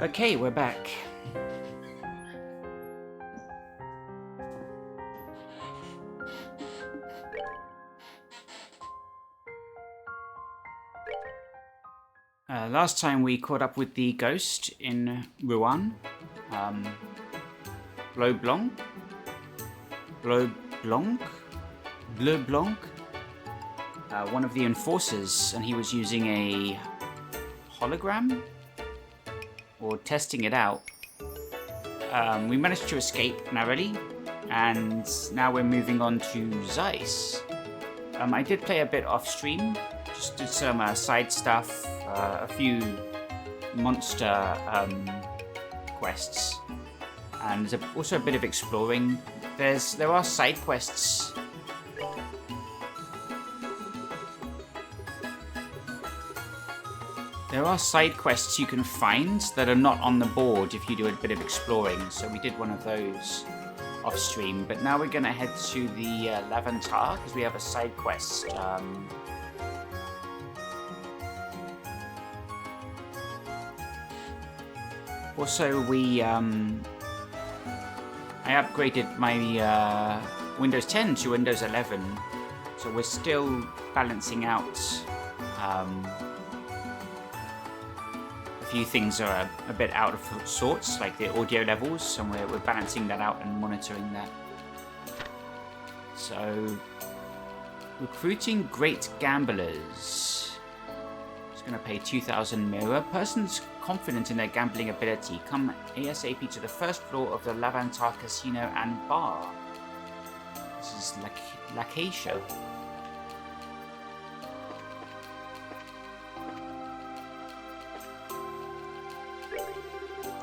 Okay, we're back. Last time we caught up with the ghost in Rouen. Bleu Blanc? Bleu Blanc? Bleu Blanc? One of the enforcers, and he was using a hologram? Or testing it out. We managed to escape narrowly, and now we're moving on to Zeiss. I did play a bit off stream, just did some side stuff, a few monster quests, and there's also a bit of exploring. There are side quests. There are side quests you can find that are not on the board if you do a bit of exploring, so we did one of those off stream, but now we're going to head to the Lavantar because we have a side quest. Also, I upgraded my Windows 10 to Windows 11, so we're still balancing out. A few things are a bit out of sorts, like the audio levels, and we're balancing that out and monitoring that. So, recruiting great gamblers. It's going to pay 2,000 mirror. Persons confident in their gambling ability come ASAP to the first floor of the Lavantar Casino and Bar. This is Lacacia.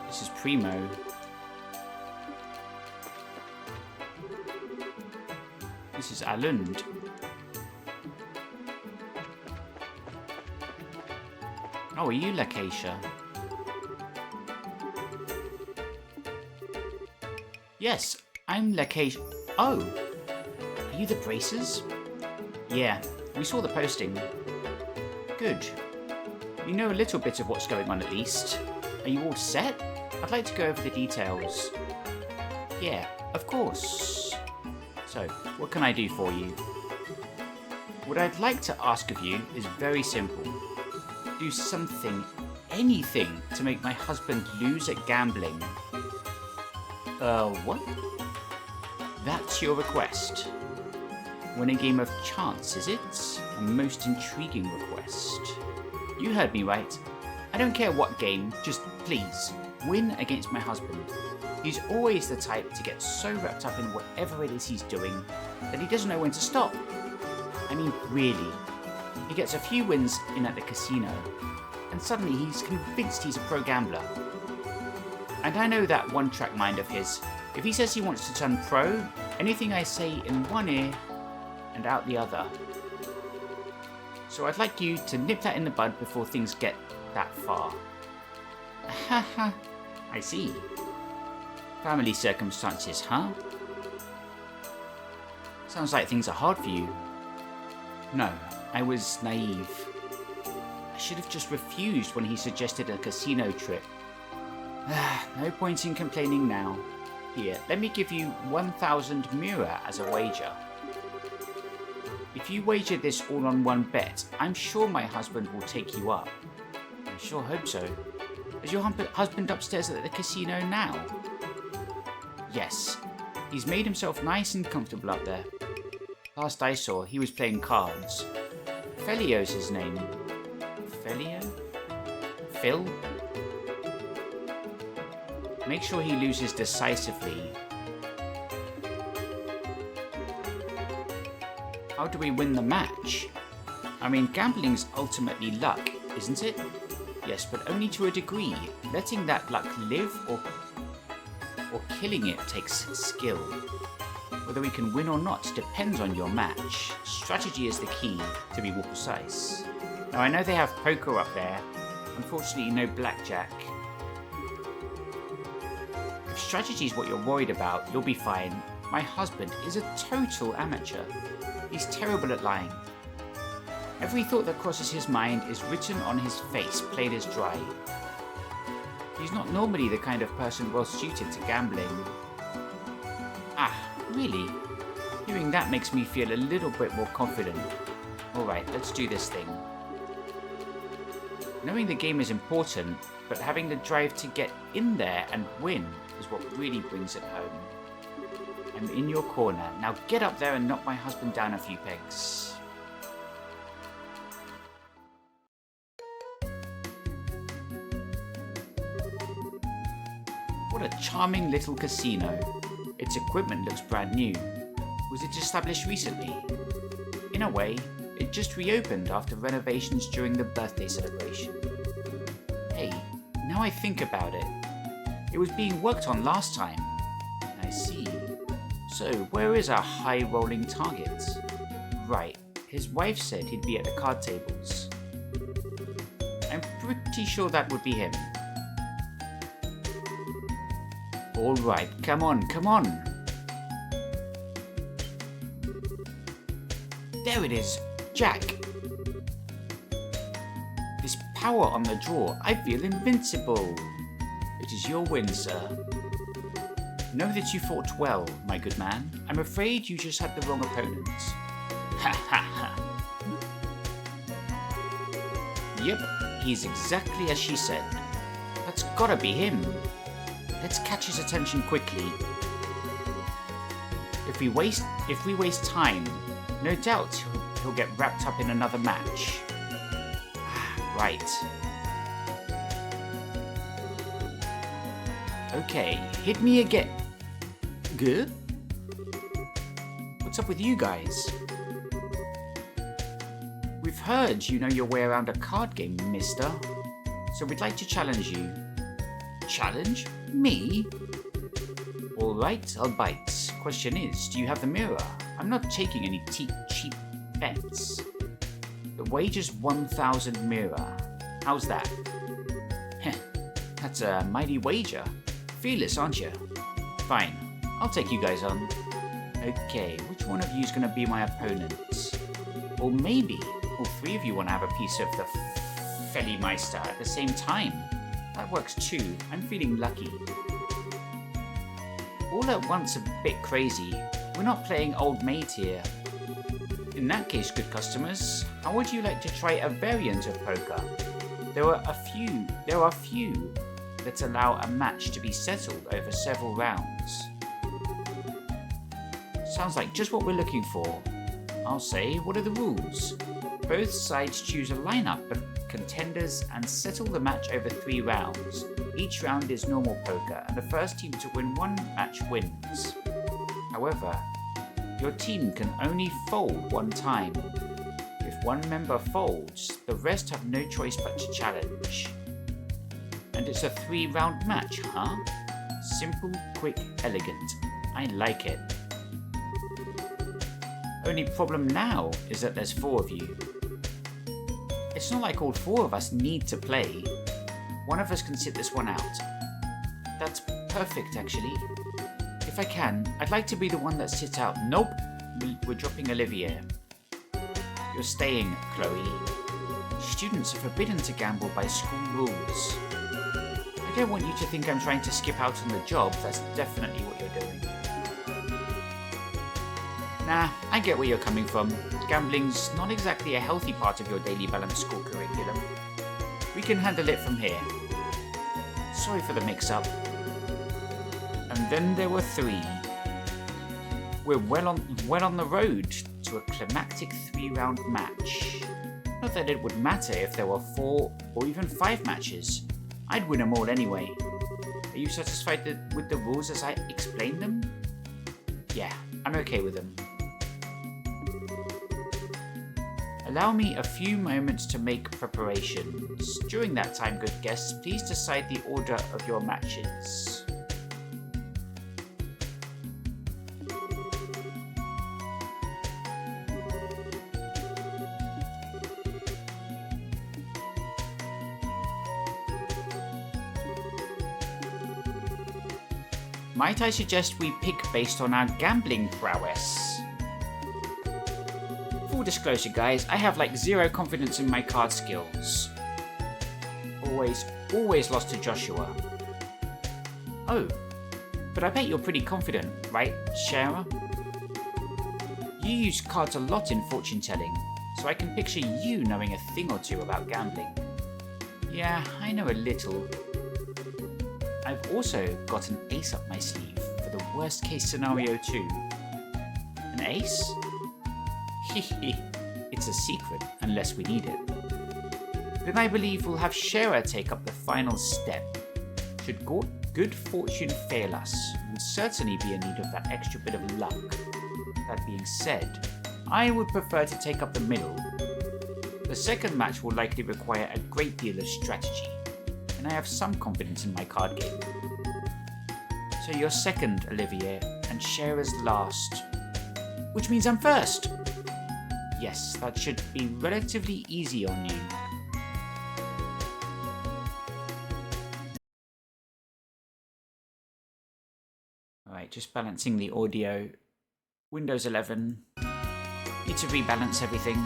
This is Primo. This is Alund. Oh, are you Lacacia? Yes, I'm Lacacia. Oh, are you the Bracers? Yeah, we saw the posting. Good. You know a little bit of what's going on at least. Are you all set? I'd like to go over the details. Yeah, of course. So, what can I do for you? What I'd like to ask of you is very simple. Do something, anything, to make my husband lose at gambling. What? That's your request. Win a game of chance, is it? A most intriguing request. You heard me right. I don't care what game, just please, win against my husband. He's always the type to get so wrapped up in whatever it is he's doing that he doesn't know when to stop. I mean, really. He gets a few wins in at the casino, and suddenly he's convinced he's a pro gambler. And I know that one-track mind of his. If he says he wants to turn pro, anything I say in one ear and out the other. So I'd like you to nip that in the bud before things get that far. Haha, I see. Family circumstances, huh? Sounds like things are hard for you. No, I was naive. I should have just refused when he suggested a casino trip. No point in complaining now. Here, let me give you 1,000 Mira as a wager. If you wager this all on one bet, I'm sure my husband will take you up. I sure hope so. Is your husband upstairs at the casino now? Yes. He's made himself nice and comfortable up there. Last I saw, he was playing cards. Felio's his name. Felio? Phil? Make sure he loses decisively. How do we win the match? I mean, gambling's ultimately luck, isn't it? Yes, but only to a degree. Letting that luck live or killing it takes skill. Whether we can win or not depends on your match. Strategy is the key, to be more precise. Now, I know they have poker up there. Unfortunately, no blackjack. If strategy is what you're worried about, you'll be fine. My husband is a total amateur. He's terrible at lying. Every thought that crosses his mind is written on his face, played as dry. He's not normally the kind of person well suited to gambling. Ah, really? Hearing that makes me feel a little bit more confident. Alright, let's do this thing. Knowing the game is important, but having the drive to get in there and win is what really brings it home. I'm in your corner. Now get up there and knock my husband down a few pegs. What a charming little casino. Its equipment looks brand new. Was it established recently? In a way, it just reopened after renovations during the birthday celebration. Hey, now I think about it, it was being worked on last time. I see. So, where is our high-rolling target? Right, his wife said he'd be at the card tables. I'm pretty sure that would be him. Alright, come on, come on! There it is! Jack! This power on the draw, I feel invincible! It is your win, sir. Know that you fought well, my good man. I'm afraid you just had the wrong opponent. Ha ha ha! Yep, he's exactly as she said. That's gotta be him. Let's catch his attention quickly. If we waste time, no doubt he'll get wrapped up in another match. Right. Okay, hit me again. Good? What's up with you guys? We've heard you know your way around a card game, mister. So we'd like to challenge you. Challenge? Me? Alright, I'll bite. Question is, do you have the mirror? I'm not taking any cheap bets. The wager's 1,000 mirror. How's that? Heh, that's a mighty wager. Fearless, aren't you? Fine, I'll take you guys on. Okay, which one of you is going to be my opponent? Or maybe all three of you want to have a piece of the Fellimeister at the same time. That works too. I'm feeling lucky. All at once a bit crazy. We're not playing old maid here. In that case, good customers, how would you like to try a variant of poker? There are few that allow a match to be settled over several rounds. Sounds like just what we're looking for. I'll say, what are the rules? Both sides choose a lineup of contenders and settle the match over 3 rounds. Each round is normal poker, and the first team to win one match wins. However, your team can only fold one time. If one member folds, the rest have no choice but to challenge. And it's a 3-round match, huh? Simple, quick, elegant. I like it. Only problem now is that there's 4 of you. It's not like all 4 of us need to play. One of us can sit this one out. That's perfect, actually. If I can, I'd like to be the one that sits out. Nope, we're dropping Olivier. You're staying, Chloe. Students are forbidden to gamble by school rules. I don't want you to think I'm trying to skip out on the job. That's definitely what you're doing. Nah, I get where you're coming from. Gambling's not exactly a healthy part of your daily balance school curriculum. We can handle it from here. Sorry for the mix-up. And then there were 3. We're well on the road to a climactic 3-round match. Not that it would matter if there were 4 or even 5 matches. I'd win them all anyway. Are you satisfied with the rules as I explained them? Yeah, I'm okay with them. Allow me a few moments to make preparations. During that time, good guests, please decide the order of your matches. Might I suggest we pick based on our gambling prowess? Full disclosure, guys, I have like 0 confidence in my card skills. Always lost to Joshua. Oh, but I bet you're pretty confident, right, Shara? You use cards a lot in fortune telling, so I can picture you knowing a thing or two about gambling. Yeah, I know a little. I've also got an ace up my sleeve for the worst case scenario too. An ace? Hehe, it's a secret unless we need it. Then I believe we'll have Shara take up the final step. Should good fortune fail us, we'll certainly be in need of that extra bit of luck. That being said, I would prefer to take up the middle. The second match will likely require a great deal of strategy, and I have some confidence in my card game. So you're second, Olivier, and Shara's last. Which means I'm first! Yes, that should be relatively easy on you. Alright, just balancing the audio. Windows 11. Need to rebalance everything.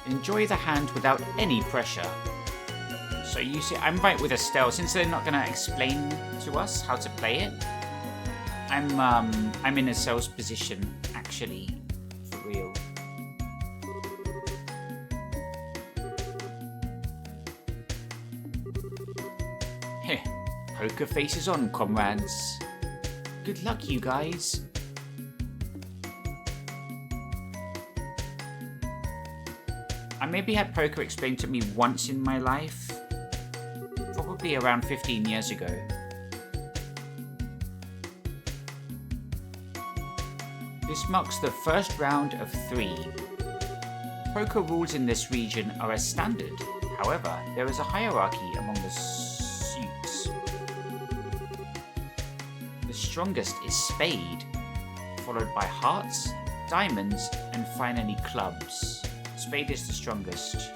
Enjoy the hand without any pressure. So you see, I'm right with Estelle. Since they're not going to explain to us how to play it, I'm in Estelle's position, actually, for real. Heh, poker face is on, comrades. Good luck, you guys. I maybe had poker explained to me once in my life. Probably around 15 years ago. This marks the first round of 3. Poker rules in this region are as standard. However, there is a hierarchy among the suits. The strongest is spade, followed by hearts, diamonds, and finally clubs. Spade is the strongest.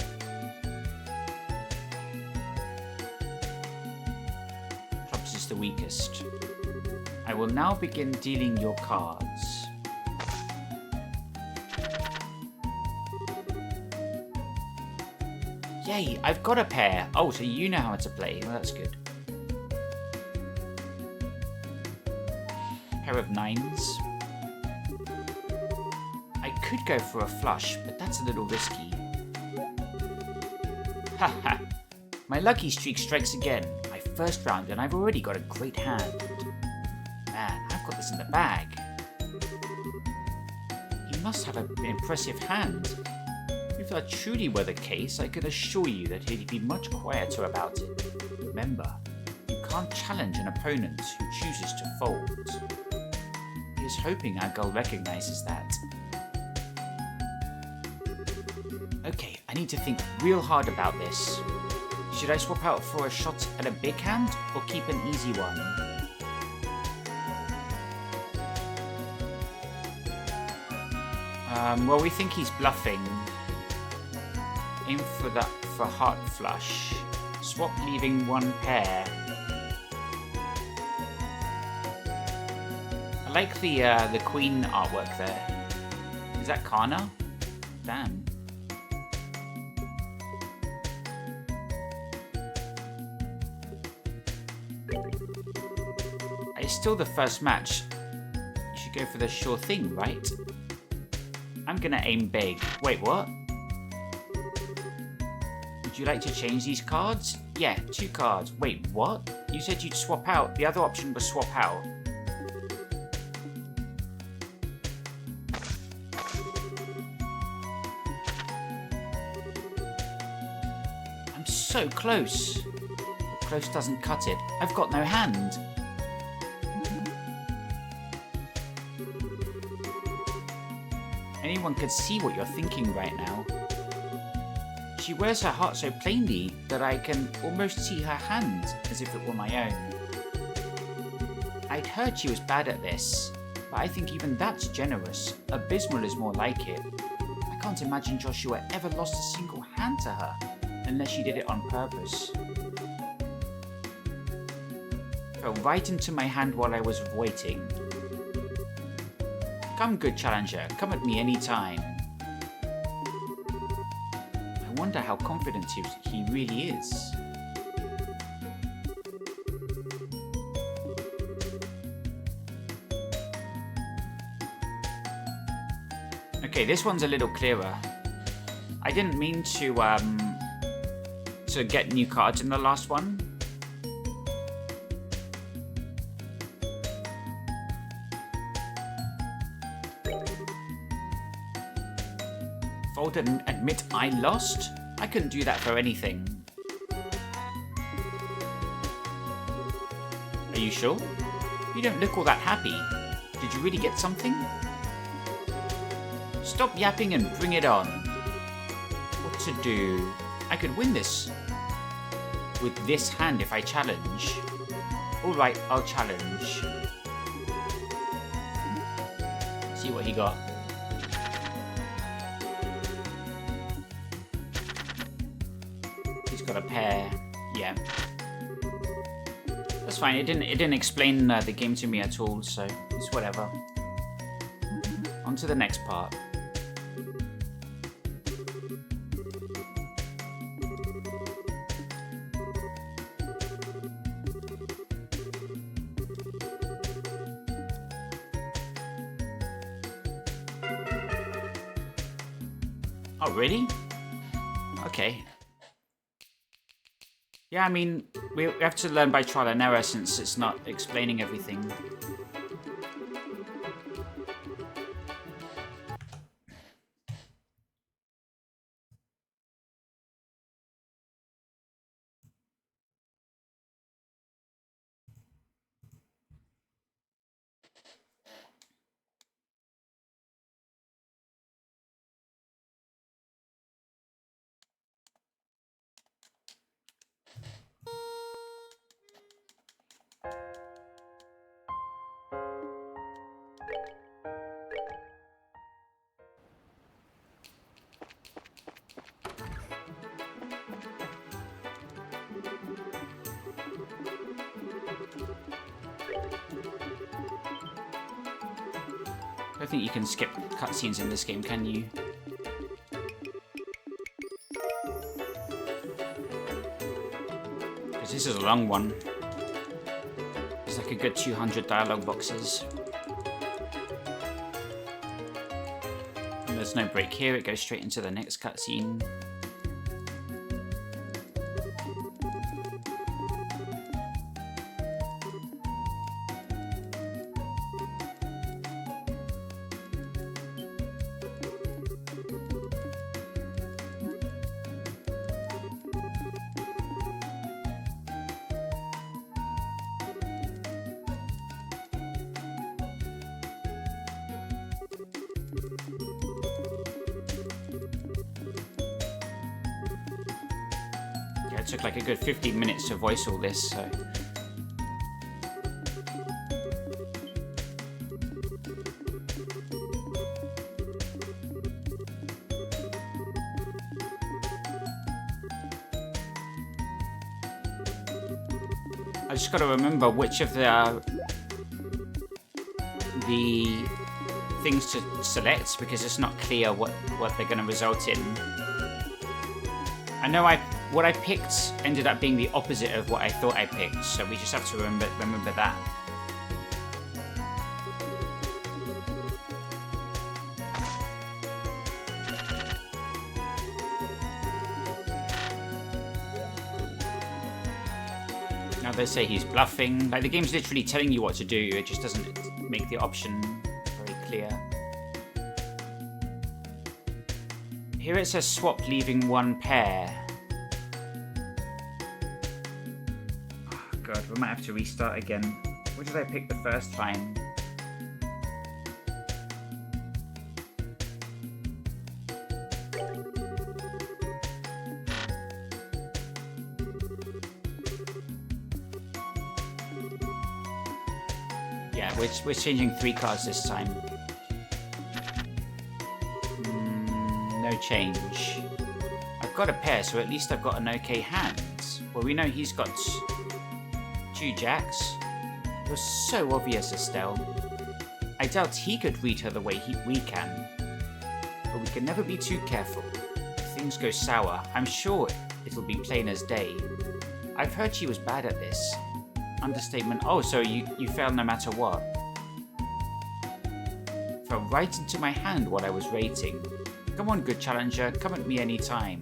Clubs is the weakest. I will now begin dealing your cards. Yay, I've got a pair. Oh, so you know how to play. Well, that's good. Pair of 9s. I could go for a flush, but that's a little risky. Haha. My lucky streak strikes again. My first round, and I've already got a great hand. Man, I've got this in the bag. He must have an impressive hand. If that truly were the case, I can assure you that he'd be much quieter about it. Remember, you can't challenge an opponent who chooses to fold. He is hoping our girl recognizes that. Okay, I need to think real hard about this. Should I swap out for a shot at a big hand, or keep an easy one? Well, we think he's bluffing. Aim for heart flush. Swap leaving one pair. I like the queen artwork there. Is that Kana? Damn. It's still the first match. You should go for the sure thing, right? I'm gonna aim big. Wait, what? Would you like to change these cards? Yeah, 2 cards. Wait, what? You said you'd swap out. The other option was swap out. I'm so close. But close doesn't cut it. I've got no hand. Anyone could see what you're thinking right now. She wears her heart so plainly that I can almost see her hand as if it were my own. I'd heard she was bad at this, but I think even that's generous. Abysmal is more like it. I can't imagine Joshua ever lost a single hand to her, unless she did it on purpose. Fell right into my hand while I was waiting. Come, good challenger, come at me any time. I wonder how confident he really is. Okay, this one's a little clearer. I didn't mean to get new cards in the last one. Fold and admit I lost? I couldn't do that for anything. Are you sure? You don't look all that happy. Did you really get something? Stop yapping and bring it on. What to do? I could win this with this hand if I challenge. Alright, I'll challenge. See what he got. He's got a pair. Yeah. That's fine. It didn't explain the game to me at all, so it's whatever. On to the next part. Oh, really? Okay. Yeah, I mean, we have to learn by trial and error since it's not explaining everything. I don't think you can skip cutscenes in this game, can you? Because this is a long one. It's like a good 200 dialogue boxes. And there's no break here, it goes straight into the next cutscene. It took like a good 15 minutes to voice all this, so... I just gotta remember which of the things to select, because it's not clear what they're gonna result in. I know what I picked ended up being the opposite of what I thought I picked, so we just have to remember that. Now they say he's bluffing. Like, the game's literally telling you what to do, it just doesn't make the option very clear. Here it says swap, leaving one pair. God, we might have to restart again. What did I pick the first time? Yeah, we're changing 3 cards this time. No change. I've got a pair, so at least I've got an okay hand. Well, we know he's got 2 jacks. You're so obvious, Estelle. I doubt he could read her the way we can. But we can never be too careful. If things go sour, I'm sure it'll be plain as day. I've heard she was bad at this. Understatement. Oh, so you fail no matter what. fell right into my hand while I was rating. Come on, good challenger, come at me anytime.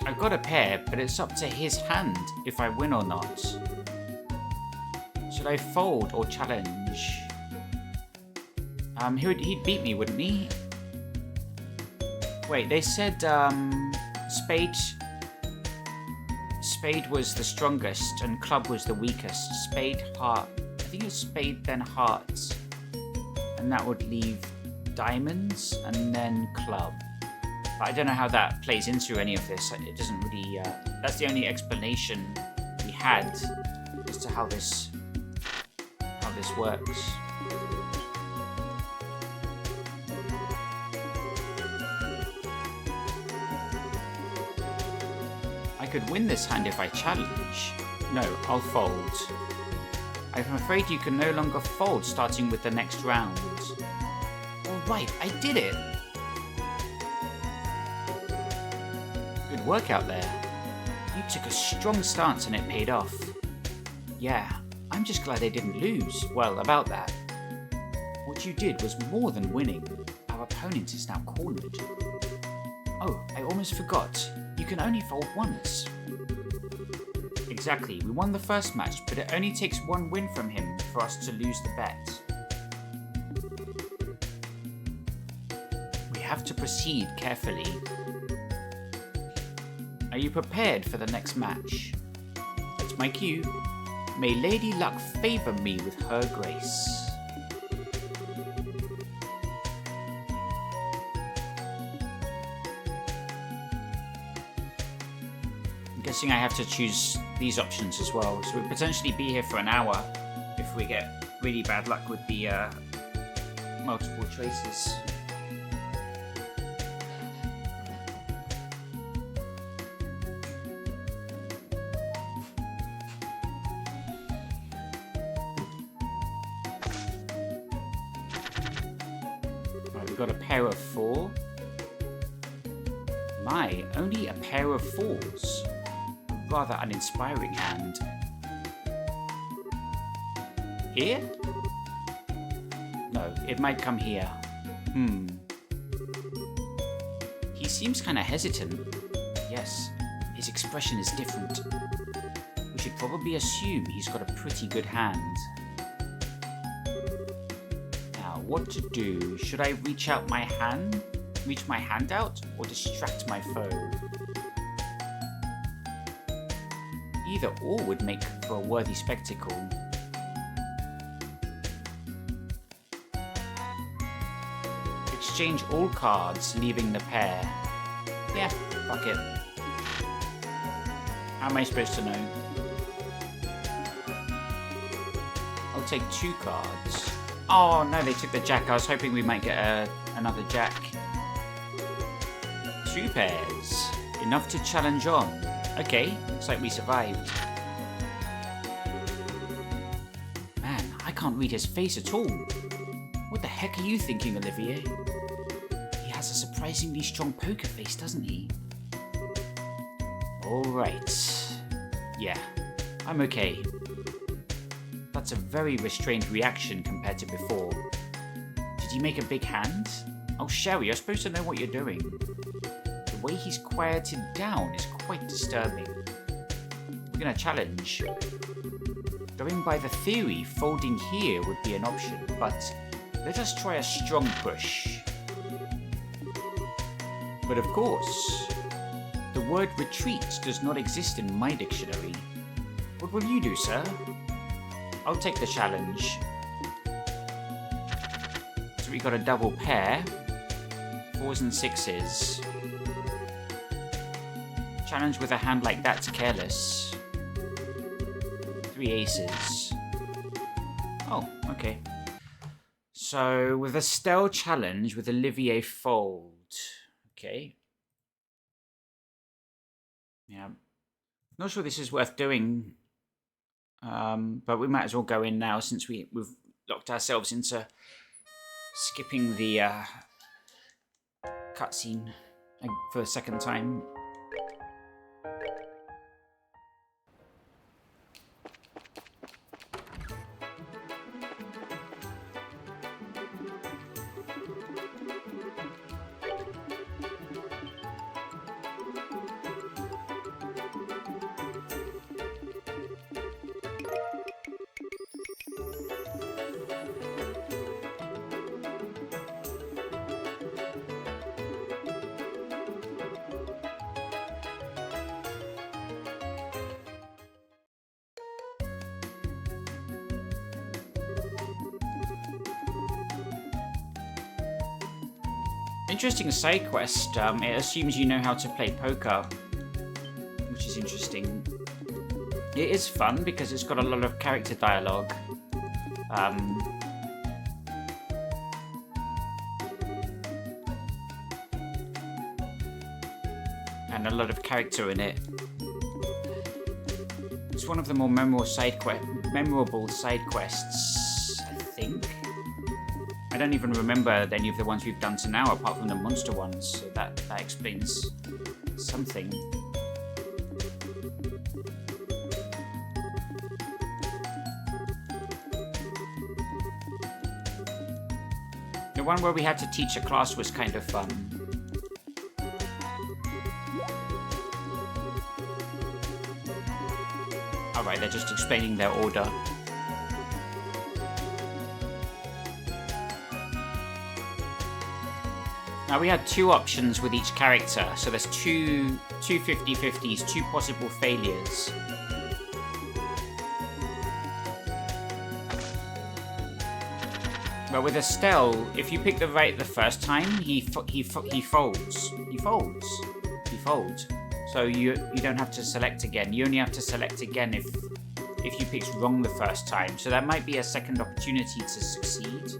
I've got a pair, but it's up to his hand if I win or not. Should I fold or challenge? He'd beat me, wouldn't he? Wait, they said spade was the strongest and club was the weakest. Spade, heart. I think it was spade, then hearts. And that would leave diamonds and then club. But I don't know how that plays into any of this. It doesn't really... that's the only explanation we had as to how this works. I could win this hand if I challenge. No, I'll fold. I'm afraid you can no longer fold starting with the next round. Alright, I did it! Good work out there. You took a strong stance and it paid off. Yeah, I'm just glad they didn't lose. Well, about that. What you did was more than winning. Our opponent is now cornered. Oh, I almost forgot. You can only fold once. Exactly, we won the first match, but it only takes one win from him for us to lose the bet. We have to proceed carefully. Are you prepared for the next match? That's my cue. May Lady Luck favour me with her grace. I'm guessing I have to choose these options as well, so we'll potentially be here for an hour if we get really bad luck with the multiple choices. Right, we've got a pair of 4. My, only a pair of 4s. Rather uninspiring hand. Here? No, it might come here. He seems kind of hesitant. Yes, his expression is different. We should probably assume he's got a pretty good hand. Now, what to do? Should I reach my hand out, or distract my foe? Either or would make for a worthy spectacle. Exchange all cards, leaving the pair. Yeah, fuck it. How am I supposed to know? I'll take 2 cards. Oh no, they took the jack. I was hoping we might get another jack. 2 pairs. Enough to challenge on. Okay, looks like we survived. Man, I can't read his face at all. What the heck are you thinking, Olivier? He has a surprisingly strong poker face, doesn't he? Alright. Yeah, I'm okay. That's a very restrained reaction compared to before. Did you make a big hand? Oh, Sherry, you're supposed to know what you're doing. The way he's quieted down is quite disturbing. We're gonna challenge. Going by the theory, folding here would be an option, but let us try a strong push. But of course, the word retreat does not exist in my dictionary. What will you do, sir? I'll take the challenge. So we got a double pair. 4s and 6s. Challenge with a hand like that's careless. 3 aces. Oh, okay. So, with a Stell challenge with Olivier fold. Okay. Yeah. Not sure this is worth doing. But we might as well go in now since we've locked ourselves into skipping the cutscene for a second time. Interesting side quest. It assumes you know how to play poker, which is interesting. It is fun because it's got a lot of character dialogue. And a lot of character in it. It's one of the more memorable side quests, I think. I don't even remember any of the ones we've done to now, apart from the monster ones. So that explains something. The one where we had to teach a class was kind of fun. Alright, they're just explaining their order. Now we had two options with each character, so there's two 50-50s, two possible failures. Well, with Estelle, if you pick the right the first time, he folds. He folds. So you don't have to select again. You only have to select again if you picked wrong the first time. So that might be a second opportunity to succeed.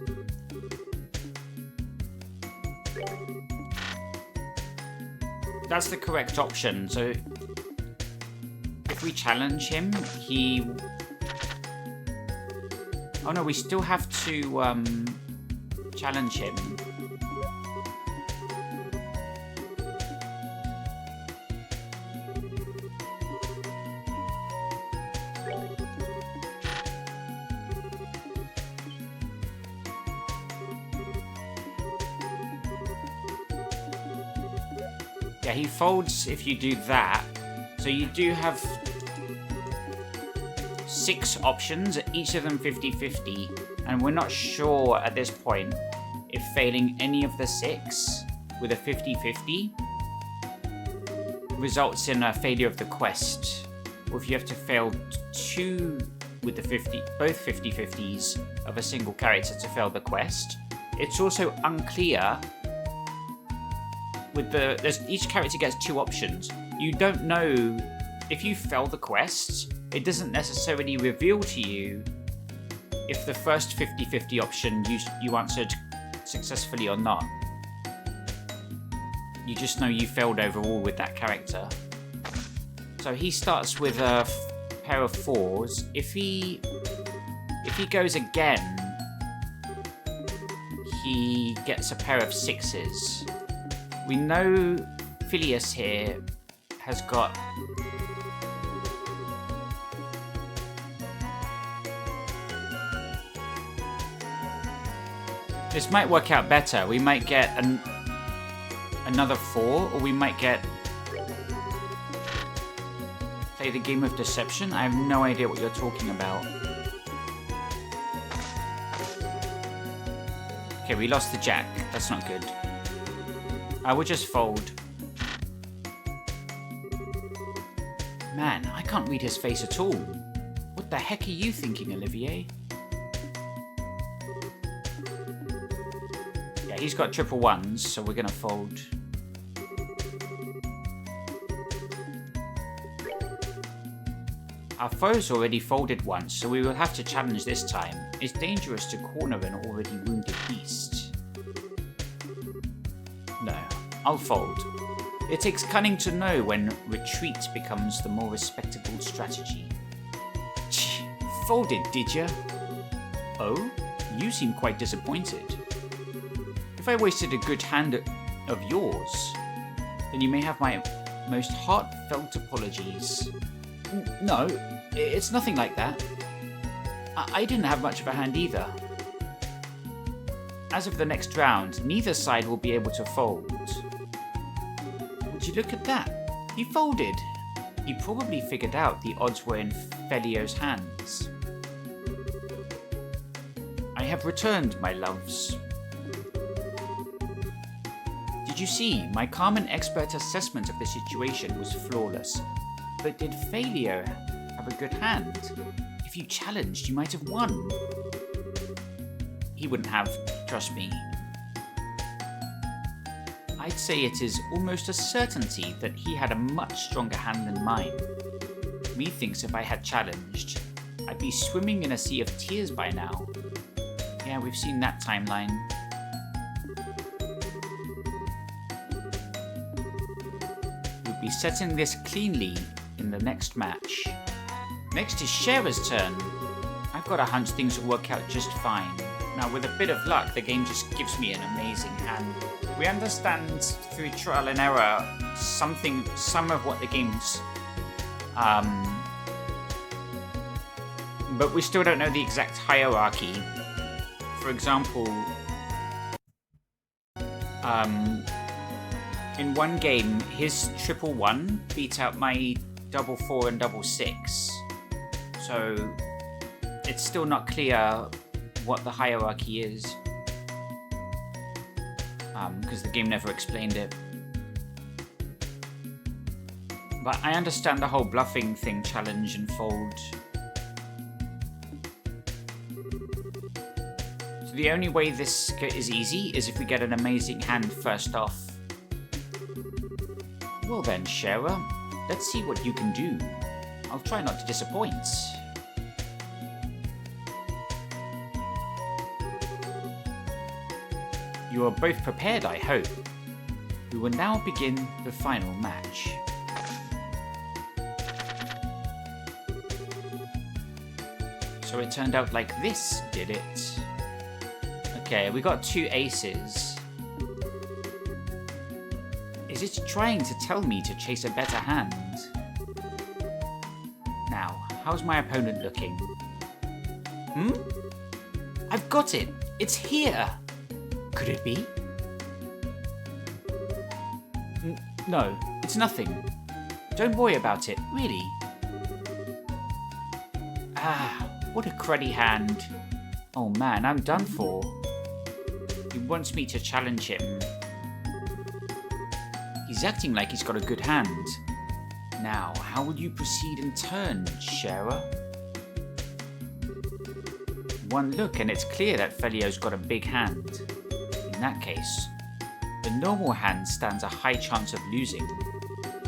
That's the correct option. So if we challenge him, he... Oh no, we still have to challenge him. Yeah, he folds if you do that. So you do have 6 options, each of them 50-50, and we're not sure at this point if failing any of the 6 with a 50-50 results in a failure of the quest, or if you have to fail 2 with the both 50-50s of a single character to fail the quest. It's also unclear with each character gets 2 options. You don't know if you fail the quest. It doesn't necessarily reveal to you if the first 50-50 option you answered successfully or not. You just know you failed overall with that character. So he starts with a pair of 4s. If he goes again, he gets a pair of 6s. We know Phileas here has got... This might work out better. We might get another 4, or we might get... Play the game of deception? I have no idea what you're talking about. Okay, we lost the jack. That's not good. I will just fold. Man, I can't read his face at all. What the heck are you thinking, Olivier? Yeah, he's got triple 1s, so we're gonna fold. Our foe's already folded once, so we will have to challenge this time. It's dangerous to corner an already wounded beast. No, I'll fold. It takes cunning to know when retreat becomes the more respectable strategy. Folded, did ya? Oh, you seem quite disappointed. If I wasted a good hand of yours, then you may have my most heartfelt apologies. No, it's nothing like that. I didn't have much of a hand either. As of the next round, neither side will be able to fold. Would you look at that? He folded. He probably figured out the odds were in Felio's hands. I have returned, my loves. Did you see? My calm and expert assessment of the situation was flawless. But did Felio have a good hand? If you challenged, you might have won. He wouldn't have, trust me. I'd say it is almost a certainty that he had a much stronger hand than mine. Methinks if I had challenged, I'd be swimming in a sea of tears by now. Yeah, we've seen that timeline. We'll be setting this cleanly in the next match. Next is Shera's turn. I've got a hunch things will work out just fine. Now, with a bit of luck, the game just gives me an amazing hand. We understand through trial and error some of what the game's... but we still don't know the exact hierarchy. For example, in one game, his 111 beat out my 4 and 6. So it's still not clear what the hierarchy is, because the game never explained it. But I understand the whole bluffing thing challenge and fold. So the only way this is easy is if we get an amazing hand first off. Well then, Shera, let's see what you can do. I'll try not to disappoint. You are both prepared, I hope. We will now begin the final match. So it turned out like this, did it? Okay, we got 2 aces. Is it trying to tell me to chase a better hand? Now, how's my opponent looking? I've got it! It's here! Could it be? No, it's nothing. Don't worry about it, really. Ah, what a cruddy hand. Oh man, I'm done for. He wants me to challenge him. He's acting like he's got a good hand. Now, how would you proceed in turn, Shera? One look and it's clear that Felio's got a big hand. In that case, the normal hand stands a high chance of losing.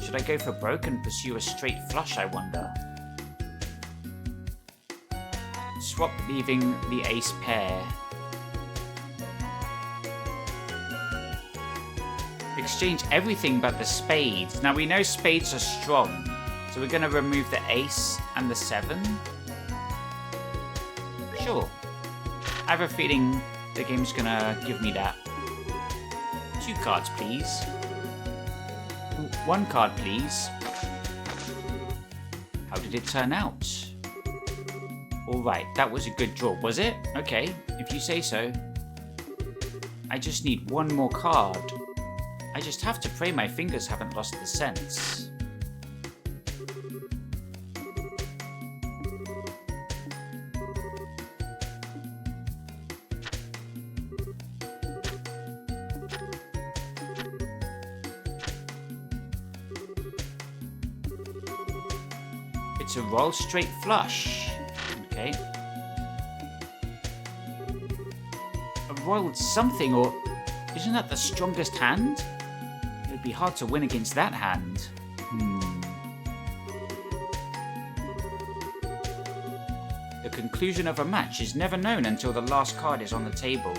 Should I go for broke and pursue a straight flush, I wonder? Swap leaving the ace pair. Exchange everything but the spades. Now we know spades are strong, so we're going to remove the ace and the 7. Sure. I have a feeling the game's going to give me that. 2 cards, please. 1 card, please. How did it turn out? Alright, that was a good draw, was it? Okay, if you say so. I just need 1 more card. I just have to pray my fingers haven't lost the sense. It's a royal straight flush. Okay. A royal something, or isn't that the strongest hand? It would be hard to win against that hand. The conclusion of a match is never known until the last card is on the table.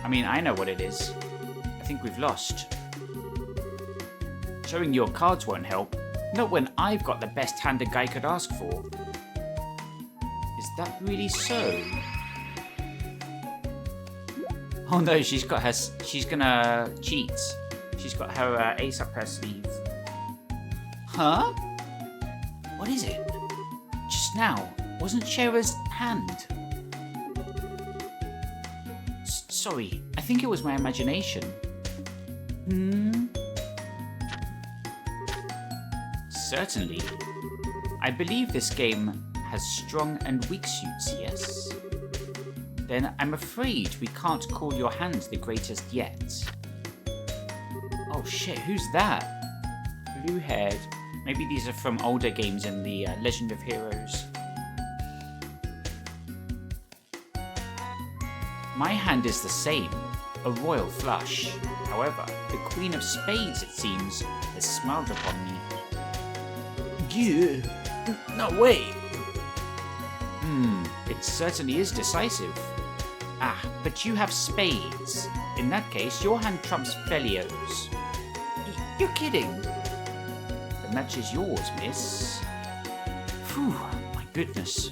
I mean, I know what it is. I think we've lost. Showing your cards won't help. Not when I've got the best hand a guy could ask for. Is that really so? Oh no, she's gonna cheat. She's got her ace up her sleeve. Huh? What is it? Just now, wasn't Shera's hand? Sorry, I think it was my imagination. Certainly. I believe this game has strong and weak suits, yes? Then I'm afraid we can't call your hand the greatest yet. Oh shit, who's that? Blue-haired. Maybe these are from older games in the Legend of Heroes. My hand is the same, a royal flush. However, the Queen of Spades, it seems, has smiled upon me. Yeah, no way. It certainly is decisive. Ah, but you have spades. In that case, your hand trumps Felios. You're kidding. The match is yours, miss. Phew, my goodness.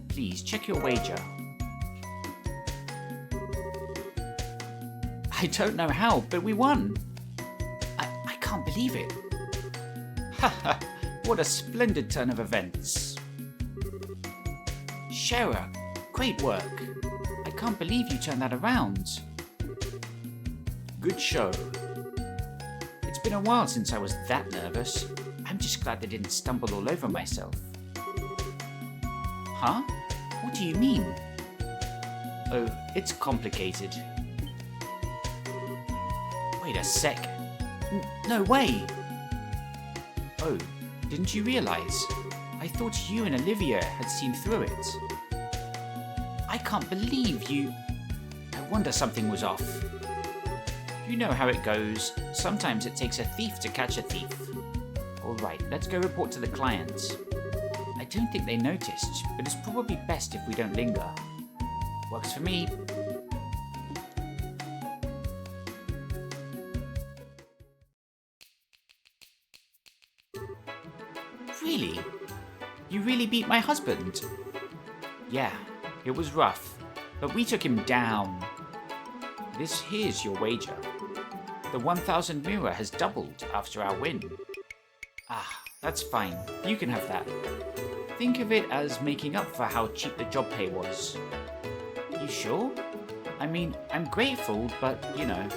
Please, check your wager. I don't know how, but we won. I can't believe it. Haha, what a splendid turn of events. Shara, great work. I can't believe you turned that around. Good show. It's been a while since I was that nervous. I'm just glad I didn't stumble all over myself. Huh? What do you mean? Oh, it's complicated. Wait a sec. No way! Oh, didn't you realize? I thought you and Olivia had seen through it. I can't believe you... I wonder something was off. You know how it goes. Sometimes it takes a thief to catch a thief. Alright, let's go report to the client. I don't think they noticed, but it's probably best if we don't linger. Works for me. Really? You really beat my husband? Yeah, it was rough, but we took him down. Here's your wager. The 1,000 Mira has doubled after our win. Ah, that's fine. You can have that. Think of it as making up for how cheap the job pay was. You sure? I mean, I'm grateful, but, you know.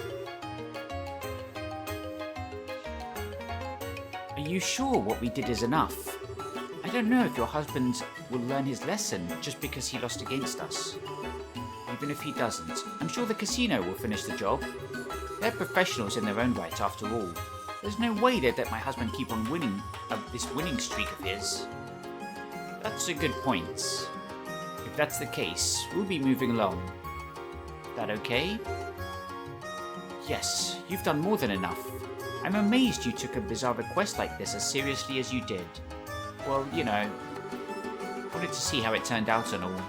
Are you sure what we did is enough? I don't know if your husband will learn his lesson just because he lost against us. Even if he doesn't, I'm sure the casino will finish the job. They're professionals in their own right, after all. There's no way they'd let my husband keep on winning this winning streak of his. That's a good point. If that's the case, we'll be moving along. That okay? Yes, you've done more than enough. I'm amazed you took a bizarre request like this as seriously as you did. Well, you know, wanted to see how it turned out and all.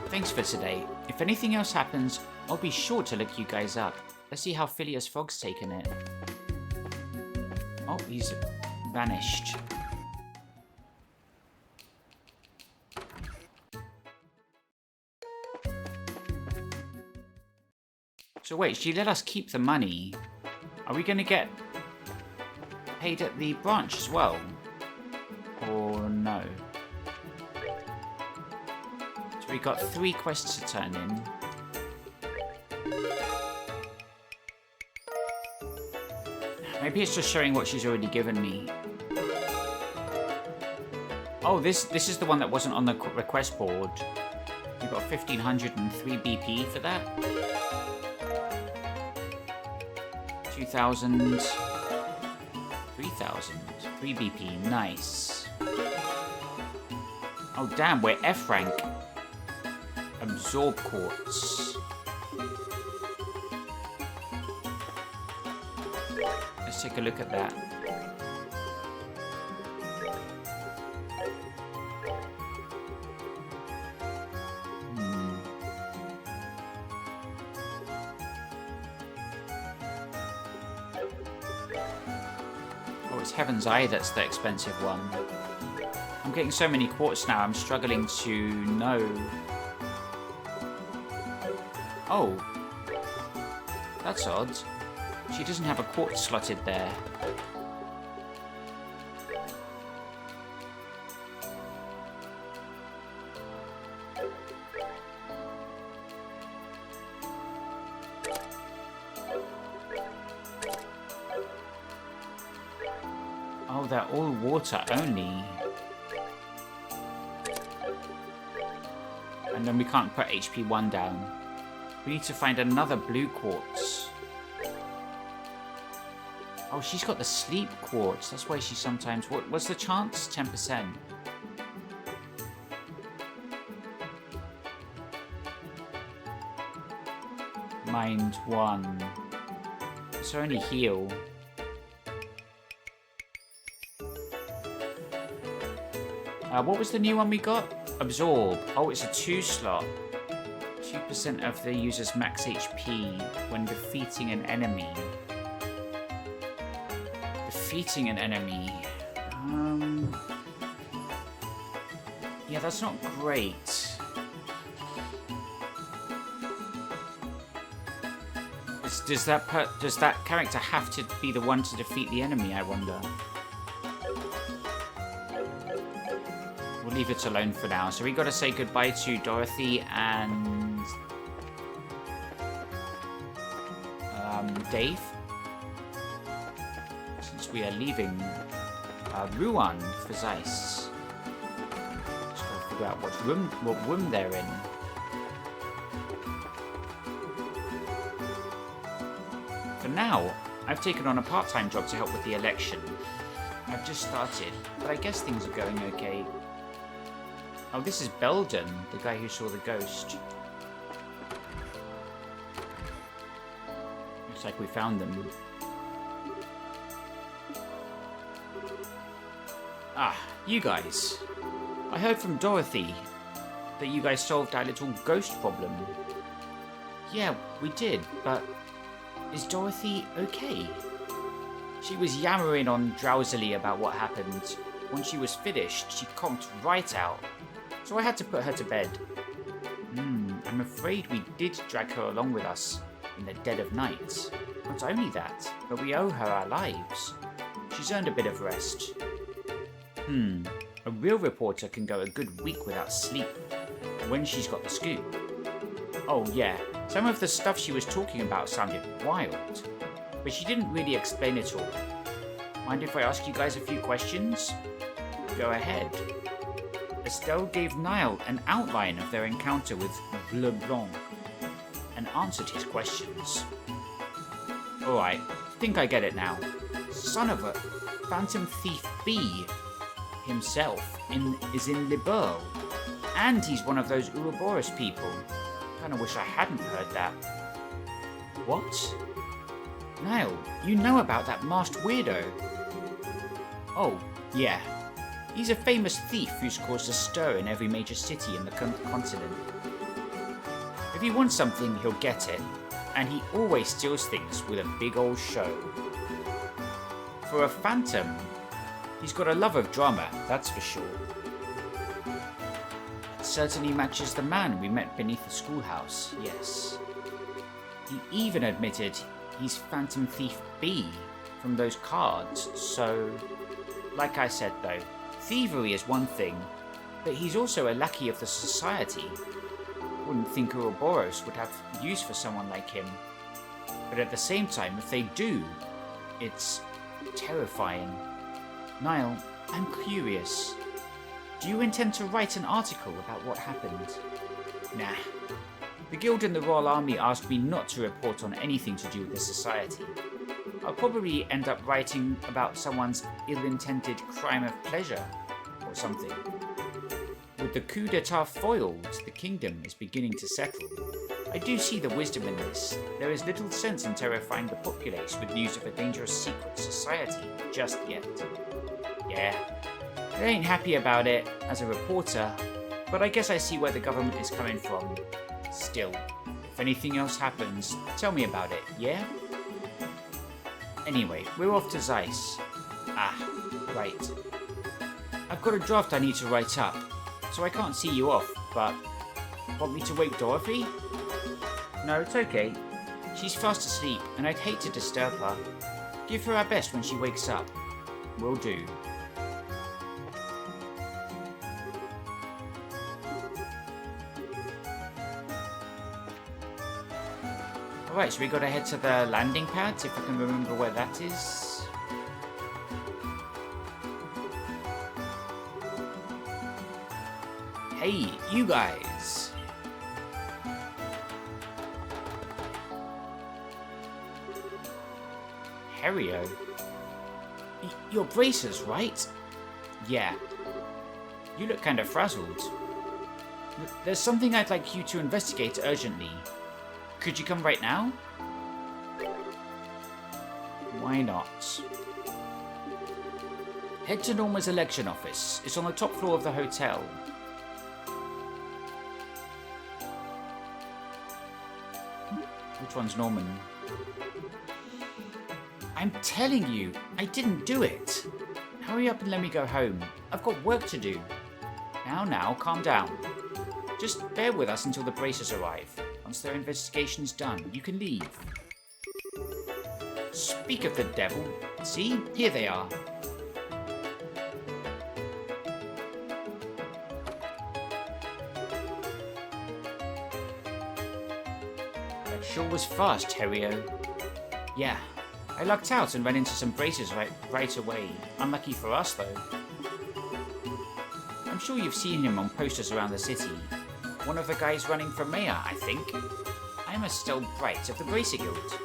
Thanks for today. If anything else happens, I'll be sure to look you guys up. Let's see how Phileas Fogg's taken it. Oh, he's vanished. So wait, she let us keep the money. Are we going to get paid at the branch as well? Or no? So we got 3 quests to turn in. Maybe it's just showing what she's already given me. Oh, this is the one that wasn't on the request board. We got 1,503 BP for that. 2,000, 3,000, 3 BP, nice. Oh damn, we're F rank. Absorb quartz. Let's take a look at that. Oh, it's Heaven's Eye that's the expensive one. I'm getting so many quartz now, I'm struggling to know. Oh, that's odd. She doesn't have a quartz slotted there. Oh, they're all water only. And then we can't put HP 1 down. We need to find another blue quartz. Oh, she's got the sleep quartz. That's why she sometimes... What's the chance? 10%. Mind 1. It's only heal. What was the new one we got? Absorb. Oh, it's a 2 slot. 2% of the user's max HP when defeating an enemy. Defeating an enemy. Yeah, that's not great. Does that character have to be the one to defeat the enemy, I wonder? We'll leave it alone for now. So we gotta say goodbye to Dorothy and Dave. Since we are leaving Ruan for Zeiss. Just gotta figure out what room they're in. For now, I've taken on a part-time job to help with the election. I've just started, but I guess things are going okay. Oh, this is Belden, the guy who saw the ghost. Looks like we found them. Ah, you guys. I heard from Dorothy that you guys solved our little ghost problem. Yeah, we did, but is Dorothy okay? She was yammering on drowsily about what happened. When she was finished, she conked right out. So I had to put her to bed. I'm afraid we did drag her along with us in the dead of night. Not only that, but we owe her our lives. She's earned a bit of rest. A real reporter can go a good week without sleep when she's got the scoop. Oh yeah, some of the stuff she was talking about sounded wild, but she didn't really explain it all. Mind if I ask you guys a few questions? Go ahead. Estelle gave Niall an outline of their encounter with Leblanc and answered his questions. Alright, think I get it now. Son of a Phantom Thief B himself is in Liberl, and he's one of those Ouroboros people. Kinda wish I hadn't heard that. What? Niall, you know about that masked weirdo? Oh, yeah. He's a famous thief who's caused a stir in every major city in the continent. If he wants something, he'll get it, and he always steals things with a big old show. For a phantom, he's got a love of drama, that's for sure. It certainly matches the man we met beneath the schoolhouse, yes. He even admitted he's Phantom Thief B from those cards, so... Like I said though, thievery is one thing, but he's also a lackey of the society. Wouldn't think Ouroboros would have use for someone like him. But at the same time, if they do, it's terrifying. Niall, I'm curious. Do you intend to write an article about what happened? Nah. The Guild and the Royal Army asked me not to report on anything to do with the society. I'll probably end up writing about someone's ill-intended crime of pleasure, or something. With the coup d'etat foiled, the kingdom is beginning to settle. I do see the wisdom in this. There is little sense in terrifying the populace with news of a dangerous secret society just yet. Yeah, I ain't happy about it as a reporter, but I guess I see where the government is coming from. Still, if anything else happens, tell me about it, yeah? Anyway, we're off to Zeiss. Ah, right. I've got a draft I need to write up, so I can't see you off, but... Want me to wake Dorothy? No, it's okay. She's fast asleep, and I'd hate to disturb her. Give her our best when she wakes up. Will do. Alright, so we gotta head to the landing pad, if I can remember where that is. Hey, you guys! Terrio? You're bracers, right? Yeah. You look kind of frazzled. There's something I'd like you to investigate urgently. Could you come right now? Why not? Head to Norma's election office. It's on the top floor of the hotel. Which one's Norman? I'm telling you, I didn't do it. Hurry up and let me go home. I've got work to do. Now, calm down. Just bear with us until the bracers arrive. Once their investigation's done, you can leave. Speak of the devil. See? Here they are. That sure was fast, Terrio. Yeah. I lucked out and ran into some bracers right away. Unlucky for us, though. I'm sure you've seen him on posters around the city. One of the guys running for mayor, I think. I'm Estelle Bright of the Bracer Guild.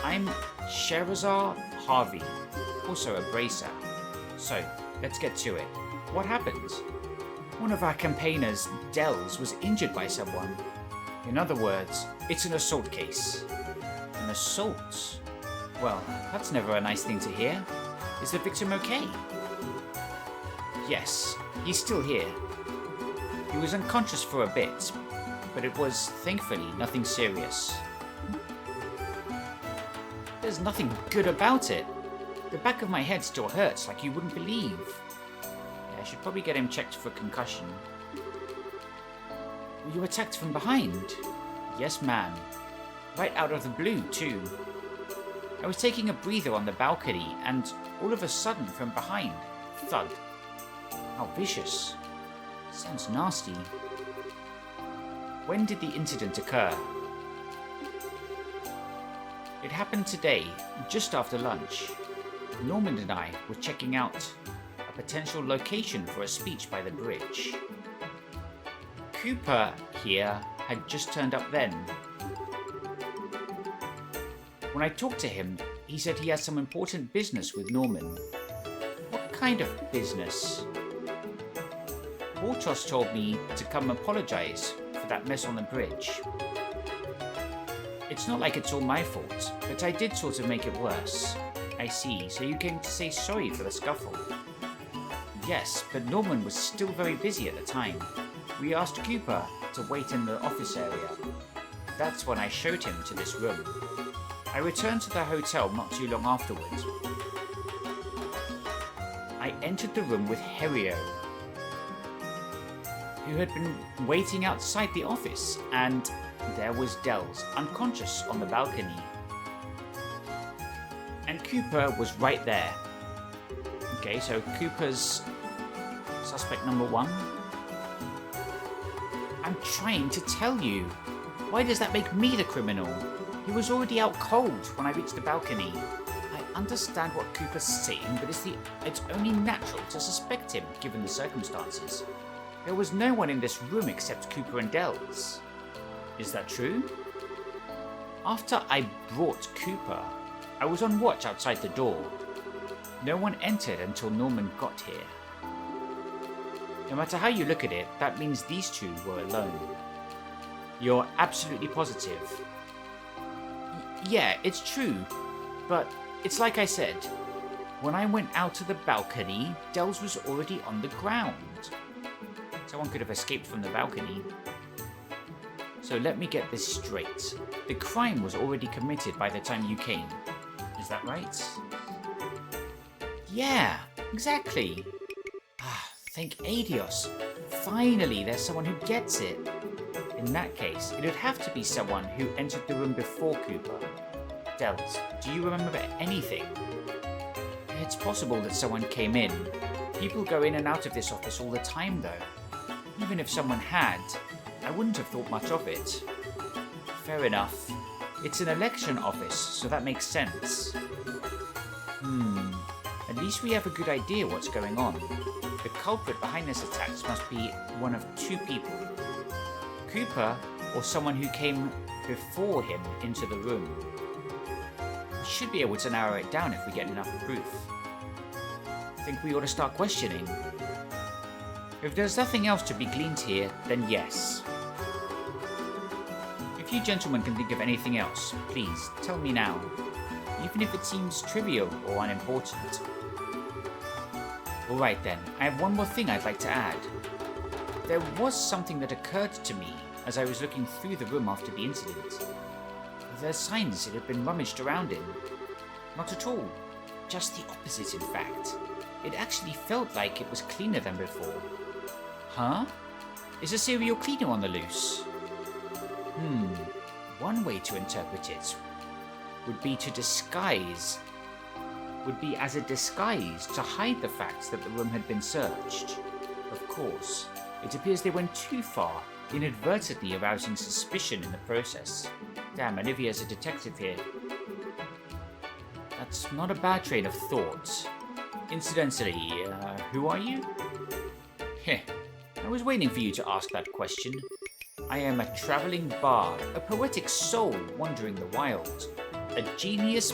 I'm Sherazar Harvey, also a bracer. So, let's get to it. What happened? One of our campaigners, Dells, was injured by someone. In other words, it's an assault case. An assault? Well, that's never a nice thing to hear. Is the victim okay? Yes, he's still here. He was unconscious for a bit, but it was, thankfully, nothing serious. There's nothing good about it. The back of my head still hurts like you wouldn't believe. Yeah, I should probably get him checked for concussion. Were you attacked from behind? Yes, ma'am. Right out of the blue, too. I was taking a breather on the balcony, and all of a sudden, from behind, thud. How vicious. Sounds nasty. When did the incident occur? It happened today, just after lunch. Norman and I were checking out a potential location for a speech by the bridge. Cooper here had just turned up then. When I talked to him, he said he has some important business with Norman. What kind of business? Portos told me to come apologize for that mess on the bridge. It's not like it's all my fault, but I did sort of make it worse. I see, so you came to say sorry for the scuffle. Yes, but Norman was still very busy at the time. We asked Cooper to wait in the office area. That's when I showed him to this room. I returned to the hotel not too long afterwards. I entered the room with Terrio, who had been waiting outside the office, and there was Dells, unconscious on the balcony. And Cooper was right there. Okay, so Cooper's suspect number one. I'm trying to tell you. Why does that make me the criminal? He was already out cold when I reached the balcony. I understand what Cooper's saying, but it's only natural to suspect him, given the circumstances. There was no one in this room except Cooper and Dells. Is that true? After I brought Cooper, I was on watch outside the door. No one entered until Norman got here. No matter how you look at it, that means these two were alone. You're absolutely positive? Yeah, it's true, but it's like I said. When I went out to the balcony, Dells was already on the ground. Someone could have escaped from the balcony. So let me get this straight. The crime was already committed by the time you came. Is that right? Yeah, exactly. Thank Adios. Finally, there's someone who gets it. In that case, it would have to be someone who entered the room before Cooper. Dells, do you remember anything? It's possible that someone came in. People go in and out of this office all the time, though. Even if someone had, I wouldn't have thought much of it. Fair enough. It's an election office, so that makes sense. At least we have a good idea what's going on. The culprit behind this attack must be one of two people. Cooper, or someone who came before him into the room. should be able to narrow it down if we get enough proof. Think we ought to start questioning. If there's nothing else to be gleaned here, then yes. If you gentlemen can think of anything else, please tell me now, even if it seems trivial or unimportant. Alright then, I have one more thing I'd like to add. There was something that occurred to me as I was looking through the room after the incident. There's signs it had been rummaged around in. Not at all. Just the opposite, in fact. It actually felt like it was cleaner than before. Huh? Is a serial cleaner on the loose? One way to interpret it would be as a disguise to hide the fact that the room had been searched. Of course, it appears they went too far, inadvertently arousing suspicion in the process. Damn, Olivia's a detective here. That's not a bad train of thought. Incidentally, who are you? Heh, I was waiting for you to ask that question. I am a traveling bard, a poetic soul wandering the wild, a genius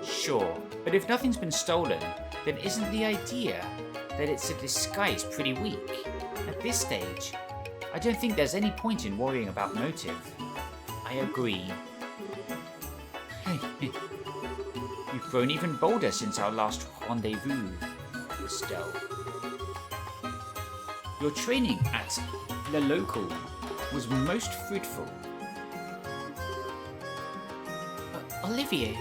Sure, but if nothing's been stolen, then isn't the idea that it's a disguise pretty weak? At this stage, I don't think there's any point in worrying about motive. I agree. You've grown even bolder since our last rendezvous, Estelle. Your training at Le Local was most fruitful. Olivier.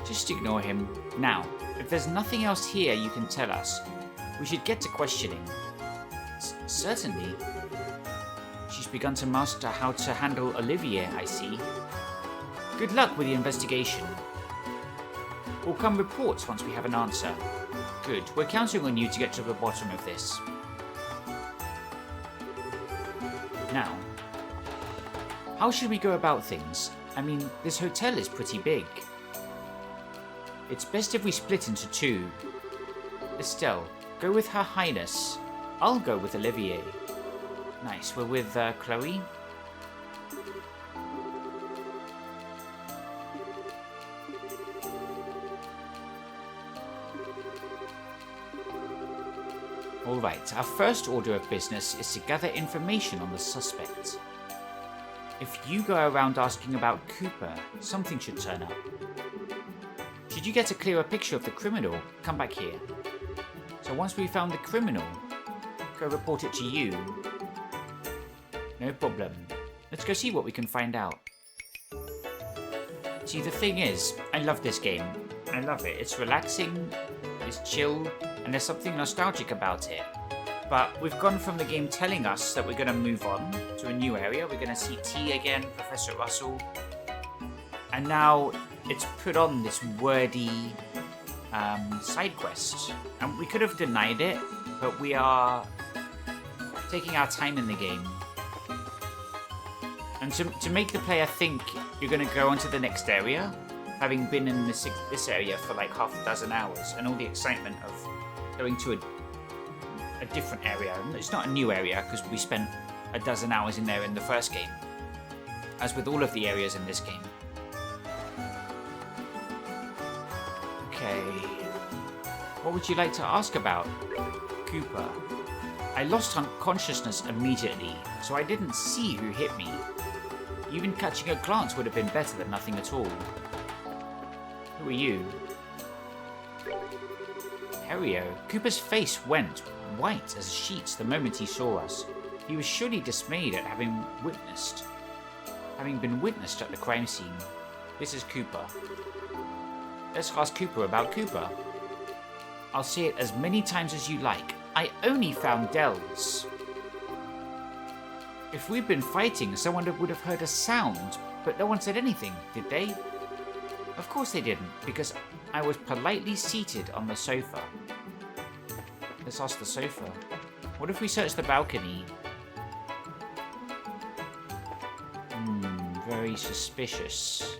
Just ignore him. Now, if there's nothing else here you can tell us, we should get to questioning. Certainly. She's begun to master how to handle Olivier, I see. Good luck with the investigation. Will come reports once we have an answer. Good. We're counting on you to get to the bottom of this. Now, how should we go about things? I mean, this hotel is pretty big. It's best if we split into two. Estelle, go with Her Highness. I'll go with Olivier. Nice, we're with Chloe. Alright, our first order of business is to gather information on the suspect. If you go around asking about Cooper, something should turn up. Should you get a clearer picture of the criminal, come back here. So once we've found the criminal, go report it to you. No problem. Let's go see what we can find out. See, the thing is, I love this game. I love it. It's relaxing, it's chill, and there's something nostalgic about it. But we've gone from the game telling us that we're going to move on to a new area. We're going to see T again, Professor Russell. And now it's put on this wordy side quest. And we could have denied it, but we are taking our time in the game. And to make the player think you're going to go on to the next area, having been in this area for like half a dozen hours, and all the excitement of going to a different area. It's not a new area, because we spent a dozen hours in there in the first game, as with all of the areas in this game. Okay. What would you like to ask about, Cooper? I lost consciousness immediately, so I didn't see who hit me. Even catching a glance would have been better than nothing at all. Who are you? Herrio. Cooper's face went white as sheets the moment he saw us. He was surely dismayed at having been witnessed at the crime scene. This is Cooper. Let's ask Cooper about Cooper. I'll say it as many times as you like. I only found Dells. If we'd been fighting, someone would have heard a sound, but no one said anything, did they? Of course they didn't, because I was politely seated on the sofa. Let's ask the sofa. What if we search the balcony? Very suspicious.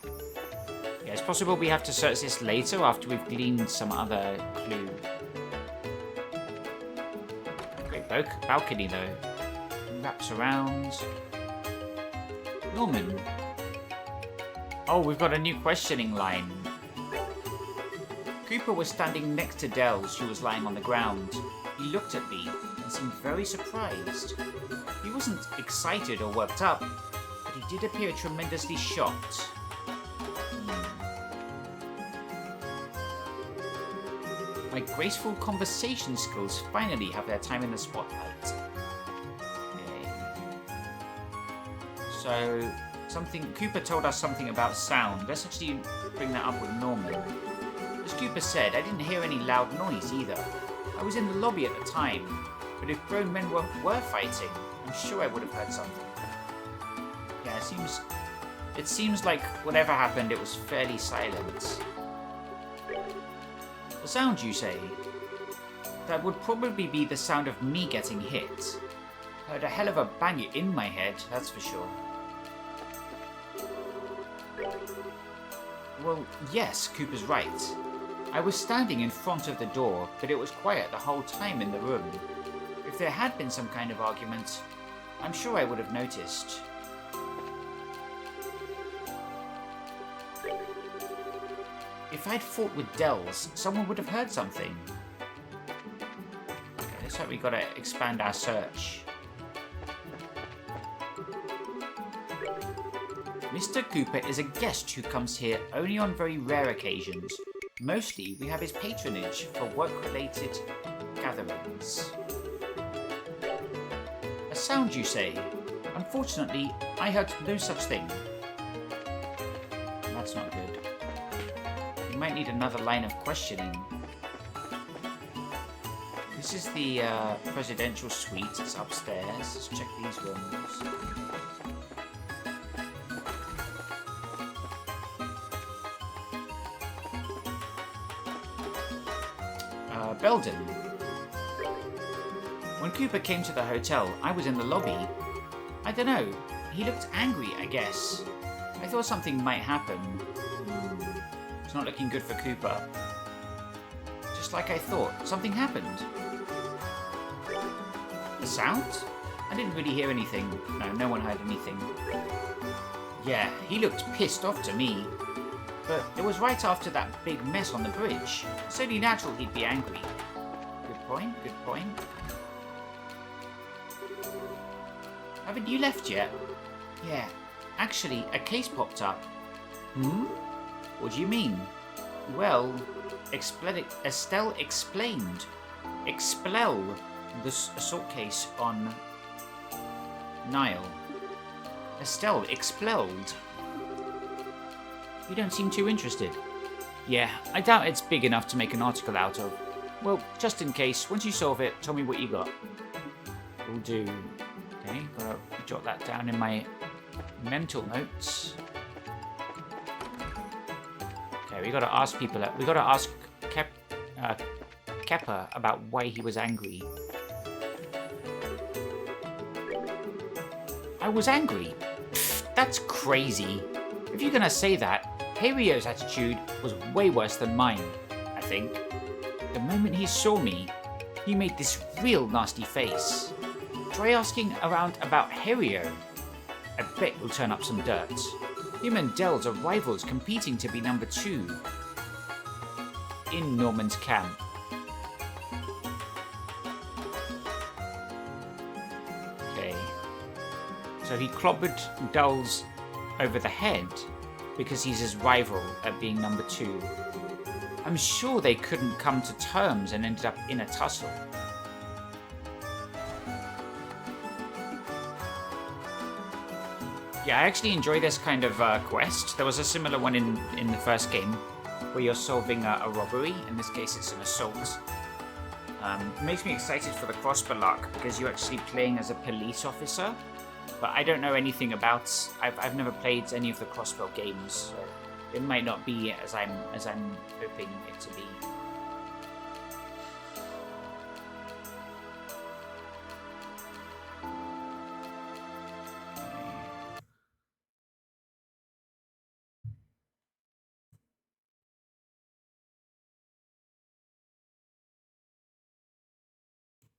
Yeah, it's possible we have to search this later after we've gleaned some other clue. Great balcony though. Wraps around. Norman, Oh, we've got a new questioning line. Cooper was standing next to Dells, who was lying on the ground. He looked at me and seemed very surprised. He wasn't excited or worked up, but he did appear tremendously shocked. My graceful conversation skills finally have their time in the spotlight. Okay. So, Cooper told us something about sound. Let's actually bring that up with Norman. As Cooper said, I didn't hear any loud noise either. I was in the lobby at the time, but if grown men were fighting, I'm sure I would have heard something. Yeah, it seems like whatever happened, it was fairly silent. The sound, you say? That would probably be the sound of me getting hit. Heard a hell of a bang in my head, that's for sure. Well, yes, Cooper's right. I was standing in front of the door, but it was quiet the whole time in the room. If there had been some kind of argument, I'm sure I would have noticed. If I'd fought with Dells, someone would have heard something. Okay, looks like we gotta expand our search. Mr. Cooper is a guest who comes here only on very rare occasions. Mostly, we have his patronage for work-related gatherings. A sound, you say? Unfortunately, I heard no such thing. That's not good. We might need another line of questioning. This is the presidential suite. It's upstairs. Let's check these rooms. Belden. When Cooper came to the hotel, I was in the lobby. I don't know. He looked angry, I guess. I thought something might happen. It's not looking good for Cooper. Just like I thought, something happened. The sound? I didn't really hear anything. No one heard anything. Yeah, he looked pissed off to me. But it was right after that big mess on the bridge. It's only natural he'd be angry. Good point, good point. Haven't you left yet? Yeah, actually, a case popped up. What do you mean? Well, Estelle explained. Expel the assault case on Niall. Estelle expelled. You don't seem too interested. Yeah, I doubt it's big enough to make an article out of. Well, just in case, once you solve it, tell me what you got. Will do. Okay, gotta jot that down in my mental notes. Okay, we gotta ask people. We gotta ask Kepper about why he was angry. I was angry? Pfft, that's crazy. If you're gonna say that, Hario's attitude was way worse than mine, I think. The moment he saw me, he made this real nasty face. Try asking around about Hario. I bet you'll turn up some dirt. Him and Dells are rivals competing to be number 2 in Norman's camp. Okay. So he clobbered Dells over the head because he's his rival at being number 2. I'm sure they couldn't come to terms and ended up in a tussle. Yeah, I actually enjoy this kind of quest. There was a similar one in the first game where you're solving a robbery. In this case, it's an assault. It makes me excited for the crossbow luck because you're actually playing as a police officer. But I don't know anything about. I've never played any of the crossbow games, so it might not be as I'm hoping it to be.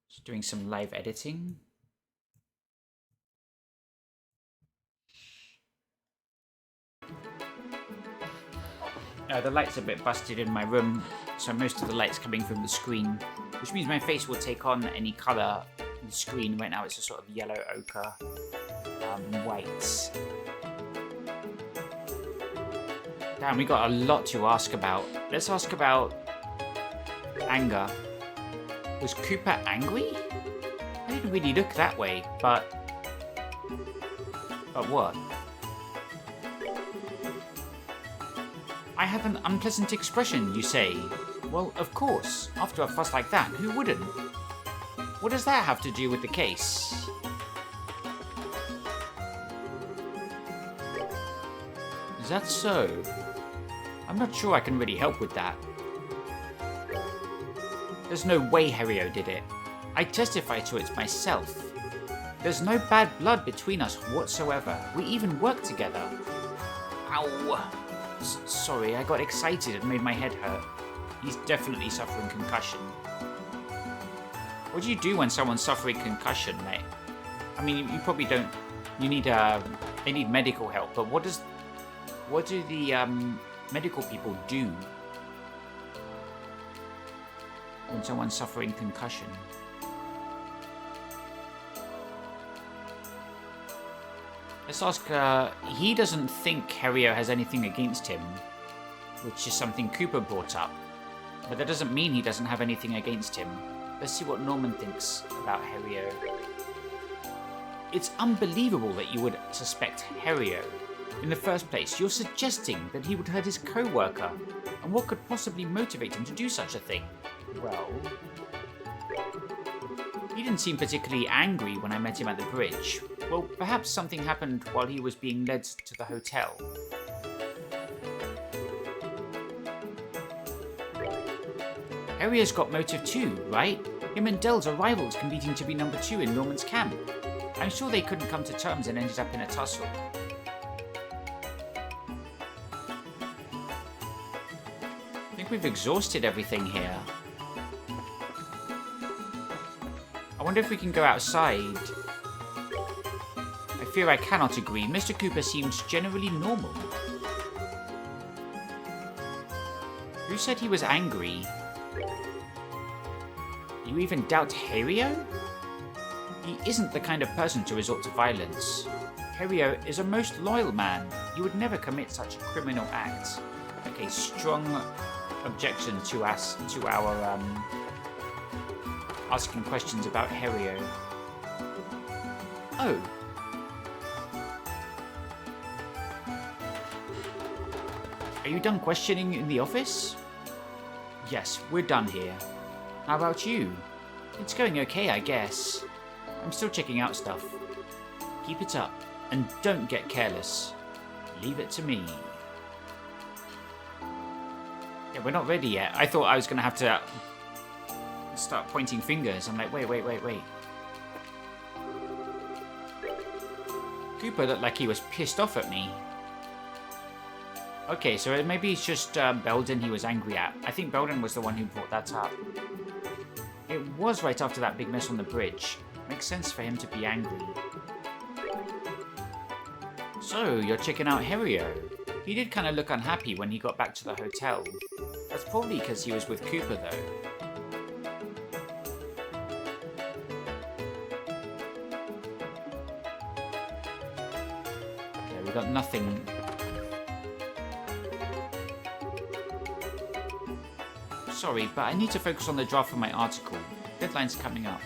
Just doing some live editing. The light's a bit busted in my room, so most of the light's coming from the screen, which means my face will take on any colour in the screen. Right now it's a sort of yellow ochre, white. Damn, we got a lot to ask about. Let's ask about anger. Was Cooper angry? I didn't really look that way, but what? I have an unpleasant expression, you say? Well, of course. After a fuss like that, who wouldn't? What does that have to do with the case? Is that so? I'm not sure I can really help with that. There's no way Harrio did it. I testify to it myself. There's no bad blood between us whatsoever. We even work together. Ow! Sorry, I got excited and made my head hurt. He's definitely suffering concussion. What do you do when someone's suffering concussion, mate? I mean, you probably don't... You need, they need medical help, but what do the, medical people do when someone's suffering concussion? Let's ask, he doesn't think Harrio has anything against him, which is something Cooper brought up. But that doesn't mean he doesn't have anything against him. Let's see what Norman thinks about Harrio. It's unbelievable that you would suspect Harrio. In the first place, you're suggesting that he would hurt his co-worker. And what could possibly motivate him to do such a thing? Well... He didn't seem particularly angry when I met him at the bridge. Well, perhaps something happened while he was being led to the hotel. Harrio's got motive too, right? Him and Dells are rivals competing to be number 2 in Norman's camp. I'm sure they couldn't come to terms and ended up in a tussle. I think we've exhausted everything here. I wonder if we can go outside. I fear I cannot agree. Mr. Cooper seems generally normal. Who said he was angry? You even doubt Harrio? He isn't the kind of person to resort to violence. Harrio is a most loyal man. He would never commit such a criminal act. Okay, strong objection to us, to our, asking questions about Harrio. Oh. Are you done questioning in the office? Yes, we're done here. How about you? It's going okay, I guess. I'm still checking out stuff. Keep it up, and don't get careless. Leave it to me. Yeah, we're not ready yet. I thought I was going to have to start pointing fingers. I'm like, wait. Cooper looked like he was pissed off at me. Okay, so maybe it's just Belden he was angry at. I think Belden was the one who brought that up. It was right after that big mess on the bridge. Makes sense for him to be angry. So, you're checking out Harrio. He did kind of look unhappy when he got back to the hotel. That's probably because he was with Cooper, though. Okay, we got nothing. Sorry, but I need to focus on the draft of my article. Deadline's coming up.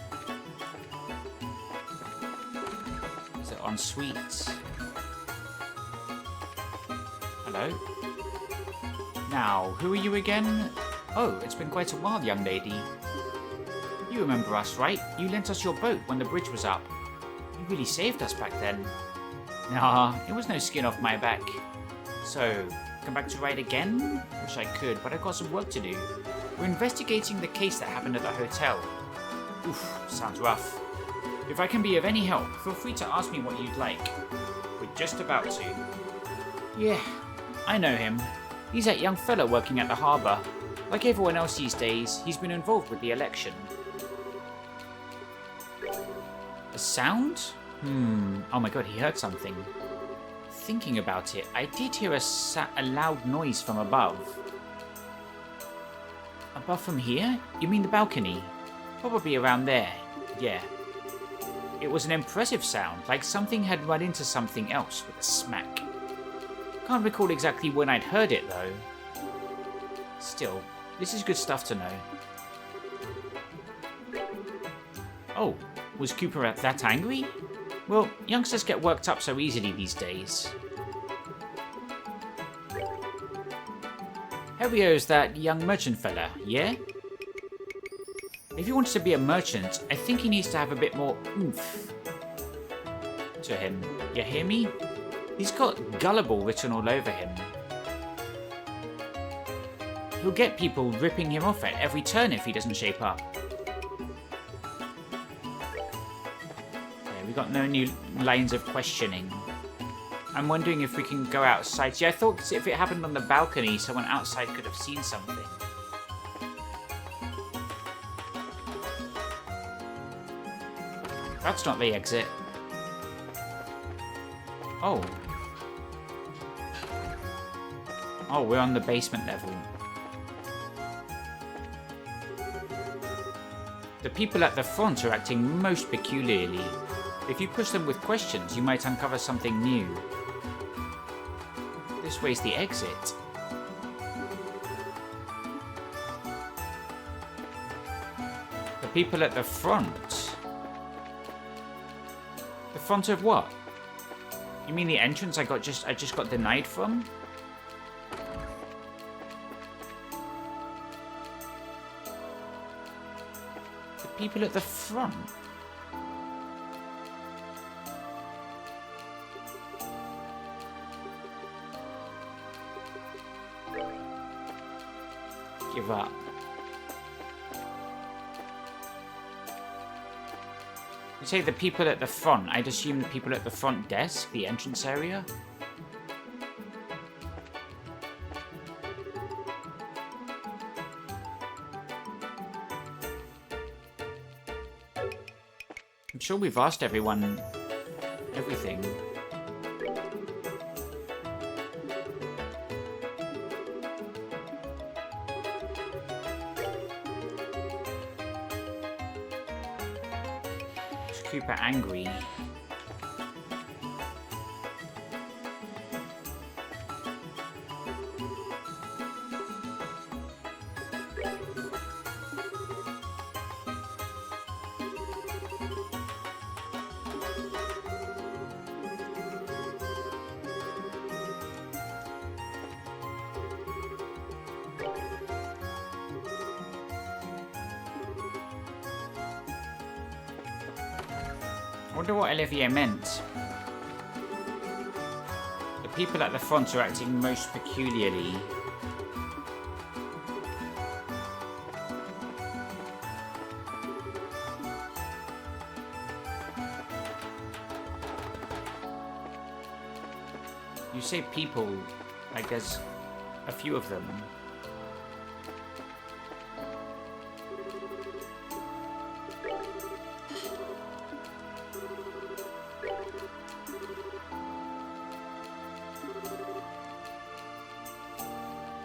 Is it on Suite? Hello? Now, who are you again? Oh, it's been quite a while, young lady. You remember us, right? You lent us your boat when the bridge was up. You really saved us back then. Nah, it was no skin off my back. So, come back to ride again? Wish I could, but I've got some work to do. We're investigating the case that happened at the hotel. Oof, sounds rough. If I can be of any help, feel free to ask me what you'd like. We're just about to. Yeah, I know him. He's that young fella working at the harbour. Like everyone else these days, he's been involved with the election. A sound? Oh my god, he heard something. thinking about it, I did hear a loud noise from above. Above from here? You mean the balcony? Probably around there. Yeah. It was an impressive sound, like something had run into something else with a smack. Can't recall exactly when I'd heard it, though. Still, this is good stuff to know. Oh, was Cooper that angry? Well, youngsters get worked up so easily these days. Harrio's that young merchant fella, yeah? If he wants to be a merchant, I think he needs to have a bit more oomph to him. You hear me? He's got gullible written all over him. He'll get people ripping him off at every turn if he doesn't shape up. Okay, we got no new lines of questioning. I'm wondering if we can go outside. See, I thought if it happened on the balcony, someone outside could have seen something. That's not the exit. Oh. Oh, we're on the basement level. The people at the front are acting most peculiarly. If you push them with questions, you might uncover something new. This way's the exit. The people at the front. The front of what? You mean the entrance I just got denied from? The people at the front. Give up. You say the people at the front. I'd assume the people at the front desk, the entrance area. I'm sure we've asked everyone everything. Cooper angry. I wonder what Olivier meant. The people at the front are acting most peculiarly. You say people, like there's a few of them.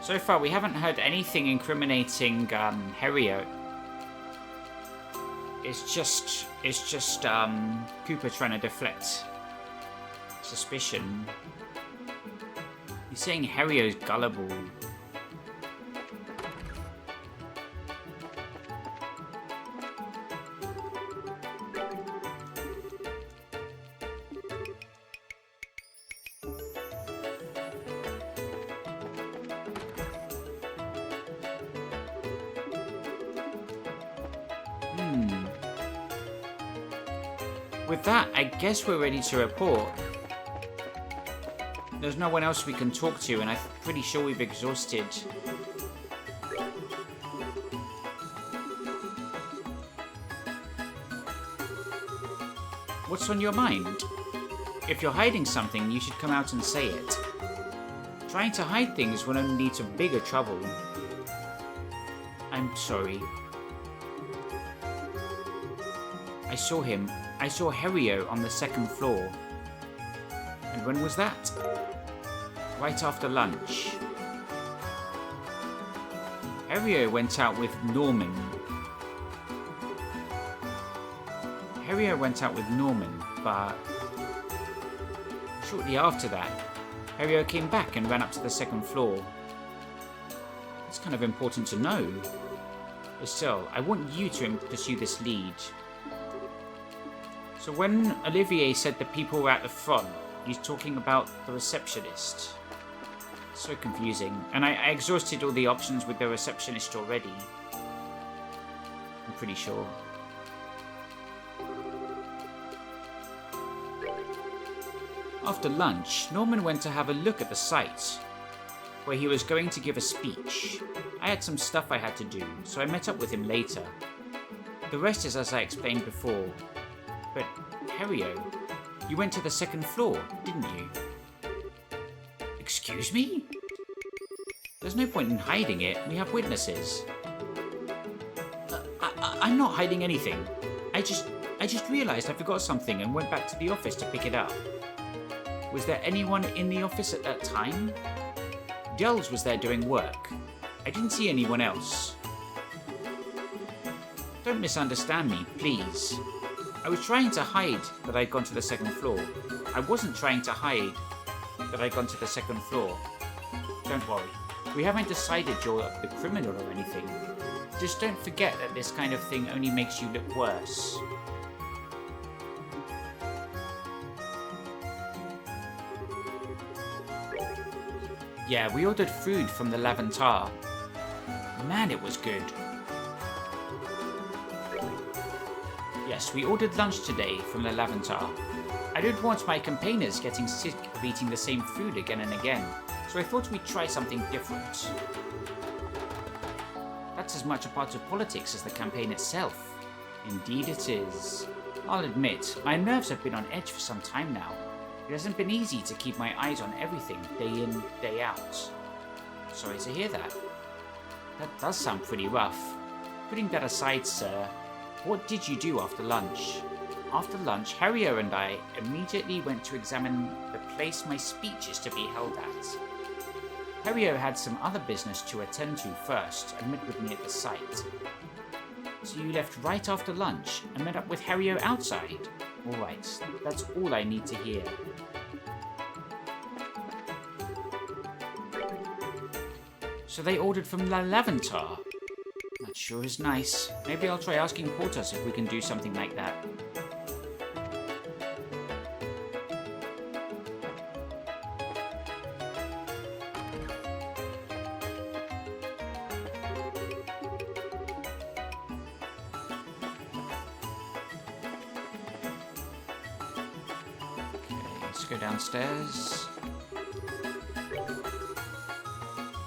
So far, we haven't heard anything incriminating Harriot. It's just Cooper trying to deflect suspicion. He's saying Harriot's gullible. With that, I guess we're ready to report. There's no one else we can talk to, and I'm pretty sure we've exhausted. What's on your mind? If you're hiding something, you should come out and say it. Trying to hide things will only lead to bigger trouble. I'm sorry. I saw him. I saw Harriot on the second floor. And when was that? Right after lunch. Harrier went out with Norman. But shortly after that, Harrier came back and ran up to the second floor. It's kind of important to know. But still, I want you to pursue this lead. So when Olivier said the people were at the front, he's talking about the receptionist. So confusing. And I exhausted all the options with the receptionist already. I'm pretty sure. After lunch, Norman went to have a look at the site, where he was going to give a speech. I had some stuff I had to do, so I met up with him later. The rest is as I explained before. But, Harrio, you went to the second floor, didn't you? Excuse me? There's no point in hiding it. We have witnesses. I'm not hiding anything. I just realized I forgot something and went back to the office to pick it up. Was there anyone in the office at that time? Dells was there doing work. I didn't see anyone else. Don't misunderstand me, please. I was trying to hide that I'd gone to the second floor. I wasn't trying to hide that I'd gone to the second floor. Don't worry. We haven't decided you're the criminal or anything. Just don't forget that this kind of thing only makes you look worse. Yeah, we ordered food from the Laventar. Man, it was good. Yes, we ordered lunch today from the Laventar. I don't want my campaigners getting sick of eating the same food again and again, so I thought we'd try something different. That's as much a part of politics as the campaign itself. Indeed it is. I'll admit, my nerves have been on edge for some time now. It hasn't been easy to keep my eyes on everything, day in, day out. Sorry to hear that. That does sound pretty rough. Putting that aside, sir, what did you do after lunch? After lunch, Harrio and I immediately went to examine the place my speech is to be held at. Harrio had some other business to attend to first and met with me at the site. So you left right after lunch and met up with Harrio outside? Alright, that's all I need to hear. So they ordered from La Laventar. That sure is nice. Maybe I'll try asking Portas if we can do something like that. Go downstairs.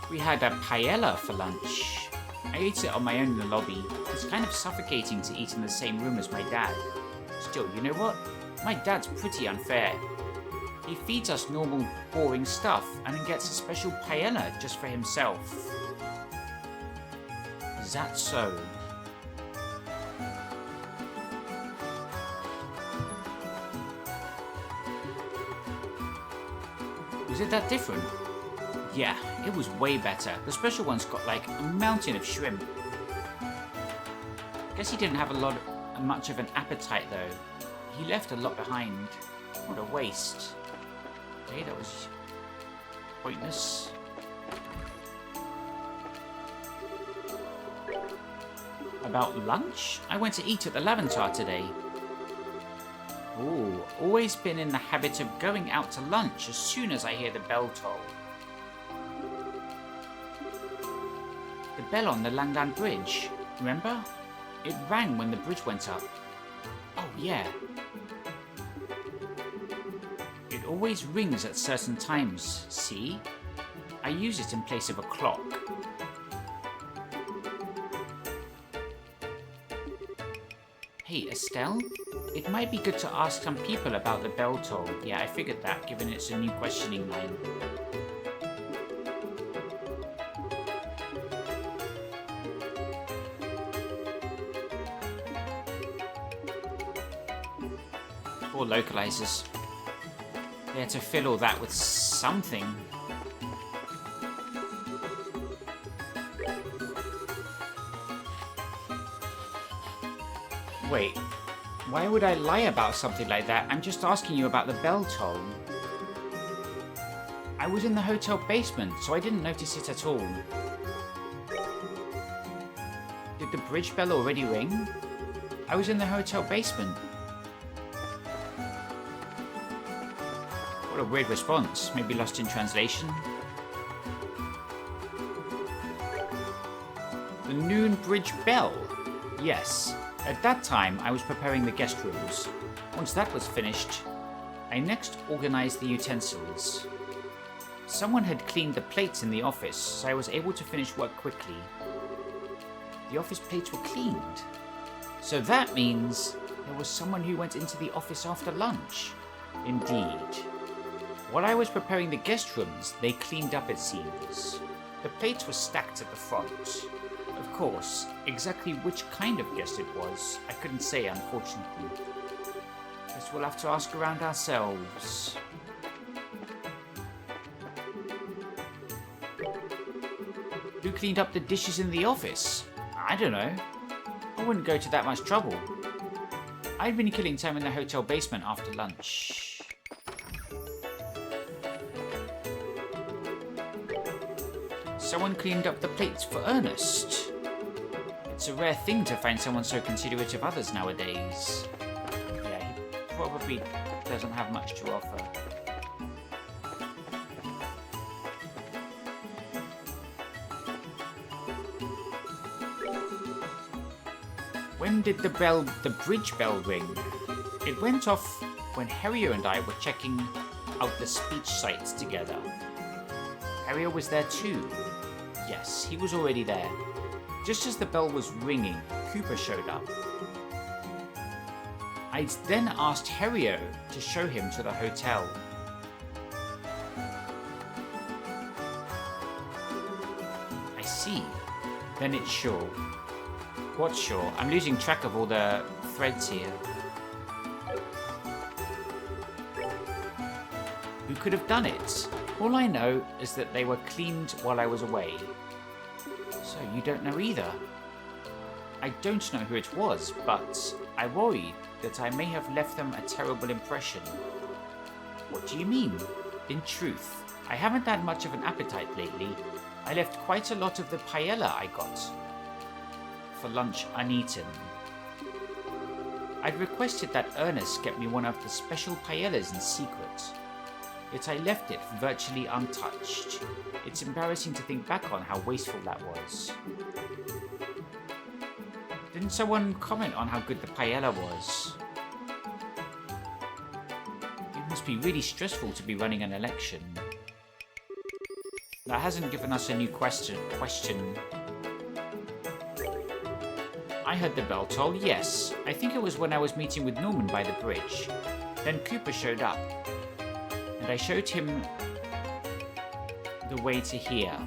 We had a paella for lunch. I ate it on my own in the lobby. It's kind of suffocating to eat in the same room as my dad. Still, you know what? My dad's pretty unfair. He feeds us normal, boring stuff and then gets a special paella just for himself. Is that so? Was it that different? Yeah, it was way better. The special one's got like a mountain of shrimp. Guess he didn't have much of an appetite though. He left a lot behind. What a waste. Okay, that was pointless. About lunch? I went to eat at the Laventar today. Ooh, always been in the habit of going out to lunch as soon as I hear the bell toll. The bell on the Langland Bridge, remember? It rang when the bridge went up. Oh yeah. It always rings at certain times, see? I use it in place of a clock. Hey, Estelle? It might be good to ask some people about the bell toll. Yeah, I figured that, given it's a new questioning line. Or localizers. They had to fill all that with something. Wait, why would I lie about something like that? I'm just asking you about the bell toll. I was in the hotel basement, so I didn't notice it at all. Did the bridge bell already ring? I was in the hotel basement. What a weird response. Maybe lost in translation. The noon bridge bell. Yes. At that time, I was preparing the guest rooms. Once that was finished, I next organized the utensils. Someone had cleaned the plates in the office, so I was able to finish work quickly. The office plates were cleaned. So that means there was someone who went into the office after lunch. Indeed. While I was preparing the guest rooms, they cleaned up, it seems. The plates were stacked at the front. Of course, exactly which kind of guest it was, I couldn't say, unfortunately. Guess we'll have to ask around ourselves. Who cleaned up the dishes in the office? I don't know. I wouldn't go to that much trouble. I'd been killing time in the hotel basement after lunch. Someone cleaned up the plates for Ernest. It's a rare thing to find someone so considerate of others nowadays. Yeah, he probably doesn't have much to offer. When did the bridge bell ring? It went off when Harrier and I were checking out the speech sites together. Harrier was there too. Yes, he was already there. Just as the bell was ringing, Cooper showed up. I'd then asked Harrier to show him to the hotel. I see. Then it's Shaw. What's Shaw? I'm losing track of all the threads here. Who could have done it? All I know is that they were cleaned while I was away. So you don't know either? I don't know who it was, but I worried that I may have left them a terrible impression. What do you mean? In truth, I haven't had much of an appetite lately. I left quite a lot of the paella I got for lunch uneaten. I'd requested that Ernest get me one of the special paellas in secret. Yet I left it virtually untouched. It's embarrassing to think back on how wasteful that was. Didn't someone comment on how good the paella was? It must be really stressful to be running an election. That hasn't given us a new question. I heard the bell toll, yes. I think it was when I was meeting with Norman by the bridge. Then Cooper showed up, and I showed him the way to here.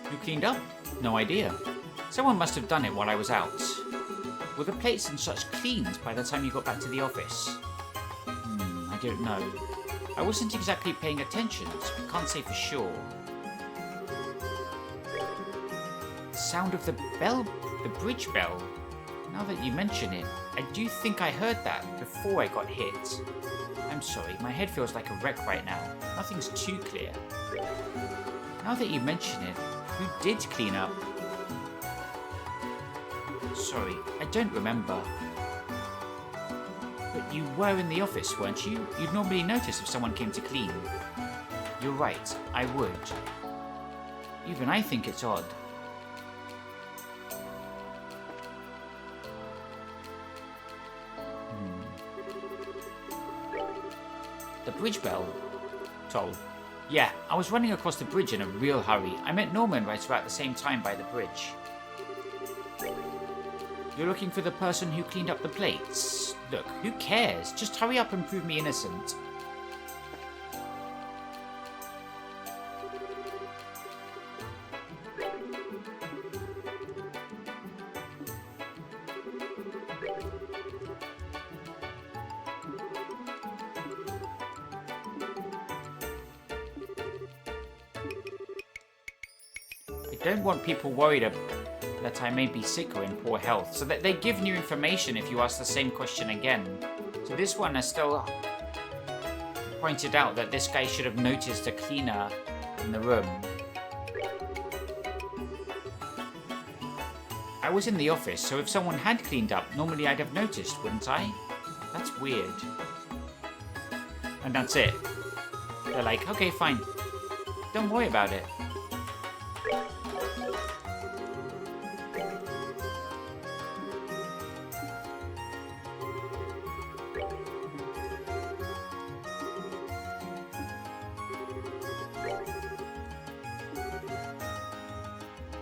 Who cleaned up? No idea. Someone must have done it while I was out. Were the plates and such cleaned by the time you got back to the office? I don't know. I wasn't exactly paying attention, so I can't say for sure. The sound of the bell, the bridge bell. Now that you mention it, I do think I heard that before I got hit. I'm sorry, my head feels like a wreck right now. Nothing's too clear. Now that you mention it, who did clean up? Sorry, I don't remember. But you were in the office, weren't you? You'd normally notice if someone came to clean. You're right, I would. Even I think it's odd. The bridge bell toll. Yeah, I was running across the bridge in a real hurry. I met Norman right about the same time by the bridge. You're looking for the person who cleaned up the plates? Look, who cares? Just hurry up and prove me innocent. don't want people worried that I may be sick or in poor health, so that they give new information if you ask the same question again. So this one has still pointed out that this guy should have noticed a cleaner in the room. I was in the office, so if someone had cleaned up, normally I'd have noticed, wouldn't I? That's weird. And that's it. They're like, okay, fine. Don't worry about it.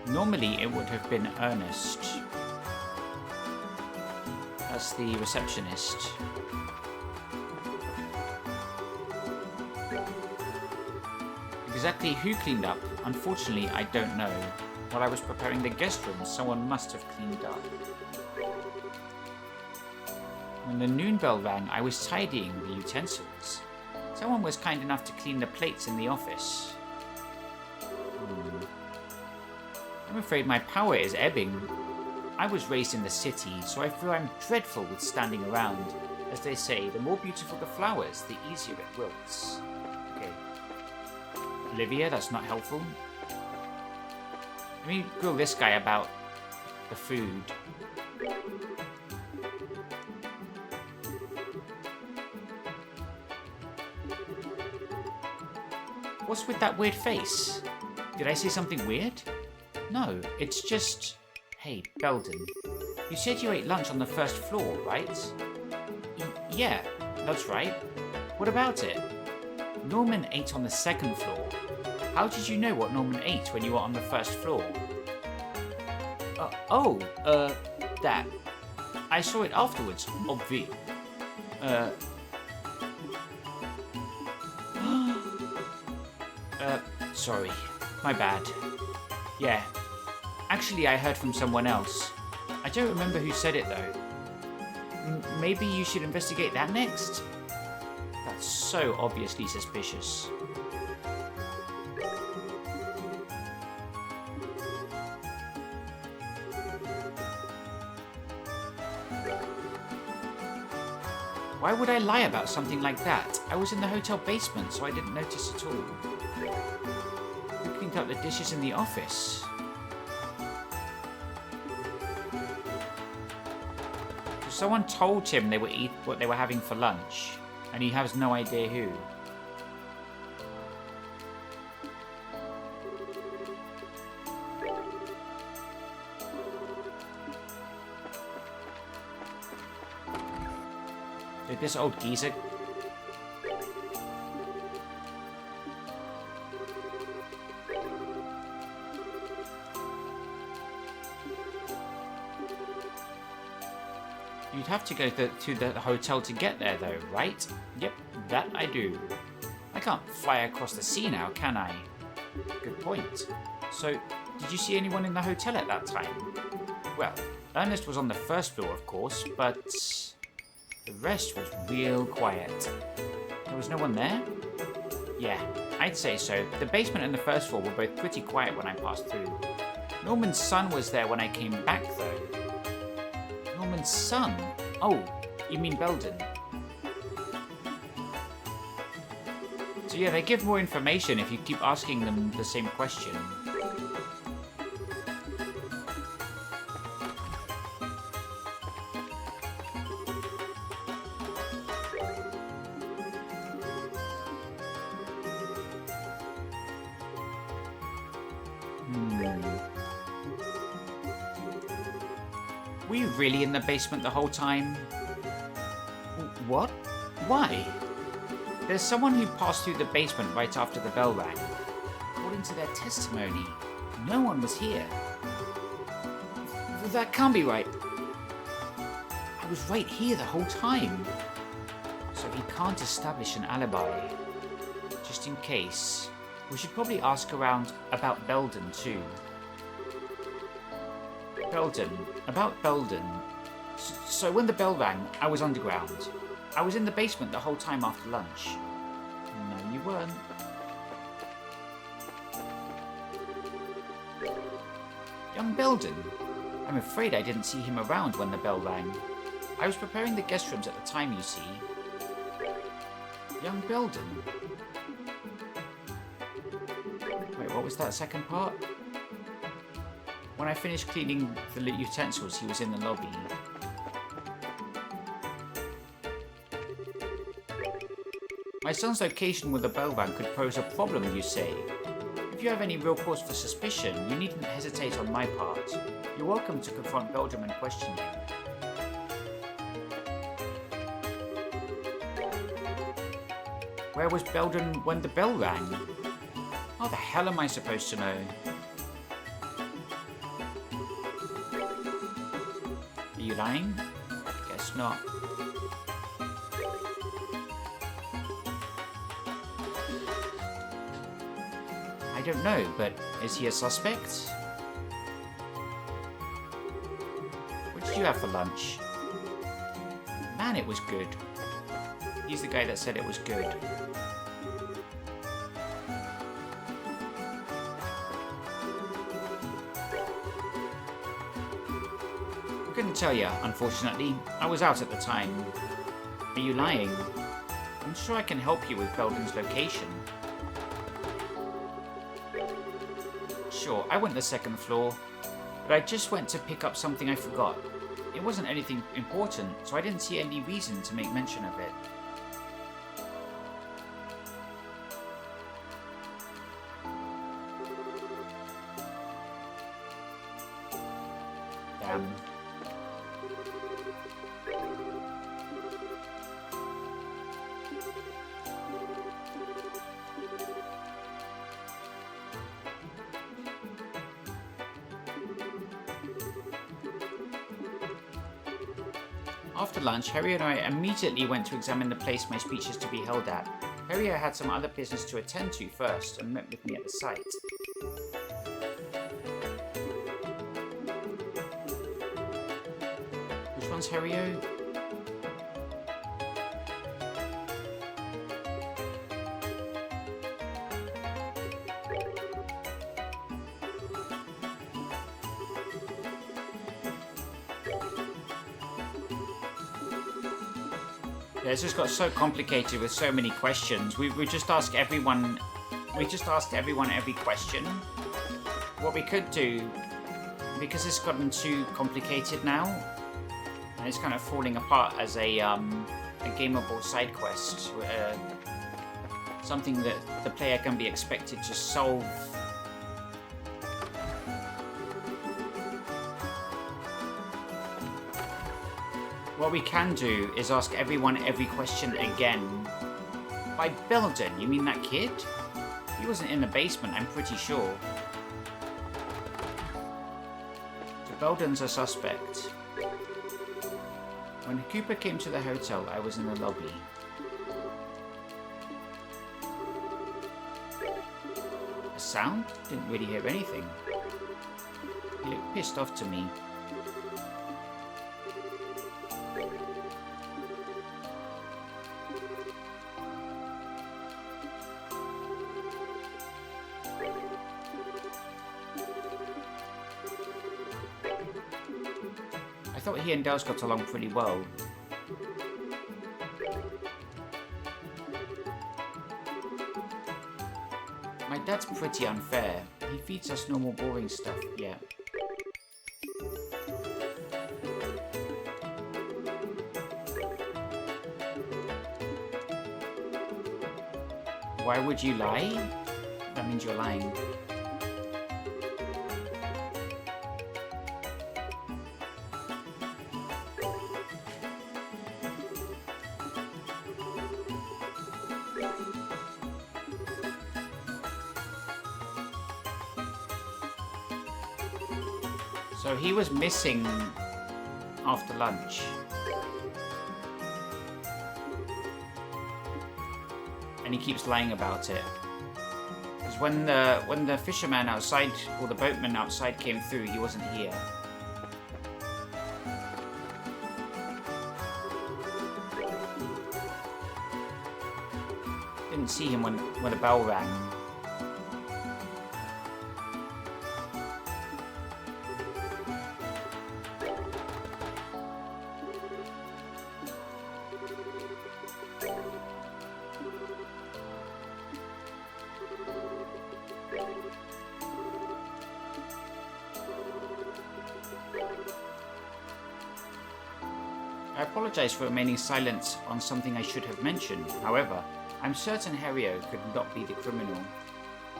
Normally it would have been Ernest. That's the receptionist. Exactly who cleaned up, unfortunately I don't know. While I was preparing the guest room, someone must have cleaned up. When the noon bell rang, I was tidying the utensils. Someone was kind enough to clean the plates in the office. I'm afraid my power is ebbing. I was raised in the city, so I feel I'm dreadful with standing around. As they say, the more beautiful the flowers, the easier it wilts. Okay. Olivia, that's not helpful. Let me grill this guy about the food. What's with that weird face? Did I say something weird? No, it's just... Hey, Belden. You said you ate lunch on the first floor, right? Yeah, that's right. What about it? Norman ate on the second floor. How did you know what Norman ate when you were on the first floor? That. I saw it afterwards, obvi. Sorry. My bad. Yeah. Actually, I heard from someone else. I don't remember who said it, though. Maybe you should investigate that next? That's so obviously suspicious. Why would I lie about something like that? I was in the hotel basement, so I didn't notice at all. Who cleaned up the dishes in the office? So someone told him they would eat what they were having for lunch, and he has no idea who. Did this old geezer... You'd have to go to the hotel to get there, though, right? Yep, that I do. I can't fly across the sea now, can I? Good point. So, did you see anyone in the hotel at that time? Well, Ernest was on the first floor, of course, but... the rest was real quiet. There was no one there? Yeah, I'd say so. The basement and the first floor were both pretty quiet when I passed through. Norman's son was there when I came back, though. Norman's son? Oh, you mean Belden. So yeah, they give more information if you keep asking them the same question. Were you really in the basement the whole time? What? Why? There's someone who passed through the basement right after the bell rang. According to their testimony, no one was here. That can't be right. I was right here the whole time. So he can't establish an alibi. Just in case, we should probably ask around about Belden too. Belden. About Belden. So when the bell rang, I was underground. I was in the basement the whole time after lunch. No, you weren't. Young Belden? I'm afraid I didn't see him around when the bell rang. I was preparing the guest rooms at the time, you see. Young Belden? Wait, what was that second part? When I finished cleaning the utensils, he was in the lobby. My son's location with the bell rang could pose a problem, you say. If you have any real cause for suspicion, you needn't hesitate on my part. You're welcome to confront Belgium and question him. Where was Belden when the bell rang? How the hell am I supposed to know? Are you lying? Guess not. I don't know, but is he a suspect? What did you have for lunch? Man, it was good. He's the guy that said it was good. I couldn't tell you, unfortunately. I was out at the time. Are you lying? I'm sure I can help you with Belden's location. Sure, I went to the second floor, but I just went to pick up something I forgot. It wasn't anything important, so I didn't see any reason to make mention of it. Damn. After lunch, Harry and I immediately went to examine the place my speech is to be held at. Harry had some other business to attend to first and met with me at the site. Which one's Harry-O? Yeah, it's just got so complicated with so many questions. We just ask everyone. We just asked everyone every question. What we could do, because it's gotten too complicated now, and it's kind of falling apart as a gameable side quest, something that the player can be expected to solve. What we can do is ask everyone every question again. By Belden, you mean that kid? He wasn't in the basement, I'm pretty sure. So Belden's a suspect. When Cooper came to the hotel, I was in the lobby. A sound? Didn't really hear anything. He looked pissed off to me. I thought he and Dels got along pretty well. My dad's pretty unfair. He feeds us normal boring stuff, yeah. Why would you lie? That means you're lying. So he was missing after lunch. And he keeps lying about it. Because when the fisherman outside, or the boatman outside came through, he wasn't here. Didn't see him when the bell rang. apologize for remaining silent on something I should have mentioned. However, I'm certain Hario could not be the criminal.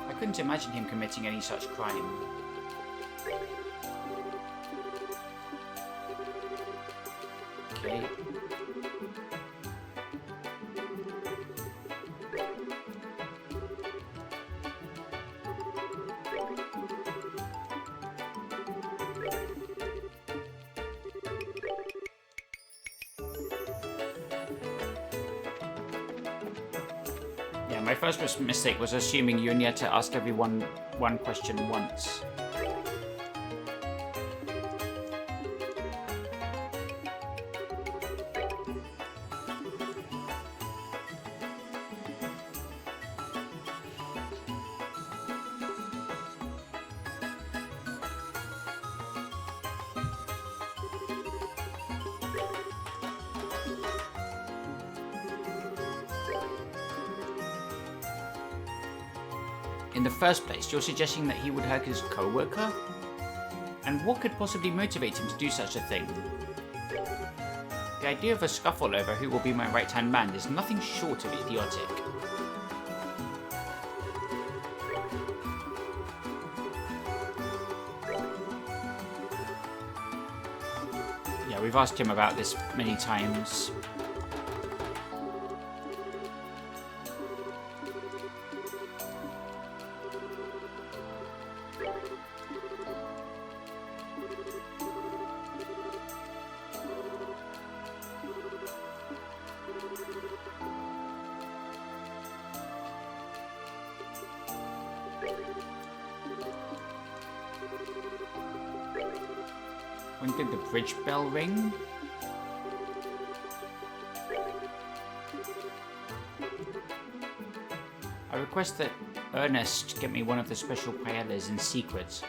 I couldn't imagine him committing any such crime. Okay. Yeah, my first mistake was assuming you only had to ask everyone one question once. In the first place, you're suggesting that he would hurt his co-worker? And what could possibly motivate him to do such a thing? The idea of a scuffle over who will be my right-hand man is nothing short of idiotic. Yeah, we've asked him about this many times. When did the bridge bell ring? I request that Ernest get me one of the special paellas in secret.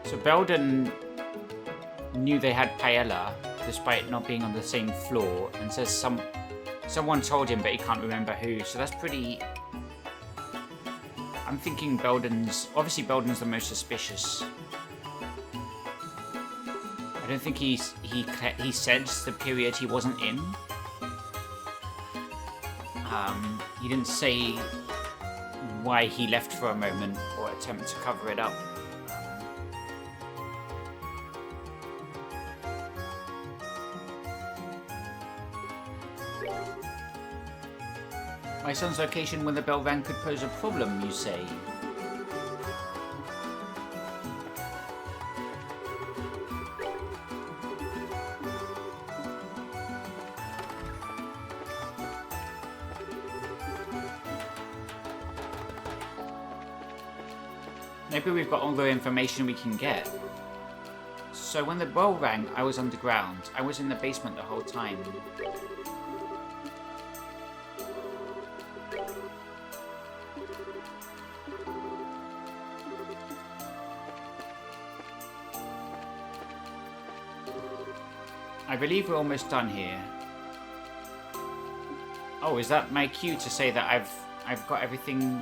So Belden knew they had paella, despite not being on the same floor, and says someone told him, but he can't remember who. So that's pretty. I'm thinking obviously Belden's the most suspicious. I don't think he said the period he wasn't in. He didn't say why he left for a moment or attempt to cover it up. My son's location when the bell rang could pose a problem, you say? Maybe we've got all the information we can get. So when the bell rang, I was underground. I was in the basement the whole time. I believe we're almost done here. Oh, is that my cue to say that I've got everything?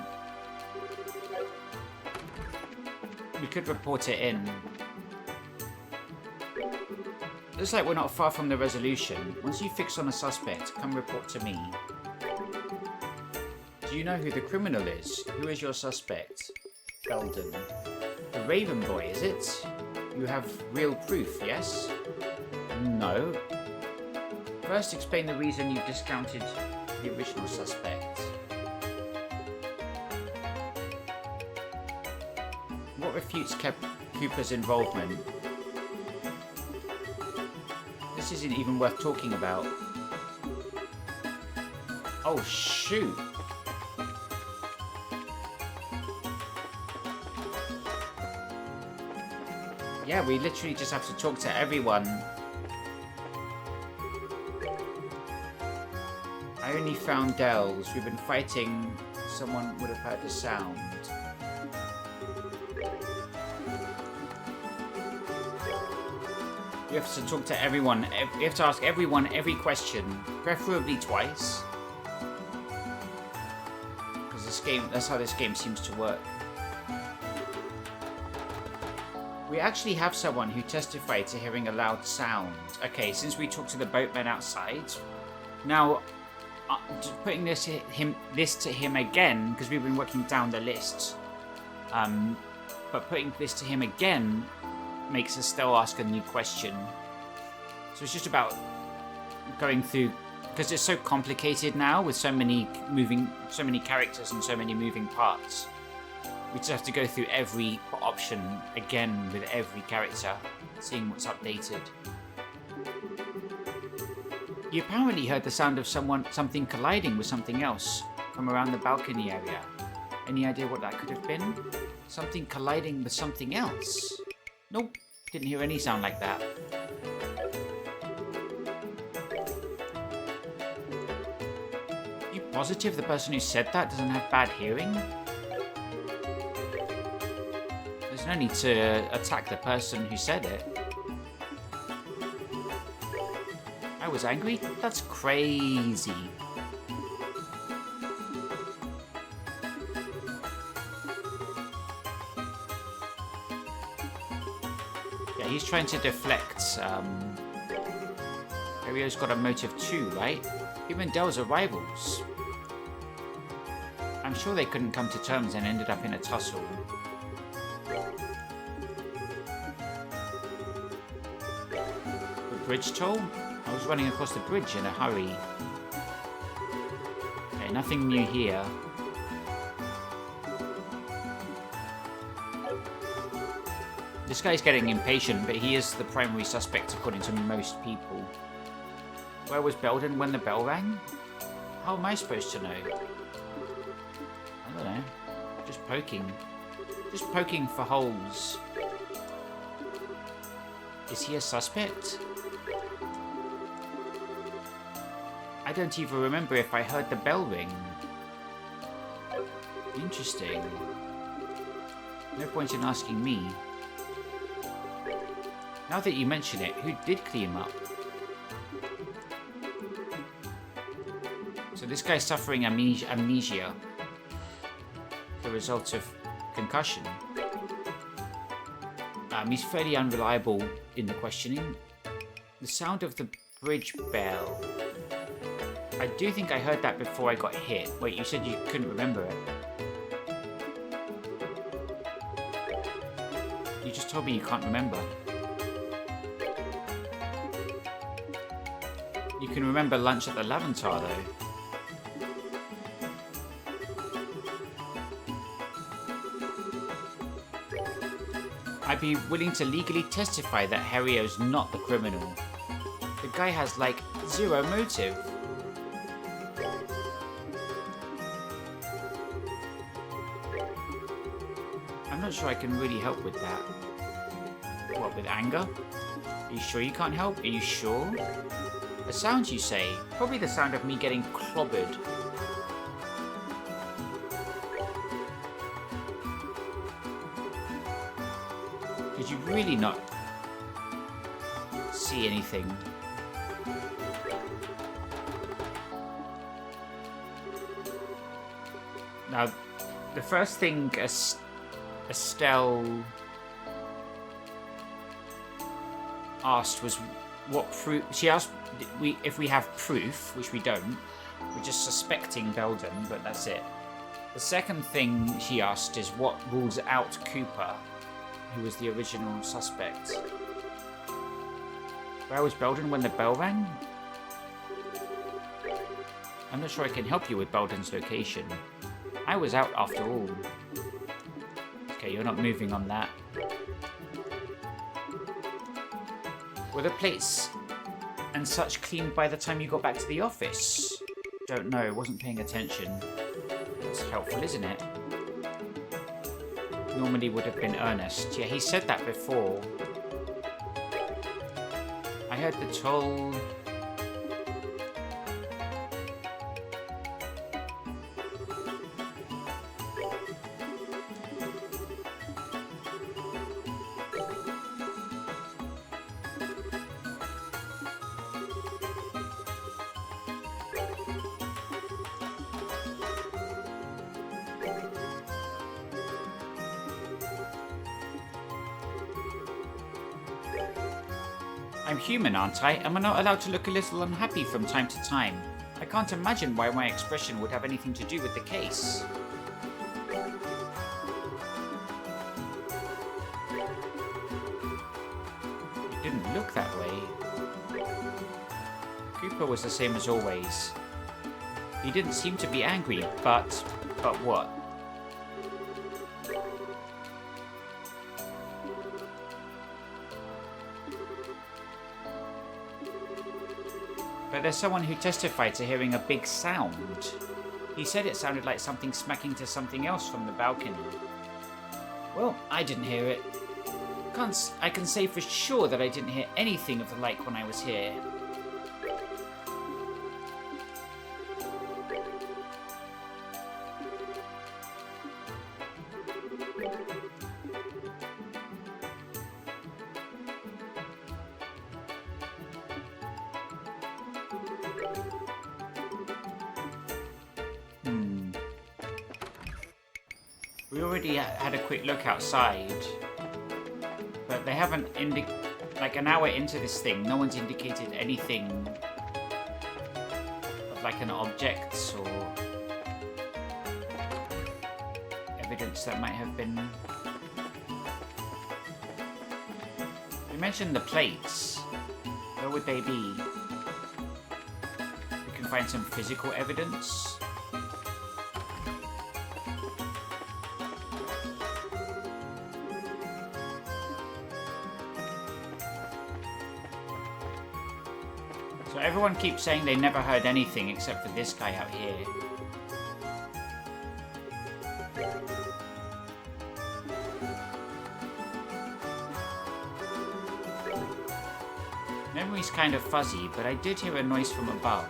We could report it in. Looks like we're not far from the resolution. Once you fix on a suspect, come report to me. Do you know who the criminal is? Who is your suspect? Belden. The Raven Boy, is it? You have real proof, yes? No. First, explain the reason you discounted the original suspect. What refutes Cooper's involvement? This isn't even worth talking about. Oh, shoot. Yeah, we literally just have to talk to everyone. I only found Dells. We've been fighting. Someone would have heard the sound. You have to talk to everyone. You have to ask everyone every question, preferably twice. Because this game, that's how this game seems to work. We actually have someone who testified to hearing a loud sound. Okay, since we talked to the boatman outside, now putting this to him again, because we've been working down the list. But putting this to him again makes us still ask a new question. So it's just about going through, because it's so complicated now with so many characters and so many moving parts. We just have to go through every option again with every character, seeing what's updated. You apparently heard the sound of something colliding with something else from around the balcony area. Any idea what that could have been? Something colliding with something else? Nope, didn't hear any sound like that. You positive the person who said that doesn't have bad hearing? There's no need to attack the person who said it. I was angry? That's crazy. Yeah, he's trying to deflect. Hario's got a motive too, right? Him and Dell's are rivals. I'm sure they couldn't come to terms and ended up in a tussle. The bridge toll? I was running across the bridge in a hurry. Okay, nothing new here. This guy's getting impatient, but he is the primary suspect according to most people. Where was Belden when the bell rang? How am I supposed to know? I don't know. Just poking. Just poking for holes. Is he a suspect? I don't even remember if I heard the bell ring. Interesting. No point in asking me. Now that you mention it, who did clean him up? So this guy's suffering amnesia. The result of concussion. He's fairly unreliable in the questioning. The sound of the bridge bell. I do think I heard that before I got hit. Wait, you said you couldn't remember it. You just told me you can't remember. You can remember lunch at the Laventar, though. I'd be willing to legally testify that Hario's not the criminal. The guy has, like, zero motive. I'm not sure I can really help with that. What, with anger? Are you sure you can't help? Are you sure? The sound, you say? Probably the sound of me getting clobbered. Did you really not see anything? Now, the first thing Estelle asked was what proof. She asked if we have proof, which we don't. We're just suspecting Belden, but that's it. The second thing she asked is what rules out Cooper, who was the original suspect. Where was Belden when the bell rang? I'm not sure I can help you with Belden's location. I was out after all. Okay, you're not moving on that. Were the plates and such cleaned by the time you got back to the office? Don't know, wasn't paying attention. That's helpful, isn't it? Normally would have been Ernest. Yeah, he said that before. I heard the toll. I'm human, aren't I? Am I not allowed to look a little unhappy from time to time? I can't imagine why my expression would have anything to do with the case. It didn't look that way. Cooper was the same as always. He didn't seem to be angry, but what? But there's someone who testified to hearing a big sound. He said it sounded like something smacking to something else from the balcony. Well, I didn't hear it. I can say for sure that I didn't hear anything of the like when I was here. We already had a quick look outside, but they haven't like an hour into this thing, no one's indicated anything of like an object or evidence that might have been. You mentioned the plates. Where would they be? We can find some physical evidence. So everyone keeps saying they never heard anything except for this guy out here. Memory's kind of fuzzy, but I did hear a noise from above.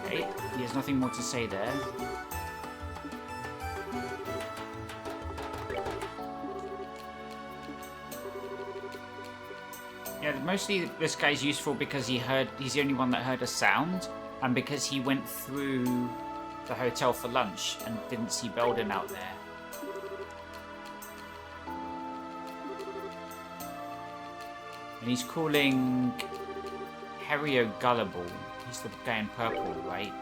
Okay, he has nothing more to say there. Yeah, mostly this guy's useful because he's the only one that heard a sound, and because he went through the hotel for lunch and didn't see Belden out there. And he's calling Harry Gullible. He's the guy in purple, right?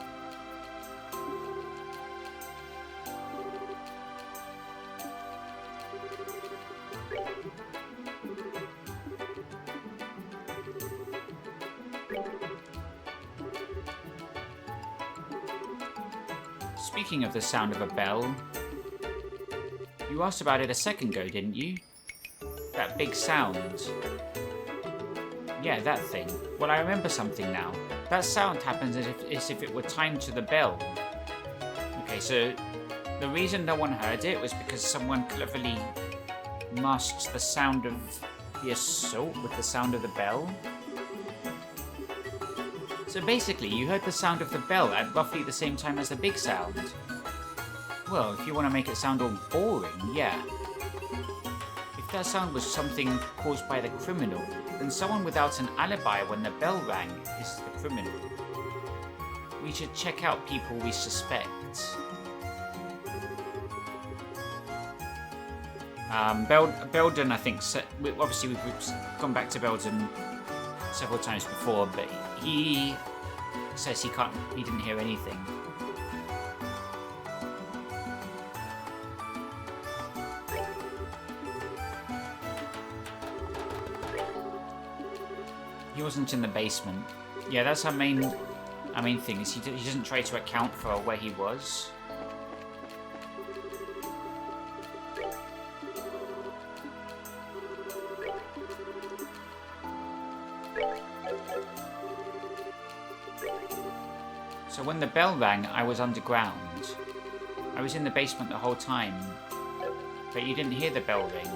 Speaking of the sound of a bell, you asked about it a second ago, didn't you? That big sound. Yeah, that thing. Well, I remember something now. That sound happens as if it were timed to the bell. Okay, so the reason no one heard it was because someone cleverly masked the sound of the assault with the sound of the bell. So basically, you heard the sound of the bell at roughly the same time as the big sound. Well, if you want to make it sound all boring, yeah. If that sound was something caused by the criminal, then someone without an alibi when the bell rang is the criminal. We should check out people we suspect. Belden, I think, obviously we've gone back to Belden several times before, but he says he didn't hear anything. He wasn't in the basement. Yeah, that's our main thing, is he doesn't try to account for where he was. So when the bell rang, I was underground. I was in the basement the whole time, but you didn't hear the bell ring.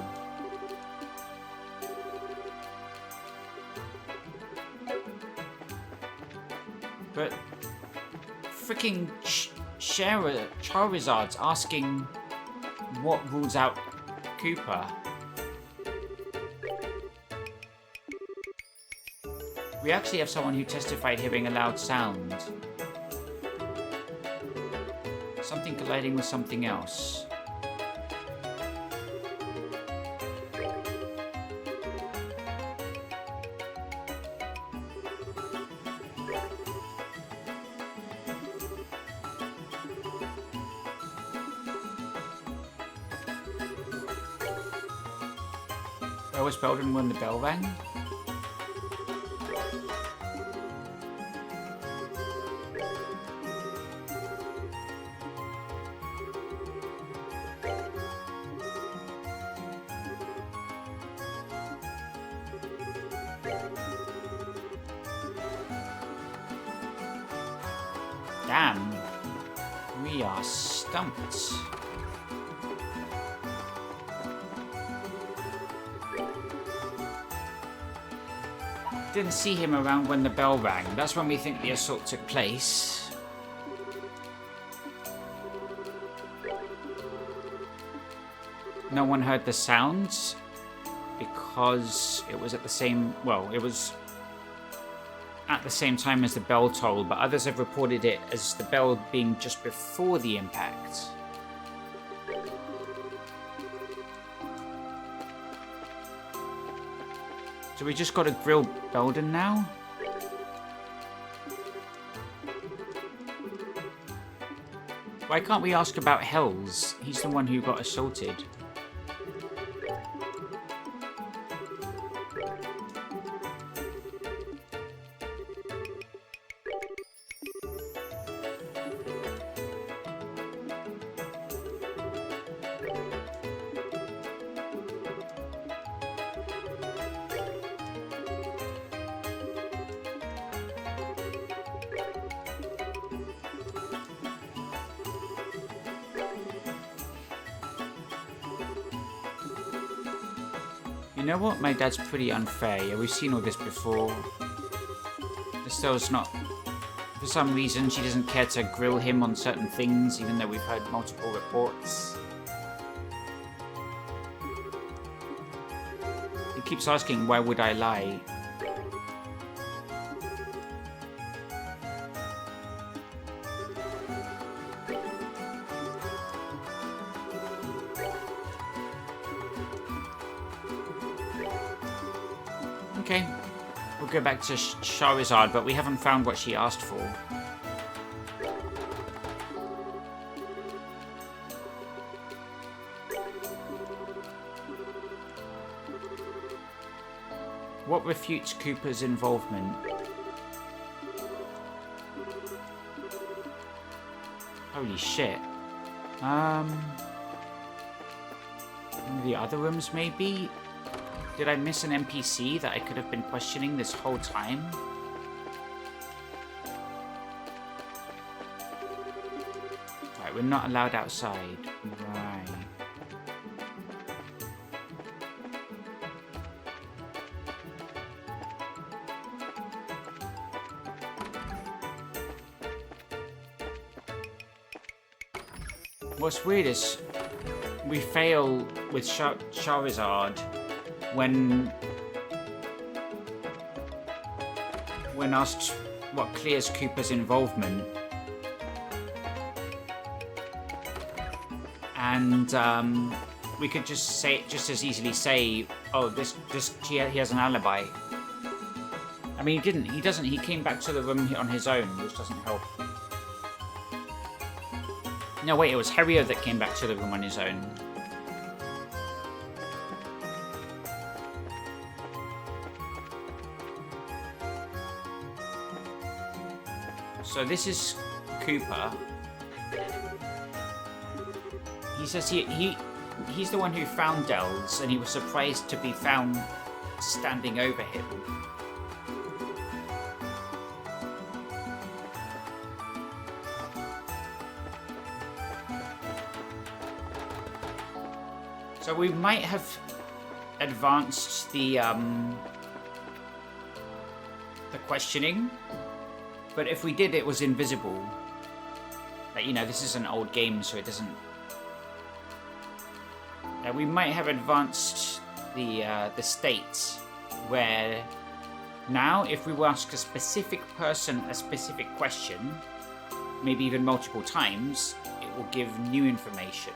But freaking Charizard's asking what rules out Cooper. We actually have someone who testified hearing a loud sound. Something colliding with something else. Where was Belden when the bell rang? Damn. We are stumped. Didn't see him around when the bell rang. That's when we think the assault took place. No one heard the sounds because it was at the same... Well, it was at the same time as the bell tolled, but others have reported it as the bell being just before the impact. So we just got to grill Belden now? Why can't we ask about Hells? He's the one who got assaulted. You know what? My dad's pretty unfair. Yeah, we've seen all this before. Estelle's not... For some reason, she doesn't care to grill him on certain things, even though we've heard multiple reports. He keeps asking, why would I lie? Okay, we'll go back to Charizard, but we haven't found what she asked for. What refutes Cooper's involvement? Holy shit. The other rooms, maybe? Did I miss an NPC that I could have been questioning this whole time? Right, we're not allowed outside. Right. What's weird is we fail with Charizard when asked what clears Cooper's involvement, and we could just as easily say, oh, he has an alibi. I mean, he doesn't. He came back to the room on his own, which doesn't help. No, wait, it was Harrier that came back to the room on his own. So this is Cooper. He says he's the one who found Dells, and he was surprised to be found standing over him. So we might have advanced the questioning. But if we did, it was invisible. Like, you know, this is an old game, so it doesn't... we might have advanced the state where now, if we were ask a specific person a specific question, maybe even multiple times, it will give new information.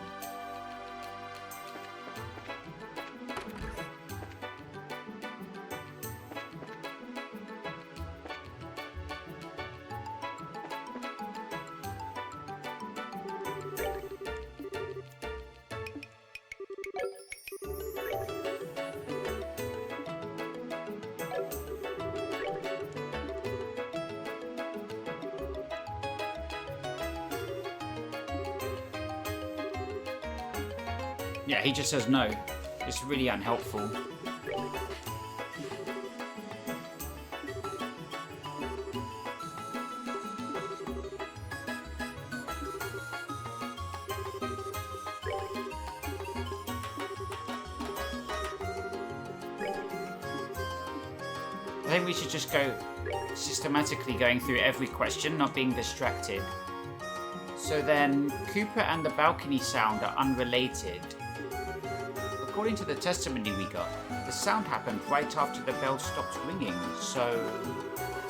Yeah, he just says no. It's really unhelpful. I think we should just go systematically going through every question, not being distracted. So then, Cooper and the balcony sound are unrelated. According to the testimony we got, the sound happened right after the bell stopped ringing, so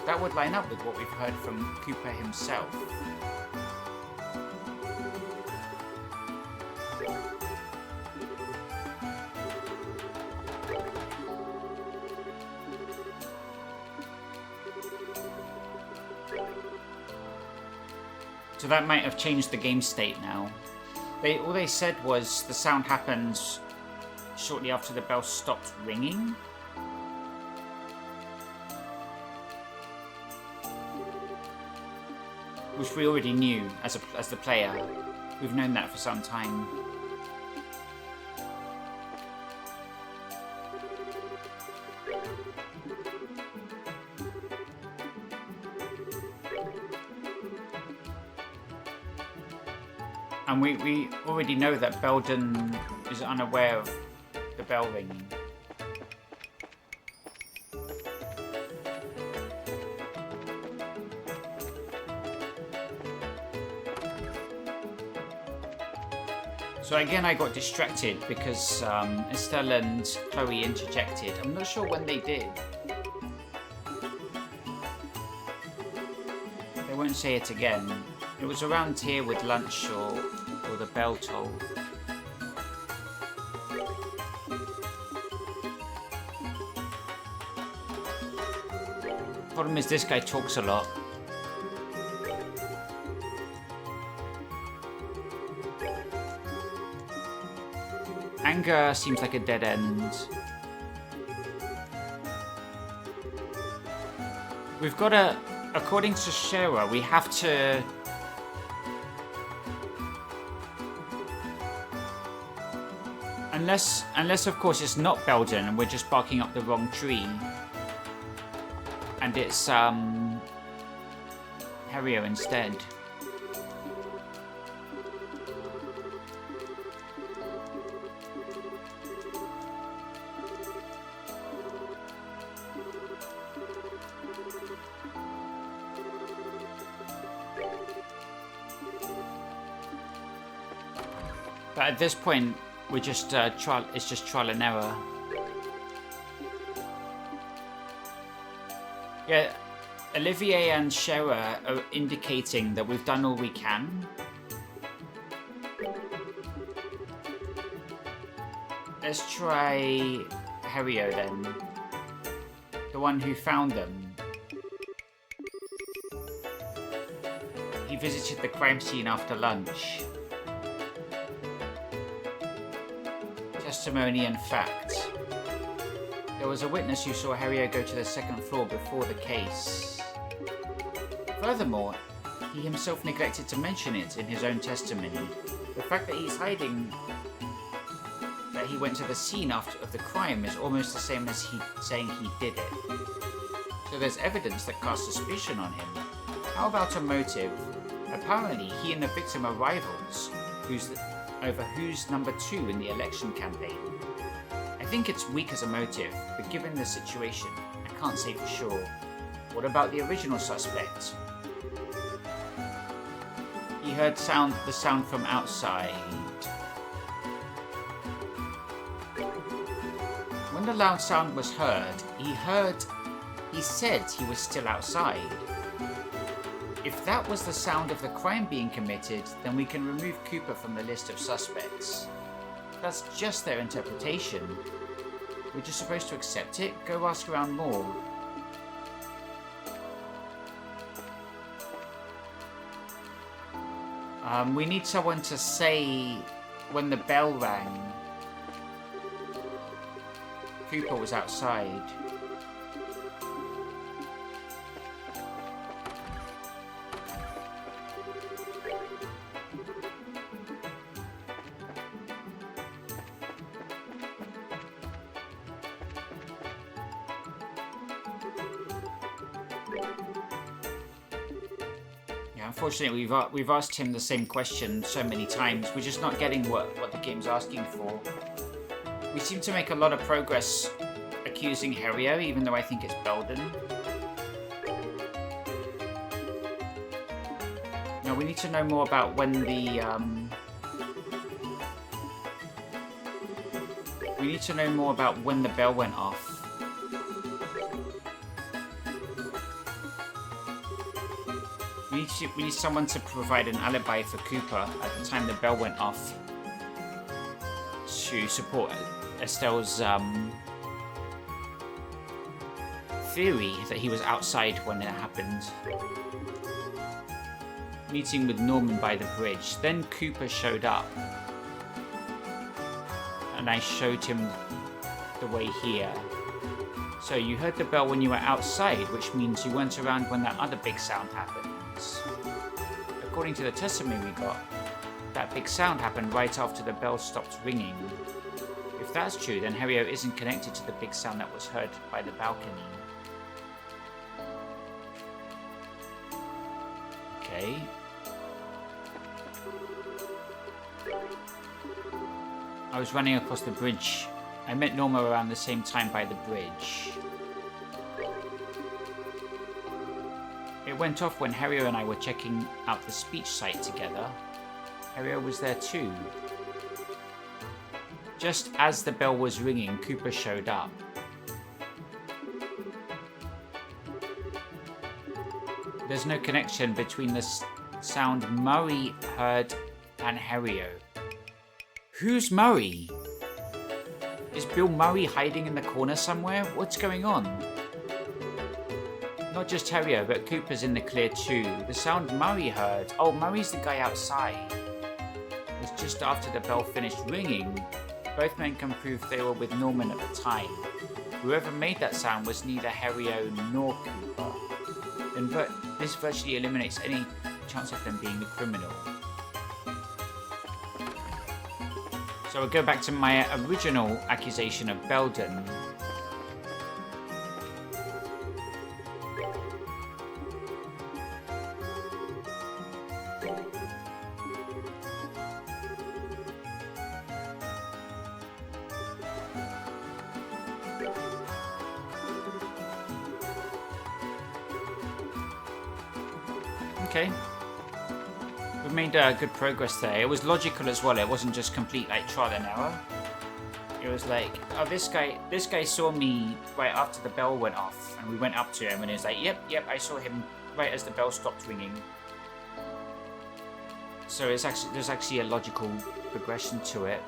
that would line up with what we've heard from Cooper himself. So that might have changed the game state now. All they said was the sound happens shortly after the bell stopped ringing. Which we already knew as the player. We've known that for some time. And we already know that Belden is unaware of the bell ringing. So again, I got distracted because Estelle and Chloe interjected. I'm not sure when they did. They won't say it again. It was around here with lunch or the bell toll. Problem is, this guy talks a lot. Anger seems like a dead end. We've got to, according to Shara, we have to unless of course it's not Belden and we're just barking up the wrong tree and it's Harrier instead. But at this point, we're just it's just trial and error. Yeah, Olivier and Shara are indicating that we've done all we can. Let's try Harrier then. The one who found them. He visited the crime scene after lunch. Testimony and fact. There was a witness who saw Harrier go to the second floor before the case. Furthermore, he himself neglected to mention it in his own testimony. The fact that he's hiding that he went to the scene of the crime is almost the same as he saying he did it. So there's evidence that casts suspicion on him. How about a motive? Apparently, he and the victim are rivals, over who's number 2 in the election campaign. I think it's weak as a motive, but given the situation, I can't say for sure. What about the original suspect? He heard the sound from outside. When the loud sound was heard, he said he was still outside. If that was the sound of the crime being committed, then we can remove Cooper from the list of suspects. That's just their interpretation. We're just supposed to accept it? Go ask around more. We need someone to say when the bell rang, Cooper was outside. unfortunately, we've asked him the same question so many times. We're just not getting what the game's asking for. We seem to make a lot of progress accusing Herio, even though I think it's Belden. No, we need to know more about when the we need to know more about when the bell went off. We need someone to provide an alibi for Cooper at the time the bell went off to support Estelle's theory that he was outside when it happened. Meeting with Norman by the bridge. Then Cooper showed up. And I showed him the way here. So you heard the bell when you were outside, which means you weren't around when that other big sound happened. According to the testimony we got, that big sound happened right after the bell stopped ringing. If that's true, then Herio isn't connected to the big sound that was heard by the balcony. Okay. I was running across the bridge. I met Norma around the same time by the bridge. It went off when Herio and I were checking out the speech site together. Herio was there too. Just as the bell was ringing, Cooper showed up. There's no connection between the sound Murray heard and Herio. Who's Murray? Is Bill Murray hiding in the corner somewhere? What's going on? Not just Herio, but Cooper's in the clear too. The sound Murray heard. Oh, Murray's the guy outside. It was just after the bell finished ringing. Both men can prove they were with Norman at the time. Whoever made that sound was neither Herio nor Cooper. Then this virtually eliminates any chance of them being the criminal. So we'll go back to my original accusation of Belden. Okay. We made good progress there. It was logical as well. It wasn't just complete like trial and error. It was like, oh, this guy saw me right after the bell went off, and we went up to him, and he was like, yep, I saw him right as the bell stopped ringing. So there's actually a logical progression to it.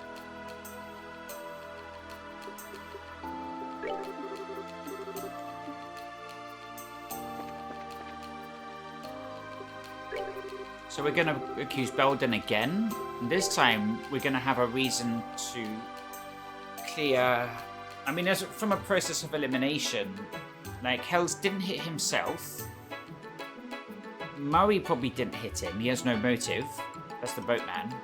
So we're going to accuse Belden again. This time, we're going to have a reason to clear... I mean, from a process of elimination, like, Hells didn't hit himself. Murray probably didn't hit him. He has no motive. That's the boatman.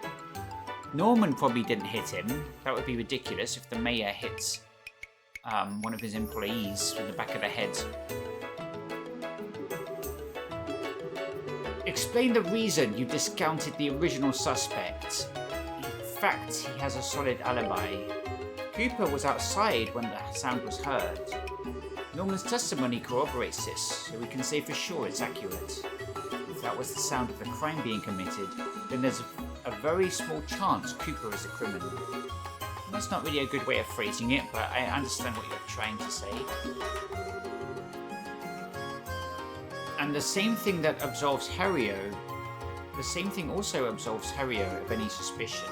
Norman probably didn't hit him. That would be ridiculous if the mayor hit one of his employees with the back of the head. Explain the reason you discounted the original suspect. In fact, he has a solid alibi. Cooper was outside when the sound was heard. Norman's testimony corroborates this, so we can say for sure it's accurate. If that was the sound of the crime being committed, then there's a very small chance Cooper is a criminal. That's not really a good way of phrasing it, but I understand what you're trying to say. And the same thing that absolves Herio, the same thing also absolves Herio of any suspicion.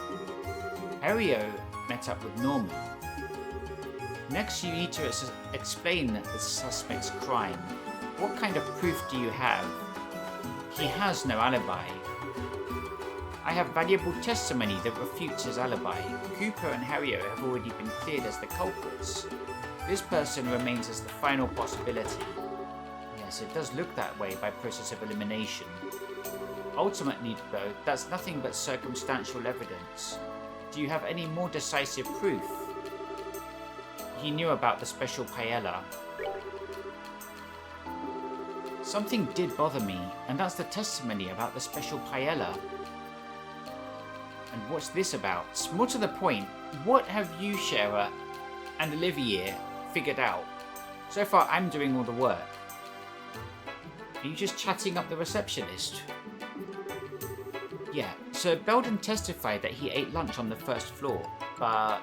Herio met up with Norman. Next, you need to explain the suspect's crime. What kind of proof do you have? He has no alibi. I have valuable testimony that refutes his alibi. Cooper and Herio have already been cleared as the culprits. This person remains as the final possibility. Yes, it does look that way by process of elimination. Ultimately, though, that's nothing but circumstantial evidence. Do you have any more decisive proof? He knew about the special paella. Something did bother me, and that's the testimony about the special paella. And what's this about? More to the point, what have you, Shara, and Olivier figured out? So far, I'm doing all the work. Are you just chatting up the receptionist? Yeah, Sir Belden testified that he ate lunch on the first floor, but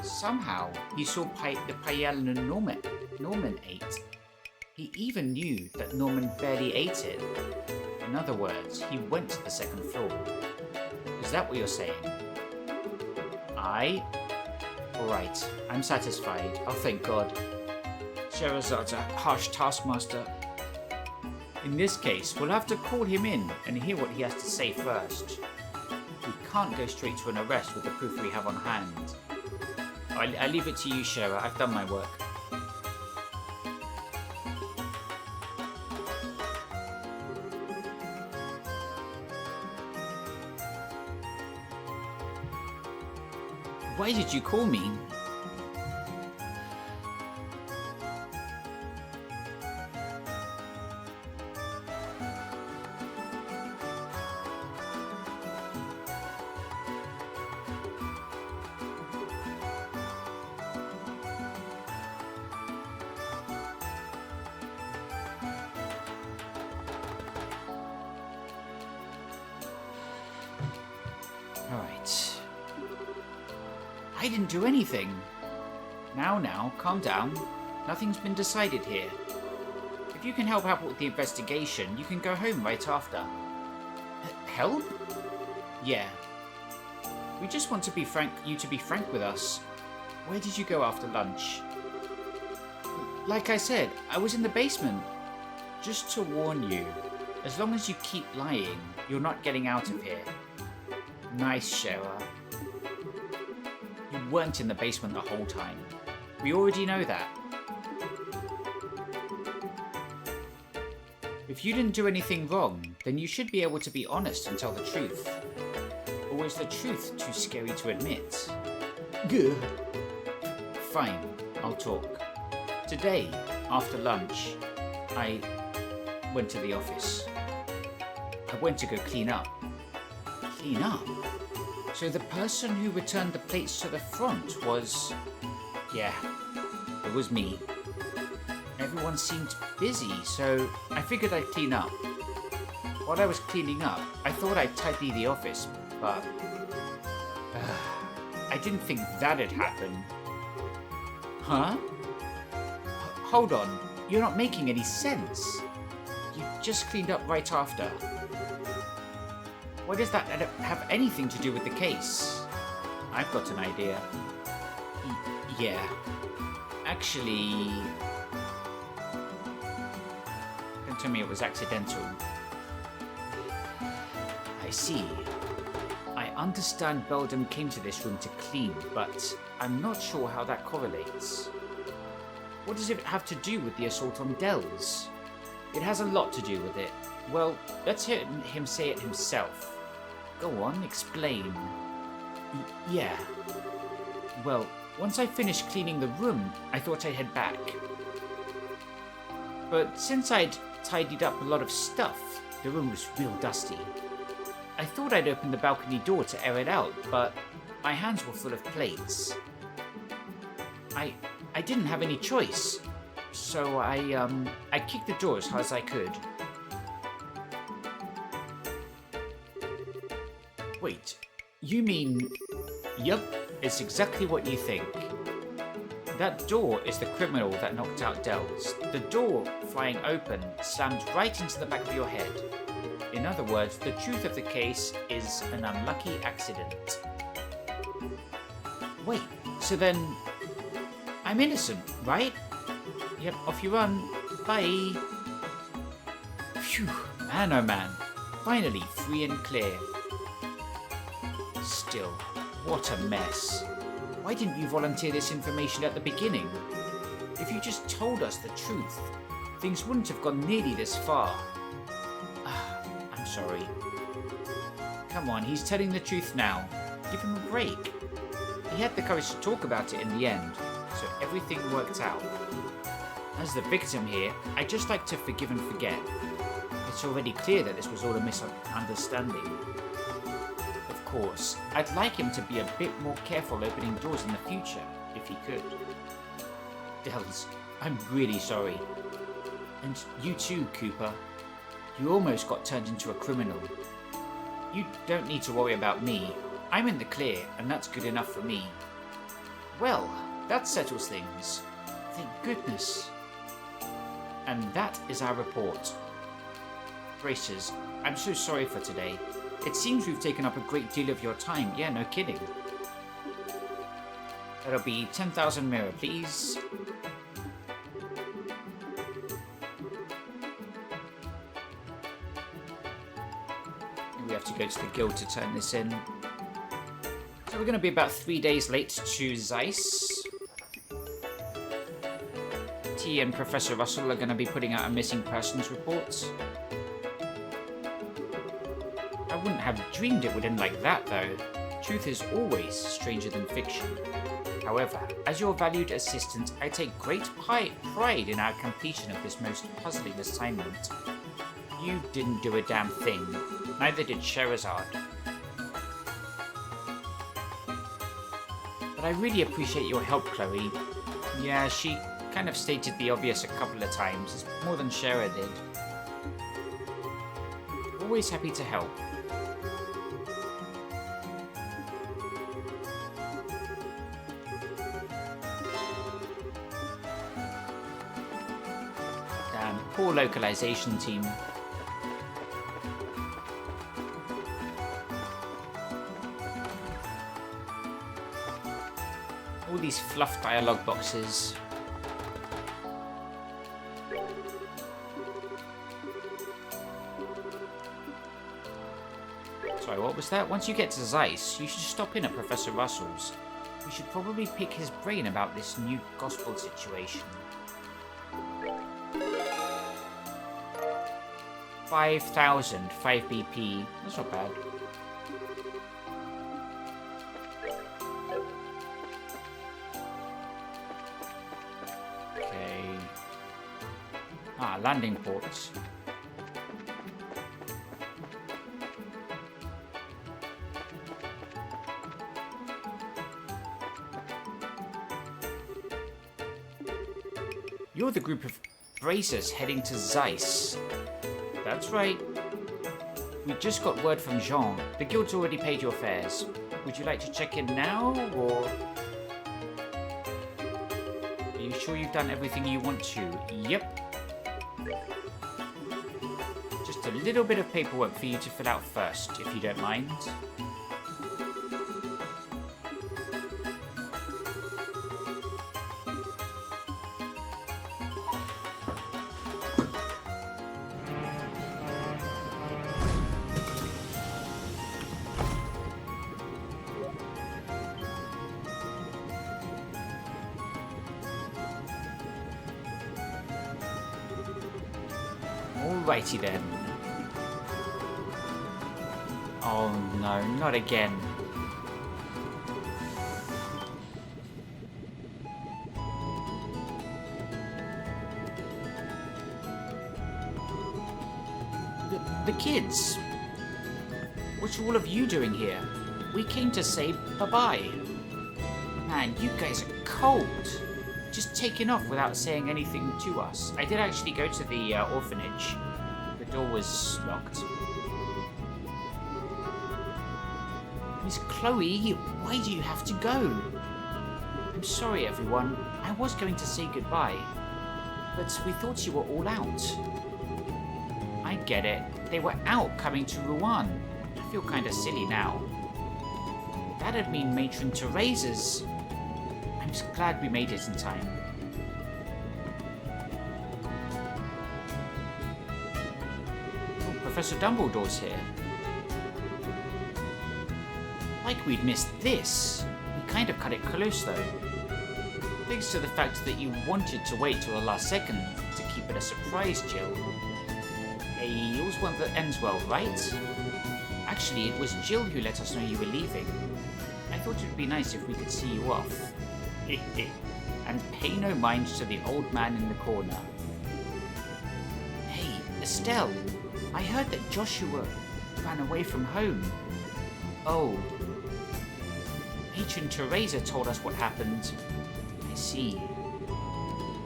somehow he saw the paella Norman ate. He even knew that Norman barely ate it. In other words, he went to the second floor. Is that what you're saying? Alright, I'm satisfied. Oh, thank God. Sherazad's a harsh taskmaster. In this case, we'll have to call him in and hear what he has to say first. We can't go straight to an arrest with the proof we have on hand. I leave it to you, Shara. I've done my work. Why did you call me? Alright. I didn't do anything. Now, calm down. Nothing's been decided here. If you can help out with the investigation, you can go home right after. Help? Yeah. We just want to be you to be frank with us. Where did you go after lunch? Like I said, I was in the basement. Just to warn you, as long as you keep lying, you're not getting out of here. Nice, Shara. You weren't in the basement the whole time. We already know that. If you didn't do anything wrong, then you should be able to be honest and tell the truth. Or is the truth too scary to admit? Gah. Fine, I'll talk. Today, after lunch, I went to the office. I went to go clean up. Clean up? So the person who returned the plates to the front was... yeah, it was me. Everyone seemed busy, so I figured I'd clean up. While I was cleaning up, I thought I'd tidy the office, but... I didn't think that'd happen. Huh? Hold on, you're not making any sense. You just cleaned up right after. Why does that have anything to do with the case? I've got an idea. Yeah. Actually... don't tell me it was accidental. I see. I understand Belden came to this room to clean, but I'm not sure how that correlates. What does it have to do with the assault on Dells? It has a lot to do with it. Well, let's hear him say it himself. Go on, explain. Yeah. Well, once I finished cleaning the room, I thought I'd head back. But since I'd tidied up a lot of stuff, the room was real dusty. I thought I'd open the balcony door to air it out, but my hands were full of plates. I didn't have any choice, so I kicked the door as hard as I could. Wait, you mean... Yup, it's exactly what you think. That door is the criminal that knocked out Dells. The door, flying open, slammed right into the back of your head. In other words, the truth of the case is an unlucky accident. Wait, so then... I'm innocent, right? Yep, off you run. Bye. Phew, man oh man. Finally free and clear. Still, what a mess. Why didn't you volunteer this information at the beginning? If you just told us the truth, things wouldn't have gone nearly this far. I'm sorry. Come on, he's telling the truth now. Give him a break. He had the courage to talk about it in the end, so everything worked out. As the victim here, I'd just like to forgive and forget. It's already clear that this was all a misunderstanding. Of course, I'd like him to be a bit more careful opening doors in the future, if he could. Dells, I'm really sorry. And you too, Cooper. You almost got turned into a criminal. You don't need to worry about me. I'm in the clear, and that's good enough for me. Well, that settles things. Thank goodness. And that is our report. Bracers, I'm so sorry for today. It seems we've taken up a great deal of your time. Yeah, no kidding. That'll be 10,000 mirror, please. We have to go to the guild to turn this in. So we're going to be about 3 days late to Zeiss. T and Professor Russell are going to be putting out a missing persons report. I wouldn't have dreamed it would end like that, though. Truth is always stranger than fiction. However, as your valued assistant, I take great pride in our completion of this most puzzling assignment. You didn't do a damn thing. Neither did Scheherazade. But I really appreciate your help, Chloe. Yeah, she kind of stated the obvious a couple of times. It's more than Shara did. Always happy to help. Damn, poor localization team. All these fluff dialogue boxes. Sorry, what was that? Once you get to Zeiss, you should stop in at Professor Russell's. We should probably pick his brain about this new gospel situation. 5,000, 5 BP. That's not bad. Landing ports. You're the group of bracers heading to Zeiss. That's right. We just got word from Jean. The guild's already paid your fares. Would you like to check in now, or... Are you sure you've done everything you want to? Yep. Just a little bit of paperwork for you to fill out first, if you don't mind. Alrighty then. Oh no, not again. The kids. What are all of you doing here? We came to say bye-bye. Man, you guys are cold. Just taking off without saying anything to us. I did actually go to the orphanage. The door was locked. Miss Chloe, why do you have to go? I'm sorry, everyone. I was going to say goodbye, but we thought you were all out. I get it. They were out coming to Rouen. I feel kind of silly now. That'd mean Matron Theresa's. I'm just glad we made it in time. Oh, Professor Dumbledore's here. Like we'd missed this. We kind of cut it close though. Thanks to the fact that you wanted to wait till the last second to keep it a surprise, Jill. Hey, you always want that ends well, right? Actually, it was Jill who let us know you were leaving. I thought it would be nice if we could see you off. and pay no mind to the old man in the corner. Hey, Estelle, I heard that Joshua ran away from home. Oh. Matron Teresa told us what happened. I see.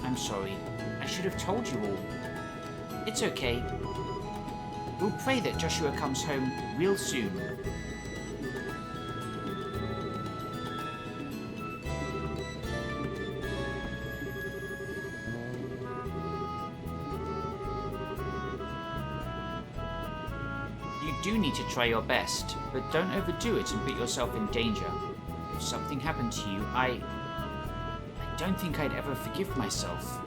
I'm sorry. I should have told you all. It's okay. We'll pray that Joshua comes home real soon. You do need to try your best, but don't overdo it and put yourself in danger. If something happened to you, I don't think I'd ever forgive myself.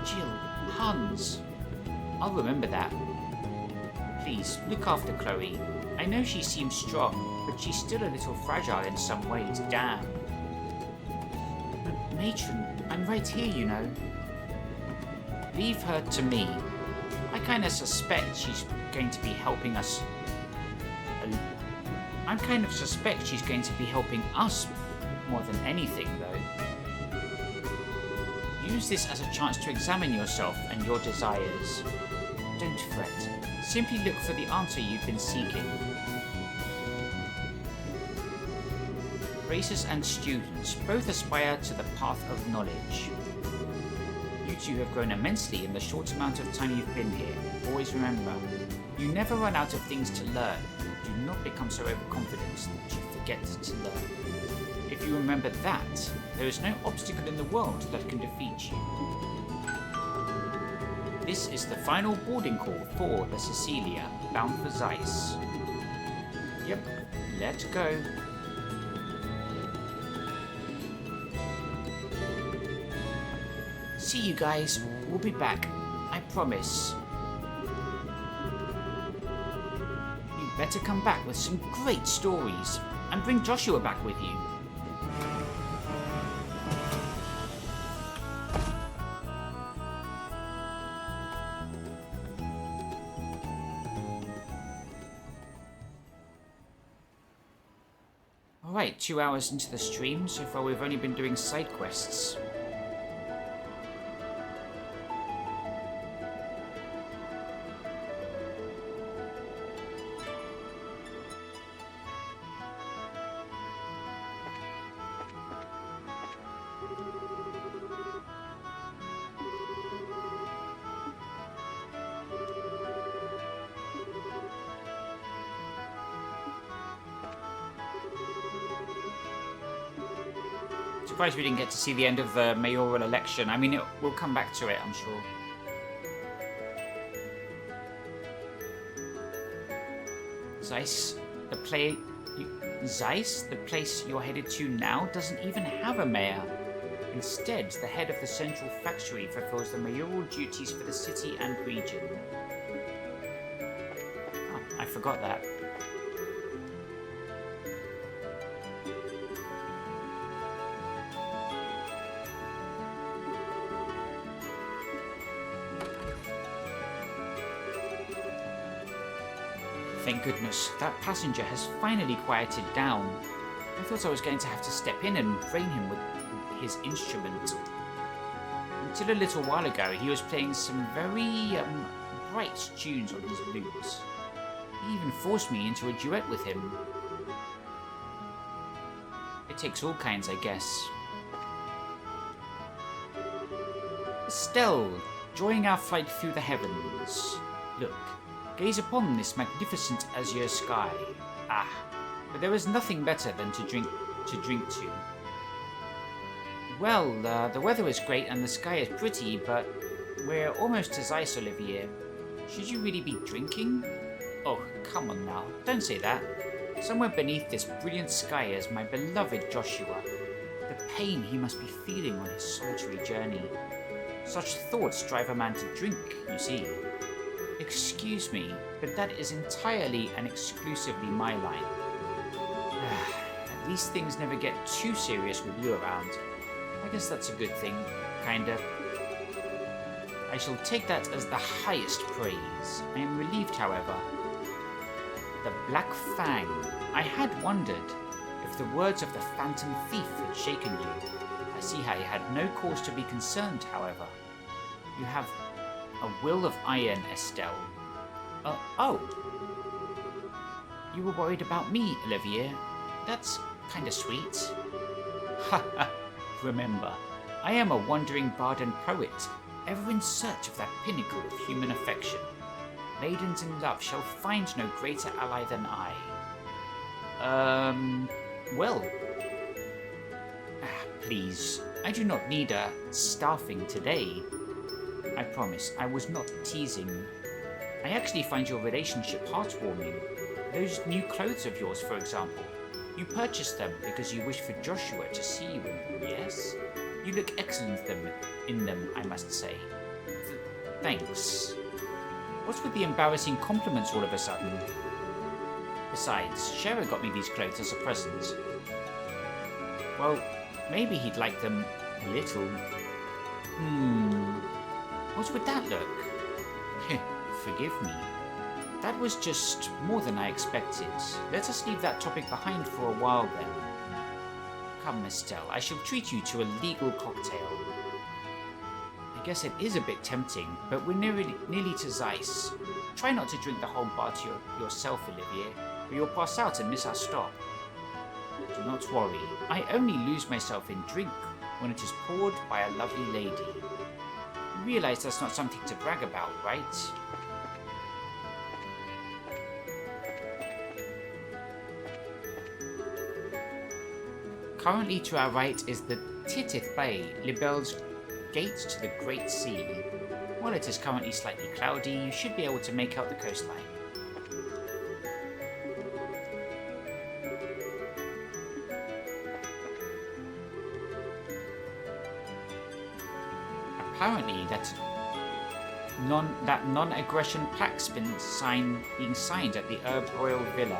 Jill, Hans, I'll remember that. Please, look after Chloe. I know she seems strong, but she's still a little fragile in some ways, damn. But Matron, I'm right here, you know. Leave her to me. I kinda suspect she's going to be helping us. More than anything, though. Use this as a chance to examine yourself and your desires. Don't fret. Simply look for the answer you've been seeking. Racers and students both aspire to the path of knowledge. You two have grown immensely in the short amount of time you've been here. Always remember, you never run out of things to learn. Do not become so overconfident that you forget to learn. If you remember that, there is no obstacle in the world that can defeat you. This is the final boarding call for the Cecilia, bound for Zeiss. Yep, let's go. See you guys. We'll be back. I promise. You better come back with some great stories. And bring Joshua back with you. Alright, 2 hours into the stream. So far we've only been doing side quests. Surprised we didn't get to see the end of the mayoral election. I mean, we'll come back to it, I'm sure. Zeiss, the place you're headed to now doesn't even have a mayor. Instead, the head of the central factory fulfills the mayoral duties for the city and region. Oh, I forgot that. Thank goodness, that passenger has finally quieted down. I thought I was going to have to step in and brain him with his instrument. Until a little while ago, he was playing some very bright tunes on his lute. He even forced me into a duet with him. It takes all kinds, I guess. Estelle, enjoying our flight through the heavens. Look. Gaze upon this magnificent azure sky. Ah, but there is nothing better than to drink to. Well, the weather is great and the sky is pretty, but we're almost to Zeiss, Olivier. Should you really be drinking? Oh, come on now, don't say that. Somewhere beneath this brilliant sky is my beloved Joshua. The pain he must be feeling on his solitary journey. Such thoughts drive a man to drink, you see. Excuse me, but that is entirely and exclusively my line. At least things never get too serious with you around. I guess that's a good thing, kinda. I shall take that as the highest praise. I am relieved, however. The Black Fang. I had wondered if the words of the Phantom Thief had shaken you. I see how you had no cause to be concerned, however. You have a will of iron, Estelle. Oh. You were worried about me, Olivier. That's kinda sweet. Haha, remember, I am a wandering bard and poet, ever in search of that pinnacle of human affection. Maidens in love shall find no greater ally than I. Well. Please, I do not need a staffing today. I promise, I was not teasing. I actually find your relationship heartwarming. Those new clothes of yours, for example. You purchased them because you wish for Joshua to see you in them, yes? You look excellent in them, I must say. Thanks. What's with the embarrassing compliments all of a sudden? Besides, Shara got me these clothes as a present. Well, maybe he'd like them a little. What's with that look? Forgive me. That was just more than I expected. Let us leave that topic behind for a while then. Come, Estelle, I shall treat you to a legal cocktail. I guess it is a bit tempting, but we're nearly to Zeiss. Try not to drink the whole bar to yourself, Olivier, or you'll pass out and miss our stop. Do not worry, I only lose myself in drink when it is poured by a lovely lady. You realize that's not something to brag about, right? Currently to our right is the Titith Bay, Libelle's gate to the Great Sea. While it is currently slightly cloudy, you should be able to make out the coastline. Apparently, that non-aggression pact's been being signed at the Herb Royal Villa.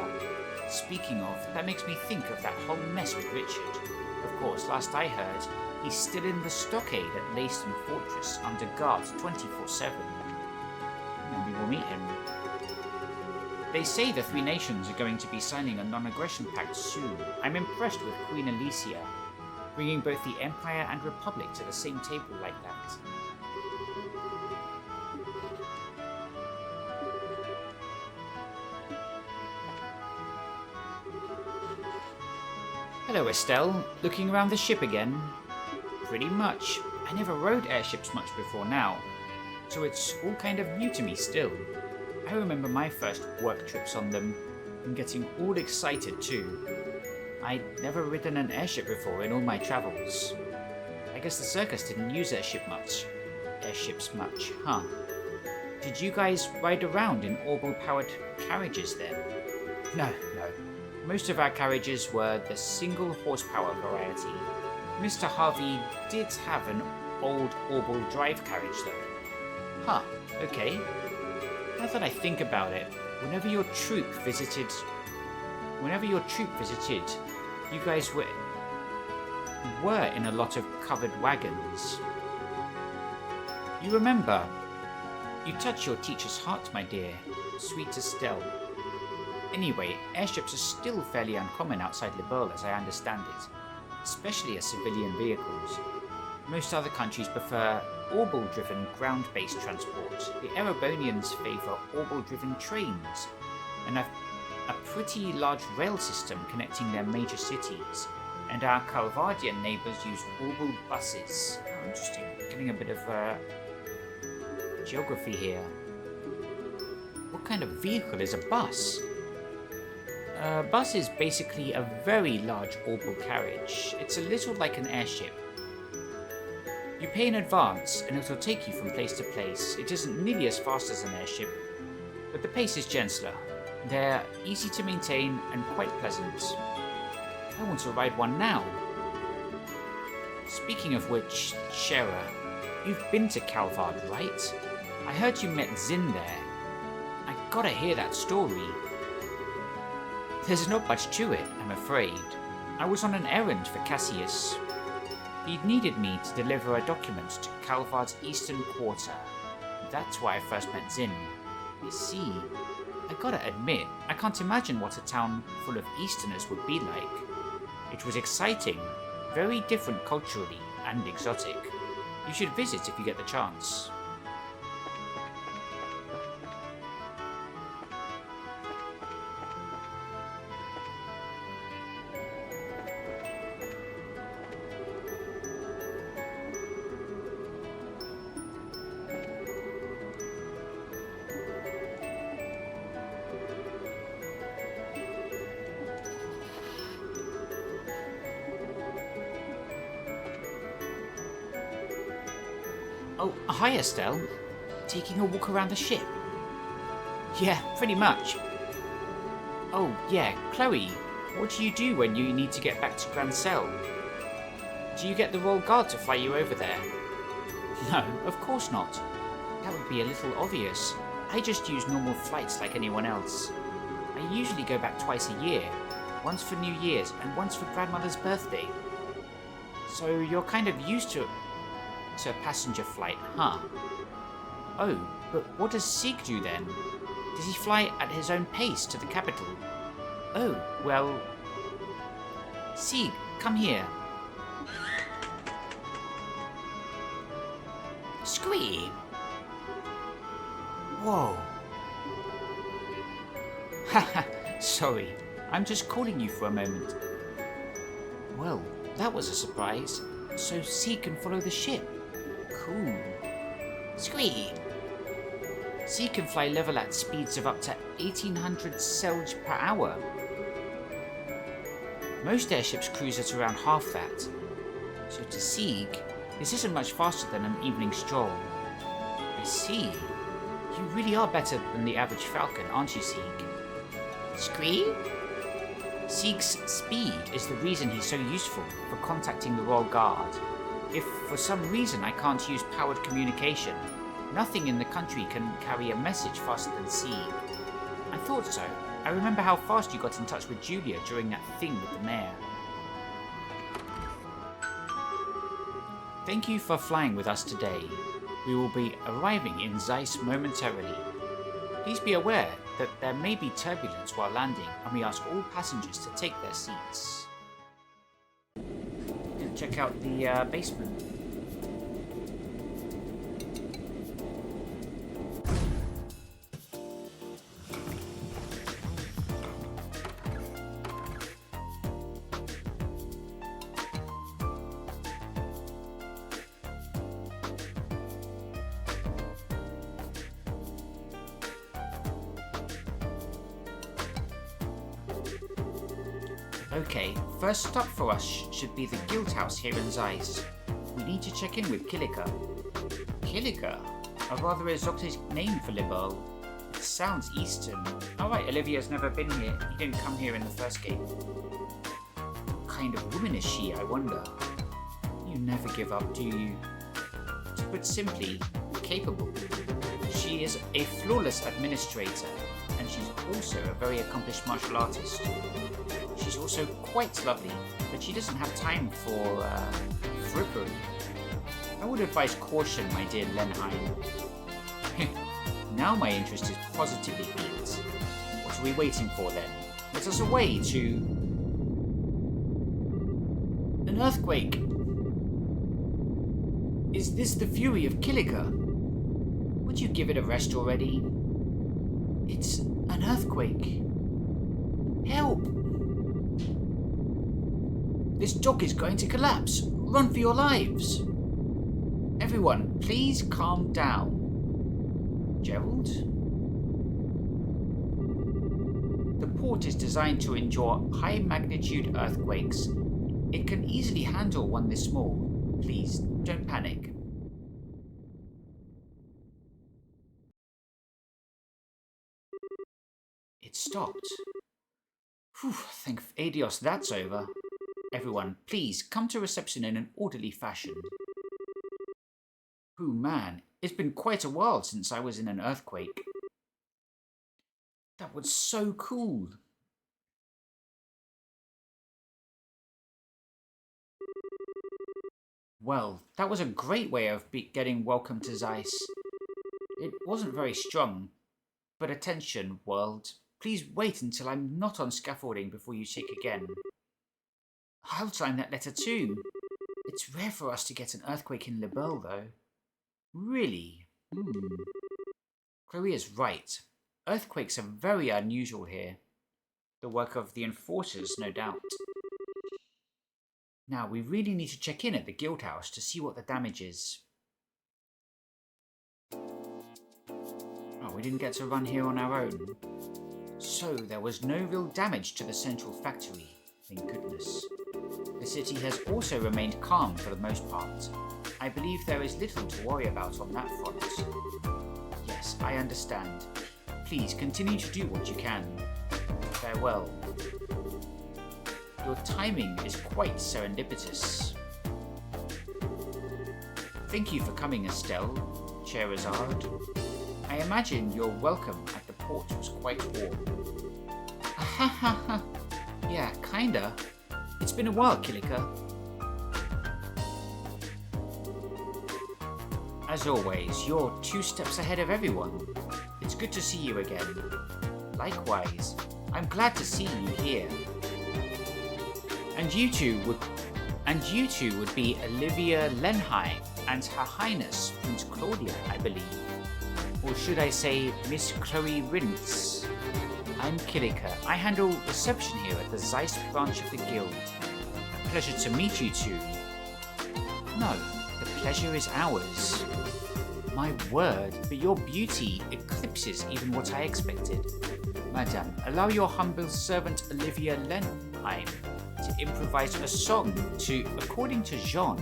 Speaking of, that makes me think of that whole mess with Richard. Of course, last I heard, he's still in the stockade at Leyston Fortress under guard 24/7. Maybe we'll meet him. They say the three nations are going to be signing a non-aggression pact soon. I'm impressed with Queen Alicia, bringing both the Empire and Republic to the same table like that. Hello, Estelle. Looking around the ship again? Pretty much. I never rode airships much before now, so it's all kind of new to me still. I remember my first work trips on them, and getting all excited too. I'd never ridden an airship before in all my travels. I guess the circus didn't use airships much, huh? Did you guys ride around in orbital-powered carriages then? No. Most of our carriages were the single horsepower variety. Mr. Harvey did have an old Orbital drive carriage though. Huh, okay. Now that I think about it, whenever your troop visited, you guys were in a lot of covered wagons. You remember, you touch your teacher's heart, my dear, sweet Estelle. Anyway, airships are still fairly uncommon outside Libelle as I understand it, especially as civilian vehicles. Most other countries prefer orbital-driven ground-based transport. The Erebonians favour orbital-driven trains, and have a pretty large rail system connecting their major cities. And our Calvardian neighbours use orbital buses. Oh, interesting. Getting a bit of geography here. What kind of vehicle is a bus? A bus is basically a very large orbital carriage. It's a little like an airship. You pay in advance and it will take you from place to place. It isn't nearly as fast as an airship, but the pace is gentler. They're easy to maintain and quite pleasant. I want to ride one now. Speaking of which, Shara, you've been to Calvard, right? I heard you met Zin there. I gotta hear that story. There's not much to it, I'm afraid. I was on an errand for Cassius. He'd needed me to deliver a document to Calvard's eastern quarter. That's why I first met Zin. You see, I gotta admit, I can't imagine what a town full of Easterners would be like. It was exciting, very different culturally and exotic. You should visit if you get the chance. Oh, hi Estelle. Taking a walk around the ship? Yeah, pretty much. Oh, yeah, Chloe, what do you do when you need to get back to Grancel? Do you get the Royal Guard to fly you over there? No, of course not. That would be a little obvious. I just use normal flights like anyone else. I usually go back twice a year, once for New Year's and once for Grandmother's birthday. So you're kind of used to a passenger flight, huh? Oh, but what does Sieg do then? Does he fly at his own pace to the capital? Oh, well... Sieg, come here. Squee! Whoa. Haha, sorry. I'm just calling you for a moment. Well, that was a surprise. So Sieg can follow the ship. Cool. Squee! Sieg can fly level at speeds of up to 1800 Selge per hour. Most airships cruise at around half that. So to Sieg, this isn't much faster than an evening stroll. I see. You really are better than the average Falcon, aren't you, Sieg? Squee? Sieg's speed is the reason he's so useful for contacting the Royal Guard. If for some reason I can't use powered communication, nothing in the country can carry a message faster than Sieg. I thought so. I remember how fast you got in touch with Julia during that thing with the mayor. Thank you for flying with us today. We will be arriving in Zeiss momentarily. Please be aware that there may be turbulence while landing, and we ask all passengers to take their seats. Check out the basement. Okay, first stop for us should be the Guild House here in Zeiss. We need to check in with Kilika. Kilika? A rather exotic name for Liberl. It sounds Eastern. Alright, Olivia's never been here. He didn't come here in the first game. What kind of woman is she, I wonder? You never give up, do you? To put simply, capable. She is a flawless administrator, and she's also a very accomplished martial artist. She's also quite lovely, but she doesn't have time for frippery. I would advise caution, my dear Lenheim. Now my interest is positively piqued. What are we waiting for then? Let us away to... An earthquake! Is this the fury of Kilika? Would you give it a rest already? It's an earthquake. Help! This dock is going to collapse. Run for your lives. Everyone, please calm down. Gerald? The port is designed to endure high-magnitude earthquakes. It can easily handle one this small. Please, don't panic. It stopped. Whew, thank Adios that's over. Everyone, please come to reception in an orderly fashion. Oh man, it's been quite a while since I was in an earthquake. That was so cool. Well, that was a great way of getting welcome to Zeiss. It wasn't very strong, but attention, world. Please wait until I'm not on scaffolding before you shake again. I'll sign that letter too. It's rare for us to get an earthquake in Liberl, though. Really? Chloe is right. Earthquakes are very unusual here. The work of the enforcers, no doubt. Now, we really need to check in at the guild house to see what the damage is. Oh, we didn't get to run here on our own. So, there was no real damage to the central factory. Thank goodness. The city has also remained calm for the most part. I believe there is little to worry about on that front. Yes, I understand. Please continue to do what you can. Farewell. Your timing is quite serendipitous. Thank you for coming, Estelle, Scheherazade. I imagine your welcome at the port was quite warm. Yeah, kinda. It's been a while, Kilika. As always, you're 2 steps ahead of everyone. It's good to see you again. Likewise, I'm glad to see you here. And you two would be Olivia Lenheim and Her Highness Prince Claudia, I believe. Or should I say Miss Chloe Rintz? I'm Kilika. I handle reception here at the Zeiss branch of the guild. Pleasure to meet you two. No, the pleasure is ours. My word, but your beauty eclipses even what I expected. Madame, allow your humble servant Olivia Lenheim to improvise a song to, according to Jean,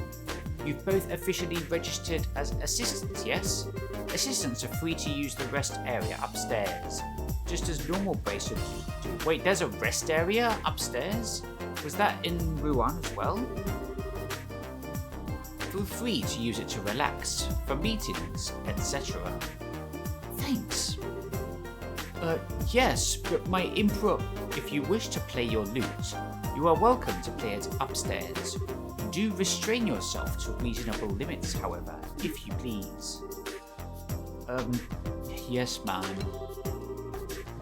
you've both officially registered as assistants, yes? Assistants are free to use the rest area upstairs, just as normal bracelets do. Wait, there's a rest area upstairs? Was that in Rouen as well? Feel free to use it to relax, for meetings, etc. Thanks. Yes, but my if you wish to play your lute, you are welcome to play it upstairs. Do restrain yourself to reasonable limits, however, if you please. Yes, ma'am.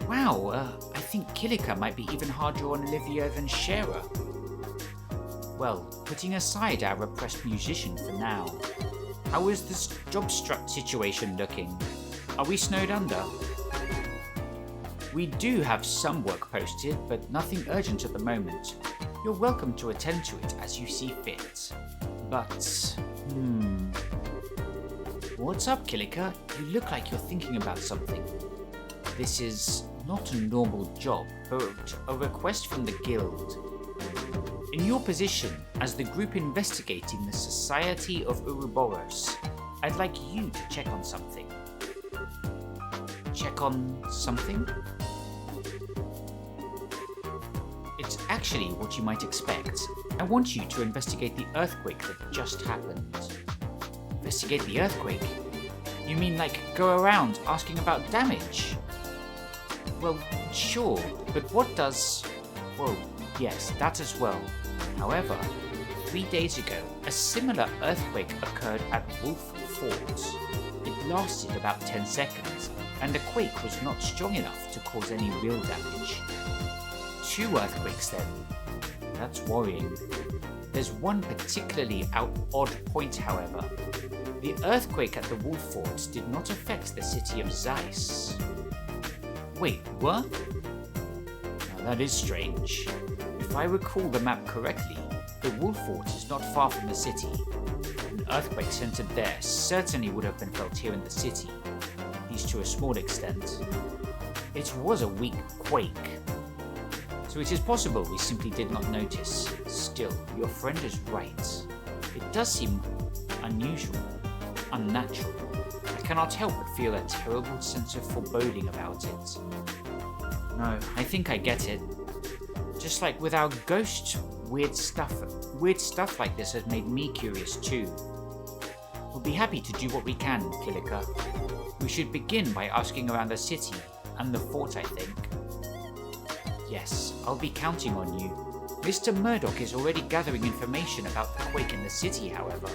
Wow, I think Kilika might be even harder on Olivia than Shara. Well, putting aside our repressed musician for now, how is this job strut situation looking? Are we snowed under? We do have some work posted, but nothing urgent at the moment. You're welcome to attend to it as you see fit. But, What's up, Kilika? You look like you're thinking about something. This is not a normal job, but a request from the guild. In your position as the group investigating the Society of Ouroboros, I'd like you to check on something. Check on something? It's actually what you might expect. I want you to investigate the earthquake that just happened. Investigate the earthquake? You mean like go around asking about damage? Well, sure, but what does... Whoa, yes, that as well. However, 3 days ago, a similar earthquake occurred at Wolf Fort. It lasted about 10 seconds, and the quake was not strong enough to cause any real damage. 2 earthquakes then. That's worrying. There's one particularly odd point, however. The earthquake at the Wolf Fort did not affect the city of Zeiss. Wait, what? Now that is strange. If I recall the map correctly, the Wolf Fort is not far from the city. An earthquake centered there certainly would have been felt here in the city, at least to a small extent. It was a weak quake, so it is possible we simply did not notice. Still, your friend is right. It does seem unusual, unnatural. I cannot help but feel a terrible sense of foreboding about it. No, I think I get it. Just like with our ghost, weird stuff like this has made me curious too. We'll be happy to do what we can, Kilika. We should begin by asking around the city and the fort, I think. Yes, I'll be counting on you. Mr. Murdoch is already gathering information about the quake in the city, however.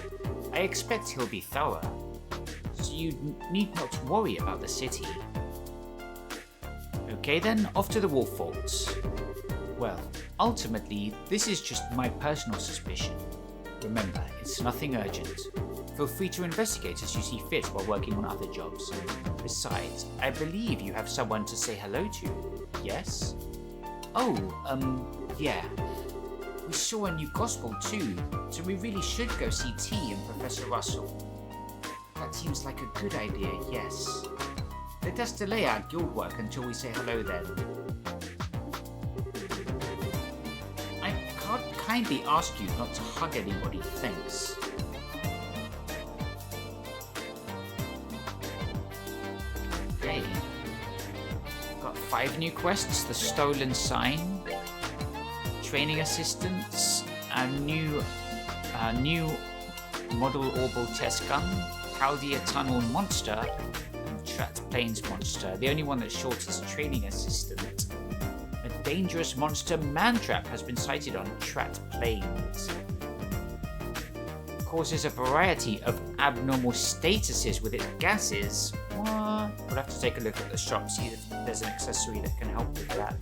I expect he'll be thorough, so you need not worry about the city. Okay then, off to the Wolf Fort. Well, Ultimately, this is just my personal suspicion. Remember, it's nothing urgent. Feel free to investigate as you see fit while working on other jobs. Besides, I believe you have someone to say hello to, yes? Oh, yeah. We saw a new gospel too, so we really should go see T and Professor Russell. That seems like a good idea, yes. Let us delay our guild work until we say hello then. I can't kindly ask you not to hug anybody, thanks. Okay. Got 5 new quests, the Stolen Sign, Training Assistants, a new Model Orbital Test Gun, Chaldea Tunnel Monster, and Trapped Plains Monster. The only one that's short is Training Assistant. A dangerous monster man-trap has been sighted on Trapped Plains. Causes a variety of abnormal statuses with its gases. What? We'll have to take a look at the shop, see if there's an accessory that can help with that.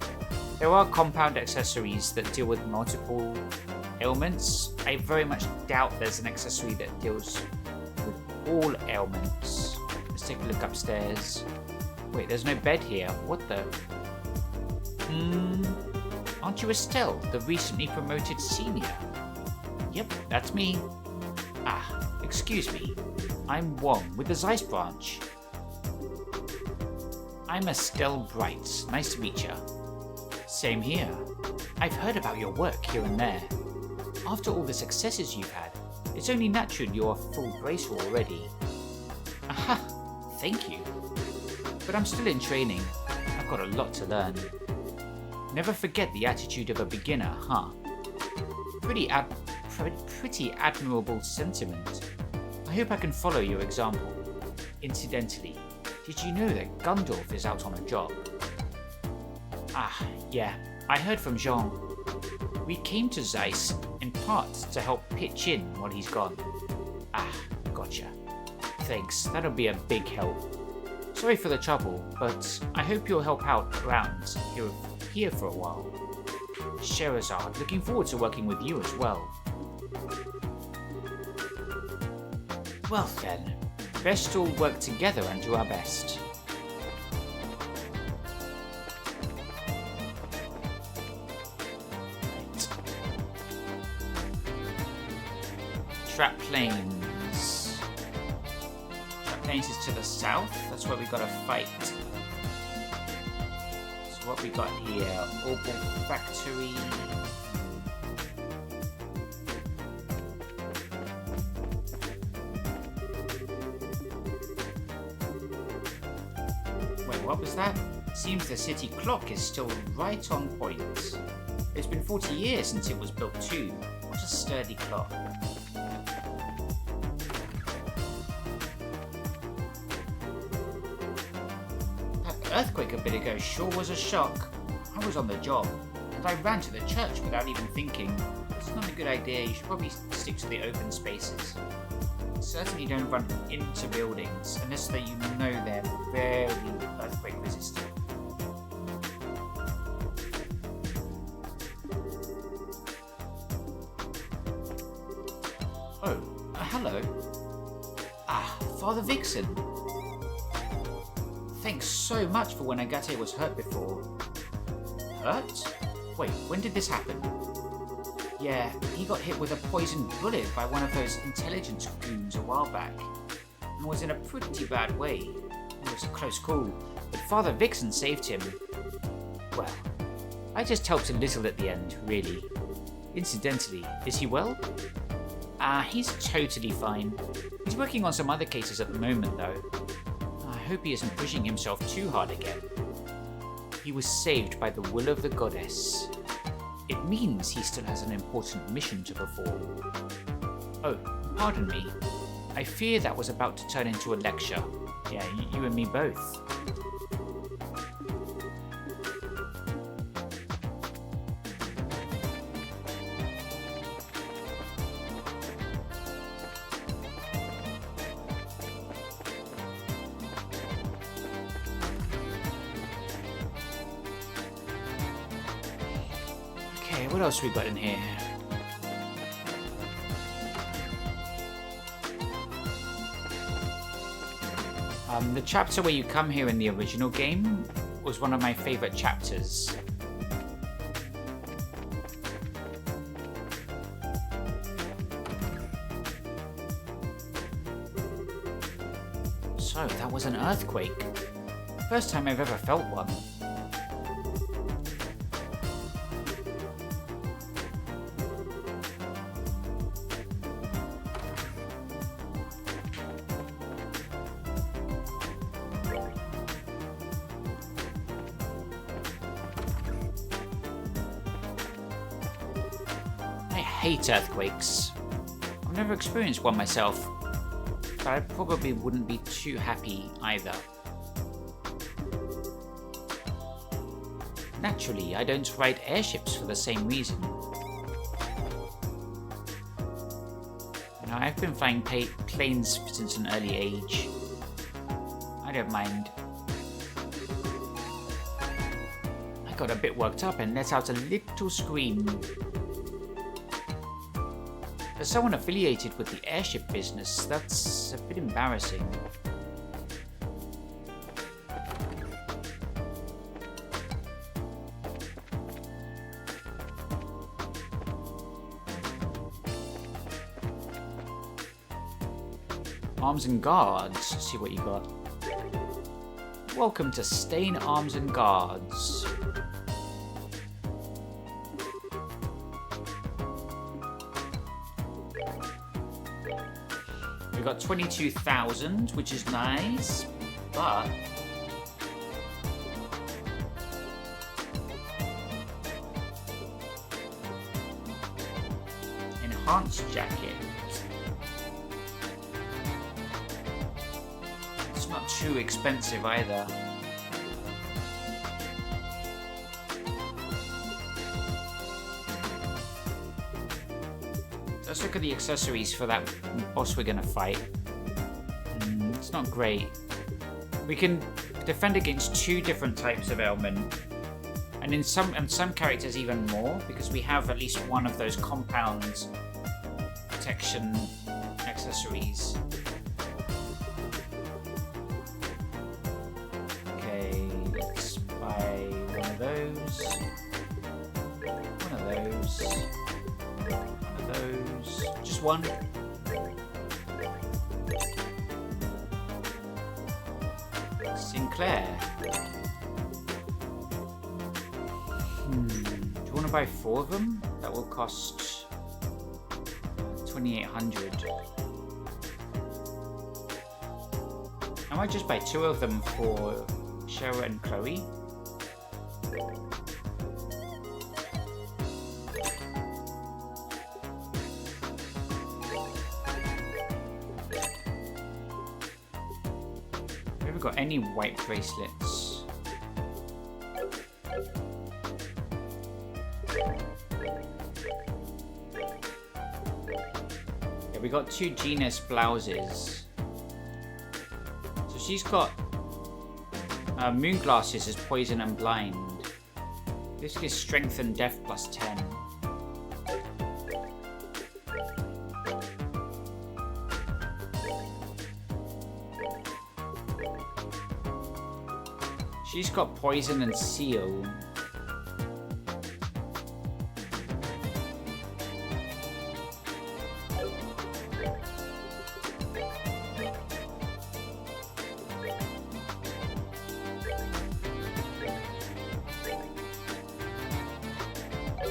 There are compound accessories that deal with multiple ailments. I very much doubt there's an accessory that deals with all ailments. Let's take a look upstairs. Wait, there's no bed here. What the? Aren't you Estelle, the recently promoted senior? Yep, that's me. Ah, excuse me. I'm Wong with the Zeiss branch. I'm Estelle Bright. Nice to meet you. Same here. I've heard about your work here and there. After all the successes you've had, it's only natural you're a full bracer already. Aha! Thank you. But I'm still in training. I've got a lot to learn. Never forget the attitude of a beginner, huh? Pretty admirable sentiment. I hope I can follow your example. Incidentally, did you know that Gundorf is out on a job? Ah, yeah, I heard from Jean. We came to Zeiss in part to help pitch in while he's gone. Ah, gotcha. Thanks, that'll be a big help. Sorry for the trouble, but I hope you'll help out around here for a while. Sherazard, looking forward to working with you as well. Well then, best all work together and do our best. Trap Plains. Trap Plains is to the south. That's where we gotta fight. So what we got here? Opal Factory. Wait, what was that? Seems the city clock is still right on point. It's been 40 years since it was built too. What a sturdy clock. Earthquake a bit ago sure was a shock. I was on the job, and I ran to the church without even thinking. It's not a good idea, you should probably stick to the open spaces. Certainly don't run into buildings, unless you know they're very earthquake resistant. Oh, hello. Ah, Father Vixen. Thanks so much for when Agate was hurt before. Hurt? Wait, when did this happen? Yeah, he got hit with a poisoned bullet by one of those intelligence goons a while back, and was in a pretty bad way. It was a close call, but Father Vixen saved him. Well, I just helped a little at the end, really. Incidentally, is he well? He's totally fine. He's working on some other cases at the moment, though. I hope he isn't pushing himself too hard again. He was saved by the will of the goddess. It means he still has an important mission to perform. Oh, pardon me. I fear that was about to turn into a lecture. Yeah, you and me both. Okay, what else we got in here? The chapter where you come here in the original game was one of my favourite chapters. So, that was an earthquake. First time I've ever felt one. I hate earthquakes. I've never experienced one myself, but I probably wouldn't be too happy either. Naturally, I don't ride airships for the same reason. You know, I've been flying planes since an early age. I don't mind. I got a bit worked up and let out a little scream. As someone affiliated with the airship business, that's a bit embarrassing. Arms and Guards. Let's see what you got. Welcome to Stain Arms and Guards. We got 22,000, which is nice, but enhanced jacket. It's not too expensive either. Let's look at the accessories for that boss we're gonna fight. It's not great. We can defend against 2 different types of ailment, and in some characters even more, because we have at least one of those compound protection accessories. Okay, let's buy one of those. One of those. Those. Just one. Sinclair. Do you want to buy 4 of them? That will cost 2,800. I might just buy 2 of them for Shara and Chloe. Got any white bracelets? Yeah, we got 2 Genus blouses. So she's got moon glasses as poison and blind. This gives strength and death plus 10. She's got poison and seal.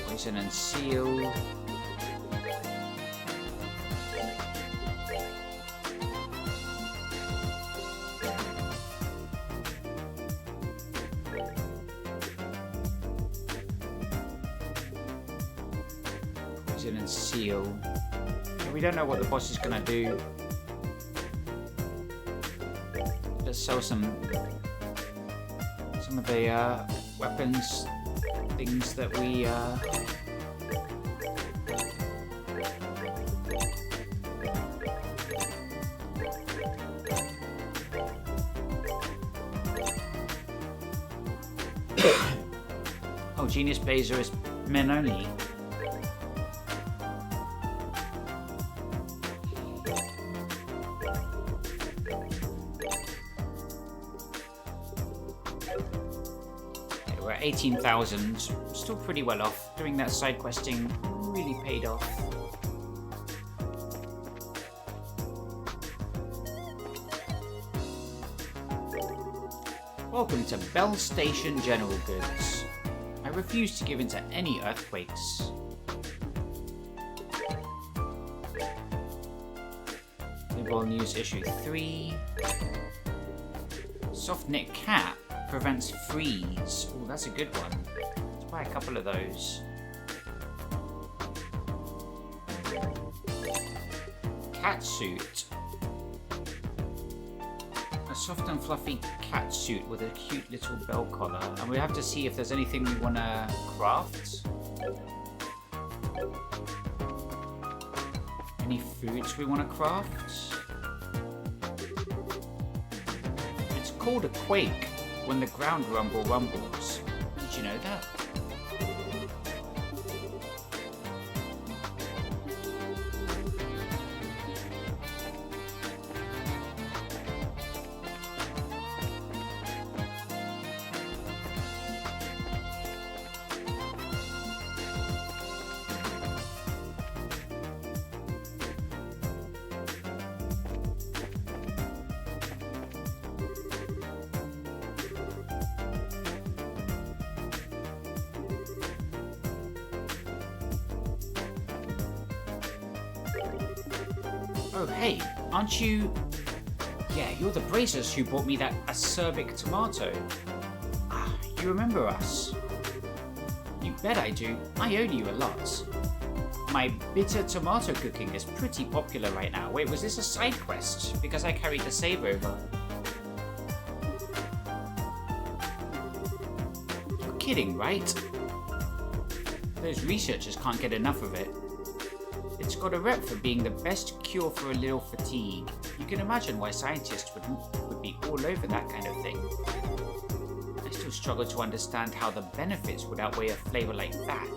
Poison and seal. And seal. We don't know what the boss is gonna do. Let's sell some of the weapons things that we Oh, Genius Blazer is men only. 18,000. Still pretty well off. Doing that side questing really paid off. Welcome to Bell Station General Goods. I refuse to give in to any earthquakes. Liberal News Issue 3. Soft Knit Cat prevents freeze. Oh, that's a good one. Let's buy a couple of those. Cat suit. A soft and fluffy cat suit with a cute little bell collar. And we have to see if there's anything we want to craft. Any foods we want to craft. It's called a quake when the ground rumbles. Did you know that? Oh hey, aren't you... Yeah, you're the Brazers who bought me that acerbic tomato. Ah, you remember us? You bet I do. I owe you a lot. My bitter tomato cooking is pretty popular right now. Wait, was this a side quest? Because I carried the save over. You're kidding, right? Those researchers can't get enough of it. It's got a rep for being the best cure for a little fatigue. You can imagine why scientists would be all over that kind of thing. I still struggle to understand how the benefits would outweigh a flavor like that.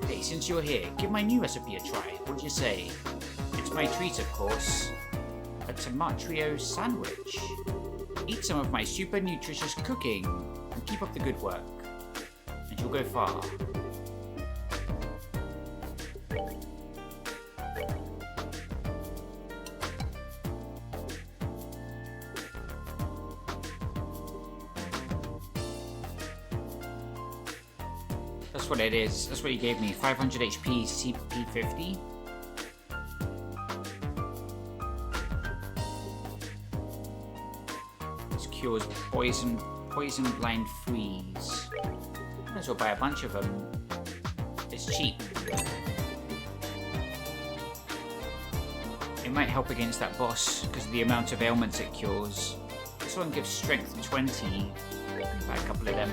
Hey, since you're here, give my new recipe a try. What'd you say? It's my treat, of course. A tomatrio sandwich. Eat some of my super nutritious cooking and keep up the good work. And you'll go far. That's what it is. That's what he gave me. 500 HP, CP 50. This cures poison blind freeze. Might as well buy a bunch of them. It's cheap. It might help against that boss because of the amount of ailments it cures. This one gives strength 20. Buy a couple of them.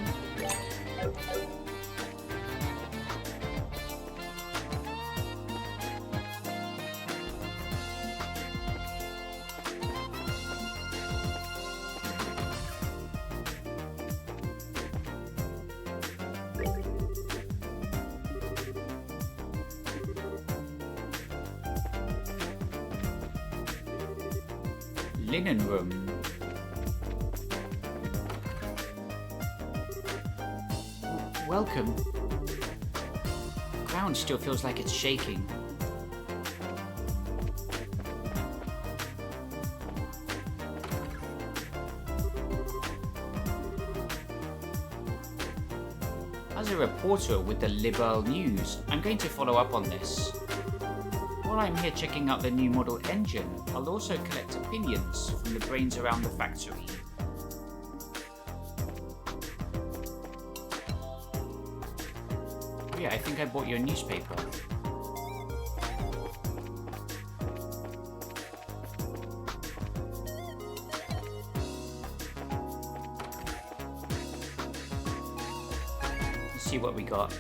Linen room. Welcome. Ground still feels like it's shaking. As a reporter with the Liberal News, I'm going to follow up on this. While I'm here checking out the new model engine, I'll also collect opinions from the brains around the factory. Oh yeah, I think I bought you a newspaper. Let's see what we got.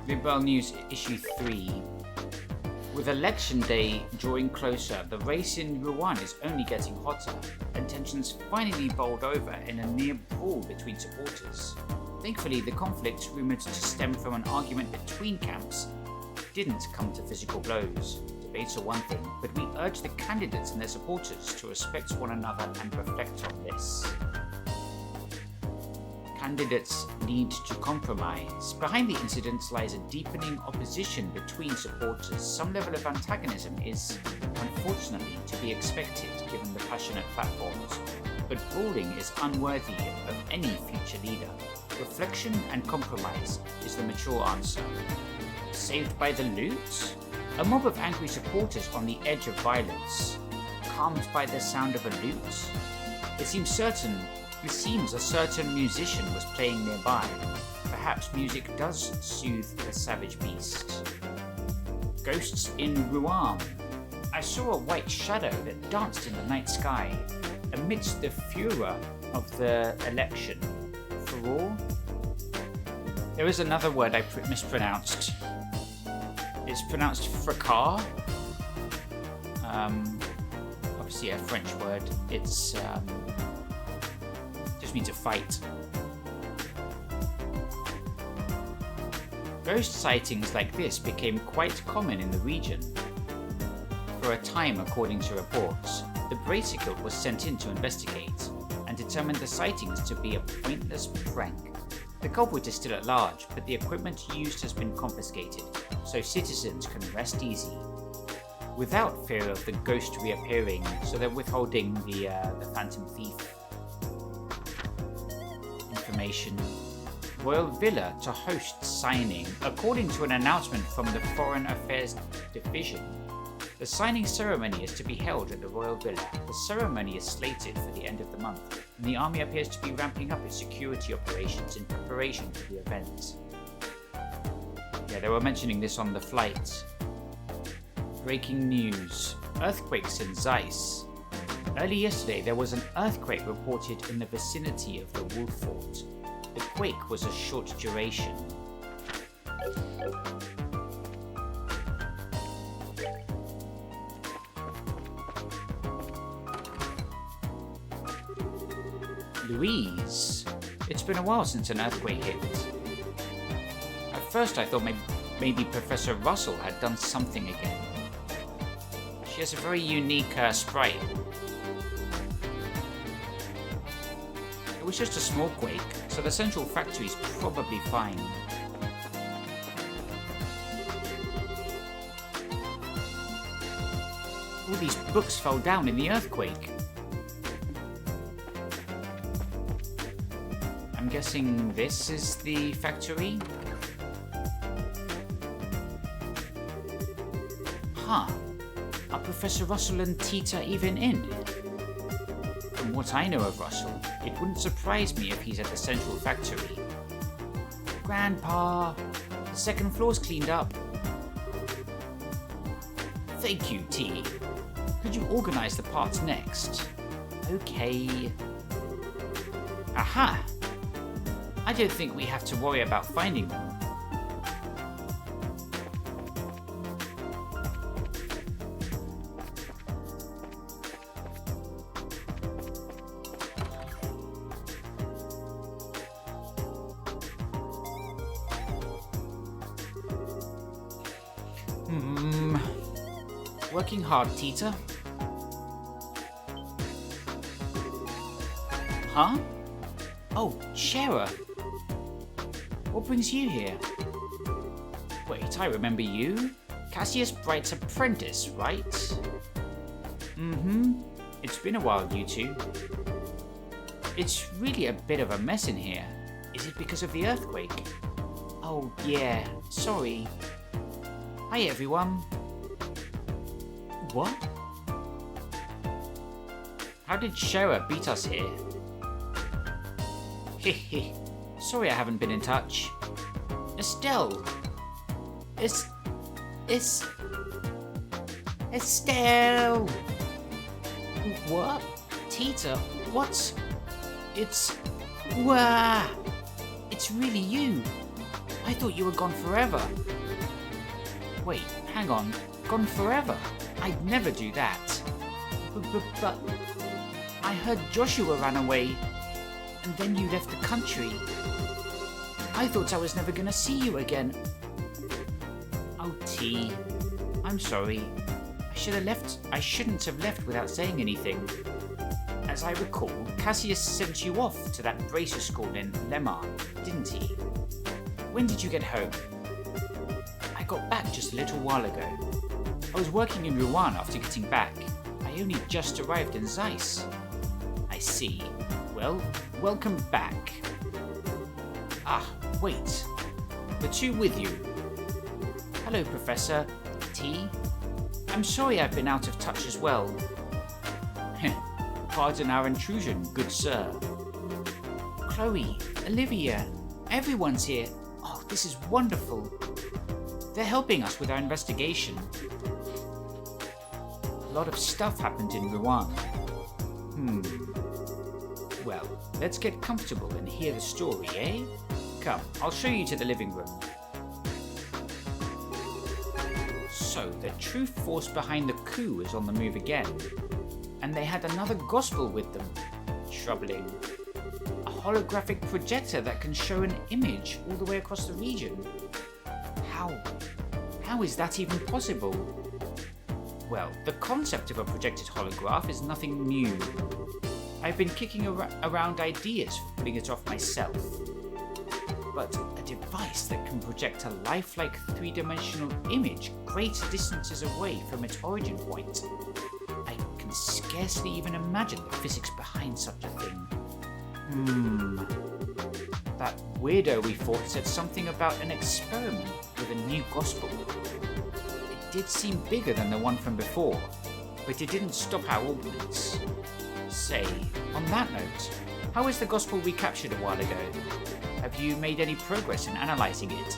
Liberal News Issue 3. With election day drawing closer, the race in Rouen is only getting hotter, and tensions finally bowled over in a near brawl between supporters. Thankfully, the conflict, rumoured to stem from an argument between camps, didn't come to physical blows. debates are one thing, but we urge the candidates and their supporters to respect one another and reflect on this. Candidates need to compromise. Behind the incidents lies a deepening opposition between supporters. Some level of antagonism is, unfortunately, to be expected given the passionate platforms, but brawling is unworthy of any future leader. Reflection and compromise is the mature answer. Saved by the loot? A mob of angry supporters on the edge of violence, calmed by the sound of a lute? It seems a certain musician was playing nearby. Perhaps music does soothe the savage beast. Ghosts in Rouen. I saw a white shadow that danced in the night sky amidst the furor of the election. Furor? There is another word I mispronounced. It's pronounced fracas. Obviously a French word. It's just means a fight. Ghost sightings like this became quite common in the region. For a time, according to reports, the Bracegild was sent in to investigate and determined the sightings to be a pointless prank. The culprit is still at large, but the equipment used has been confiscated, so citizens can rest easy, without fear of the ghost reappearing, so they're withholding the Phantom Thief information. Royal Villa to host signing. According to an announcement from the Foreign Affairs Division, the signing ceremony is to be held at the Royal Villa. The ceremony is slated for the end of the month, and the army appears to be ramping up its security operations in preparation for the event. Yeah, they were mentioning this on the flight. Breaking news. Earthquakes in Zeiss. Early yesterday, there was an earthquake reported in the vicinity of the Wolf Fort. The quake was a short duration. Louise. It's been a while since an earthquake hit. At first I thought maybe Professor Russell had done something again. She has a very unique sprite. It was just a small quake, so the central factory's probably fine. All these books fell down in the earthquake. I'm guessing this is the factory? Huh. Are Professor Russell and Tita even in? From what I know of Russell, it wouldn't surprise me if he's at the central factory. Grandpa, the second floor's cleaned up. Thank you, T. Could you organize the parts next? Okay. Aha! I don't think we have to worry about finding them. Working hard, Tita. Huh? Oh, Shara. What brings you here? Wait, I remember you. Cassius Bright's apprentice, right? Mm-hmm. It's been a while, you two. It's really a bit of a mess in here. Is it because of the earthquake? Oh, yeah. Sorry. Hi, everyone. What? How did Shara beat us here? Hehe. Sorry I haven't been in touch. Estelle! Estelle! What? Tita, what's... Wah! It's really you! I thought you were gone forever. Wait, hang on. Gone forever? I'd never do that. But... I heard Joshua ran away, and then you left the country. I thought I was never gonna see you again. Oh, T. I'm sorry. I shouldn't have left without saying anything. As I recall, Cassius sent you off to that bracer school in Lemar, didn't he? When did you get home? I got back just a little while ago. I was working in Rouen after getting back. I only just arrived in Zeiss. I see. Well, welcome back. Ah, wait. The two with you. Hello, Professor T. I'm sorry I've been out of touch as well. Pardon our intrusion, good sir. Chloe, Olivia, everyone's here. Oh, this is wonderful. They're helping us with our investigation. A lot of stuff happened in Rouen. Well, let's get comfortable and hear the story, eh? Come, I'll show you to the living room. So, the true force behind the coup is on the move again. And they had another gospel with them. Troubling. A holographic projector that can show an image all the way across the region. How is that even possible? Well, the concept of a projected holograph is nothing new. I've been kicking around ideas for putting it off myself. But a device that can project a lifelike three-dimensional image great distances away from its origin point. I can scarcely even imagine the physics behind such a thing. That weirdo we fought said something about an experiment with a new gospel. It did seem bigger than the one from before, but it didn't stop our ordnance. Say, on that note, how is the gospel we captured a while ago? Have you made any progress in analysing it?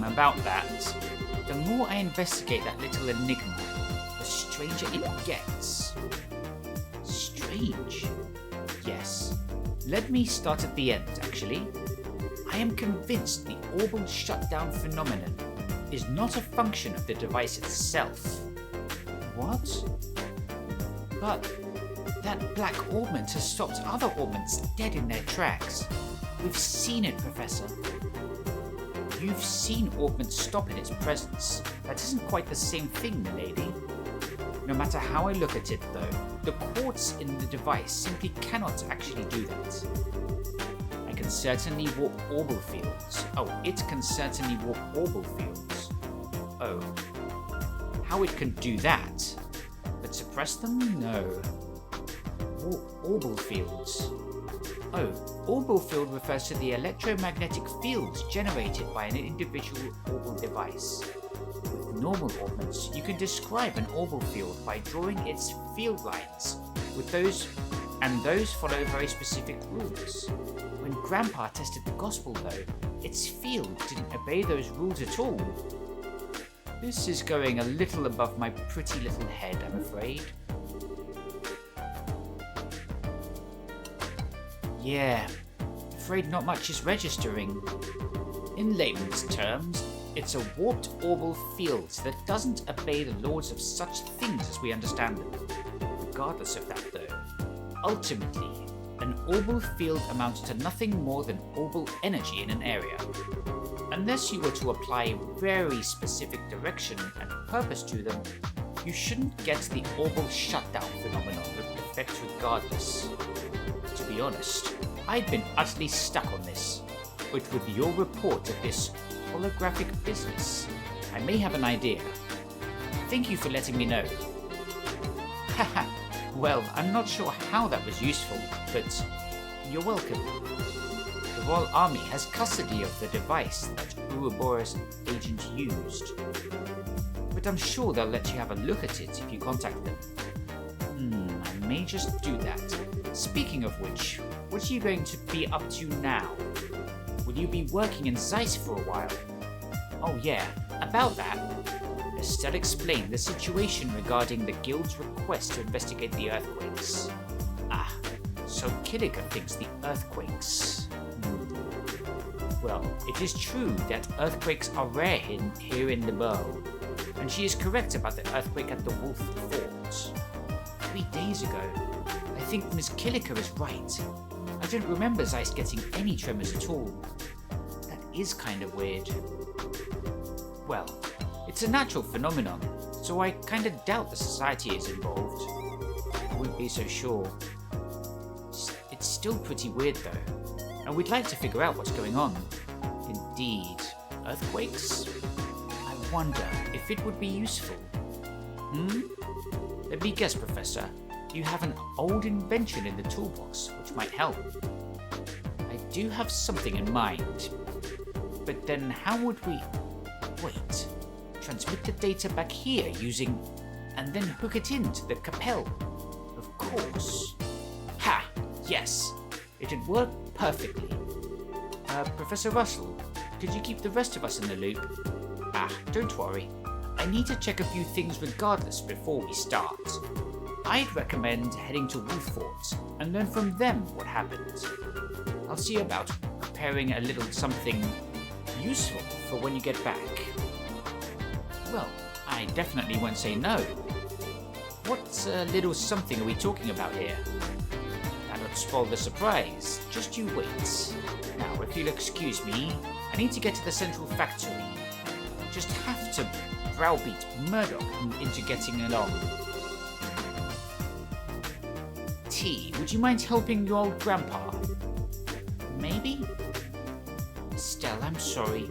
About that. The more I investigate that little enigma, the stranger it gets. Strange? Yes. Let me start at the end, actually. I am convinced the orbal shutdown phenomenon is not a function of the device itself. What? But that black orbment has stopped other orbments dead in their tracks. We've seen it, Professor. You've seen orbment stop in its presence. That isn't quite the same thing, milady. No matter how I look at it, though, the quartz in the device simply cannot actually do that. I can certainly warp orbal fields. Oh, it can certainly warp orbal fields. Oh. How it can do that? But suppress them? No. Orbal fields. Oh, orbal field refers to the electromagnetic fields generated by an individual orbal device. With normal orbments, you can describe an orbal field by drawing its field lines, with those follow very specific rules. When Grandpa tested the gospel, though, its field didn't obey those rules at all. This is going a little above my pretty little head, I'm afraid. Yeah, afraid not much is registering. In layman's terms, it's a warped orbal field that doesn't obey the laws of such things as we understand them. Regardless of that, though, ultimately, an orbal field amounts to nothing more than orbal energy in an area. Unless you were to apply very specific direction and purpose to them, you shouldn't get the orbal shutdown phenomenon effect regardless. To be honest, I'd been utterly stuck on this, but with your report of this holographic business, I may have an idea. Thank you for letting me know. Haha, well, I'm not sure how that was useful, but you're welcome. The Royal Army has custody of the device that Ouroboros agent used, but I'm sure they'll let you have a look at it if you contact them. I may just do that. Speaking of which, what are you going to be up to now? Will you be working in Zeiss for a while? Oh yeah, about that. Estelle explained the situation regarding the Guild's request to investigate the earthquakes. Ah, so Killiker thinks the earthquakes. Well, it is true that earthquakes are rare here in the Burrow, and she is correct about the earthquake at the Wolf Fort. 3 days ago. I think Miss Killiker is right. I don't remember Zeiss getting any tremors at all. That is kind of weird. Well, it's a natural phenomenon, so I kinda doubt the society is involved. I wouldn't be so sure. It's still pretty weird though, and we'd like to figure out what's going on. Indeed. Earthquakes? I wonder if it would be useful. Let me guess, Professor. You have an old invention in the toolbox which might help. I do have something in mind. But then how would we... Wait. Transmit the data back here using... and then hook it into the Capel. Of course. Ha! Yes. It'd work perfectly. Professor Russell, could you keep the rest of us in the loop? Don't worry. I need to check a few things regardless before we start. I'd recommend heading to Wolf Fort and learn from them what happened. I'll see about preparing a little something useful for when you get back. Well, I definitely won't say no. What little something are we talking about here? That'll spoil the surprise. Just you wait. Now, if you'll excuse me, I need to get to the central factory. Just have to browbeat Murdoch into getting along. T, would you mind helping your old grandpa? Maybe? Estelle, I'm sorry.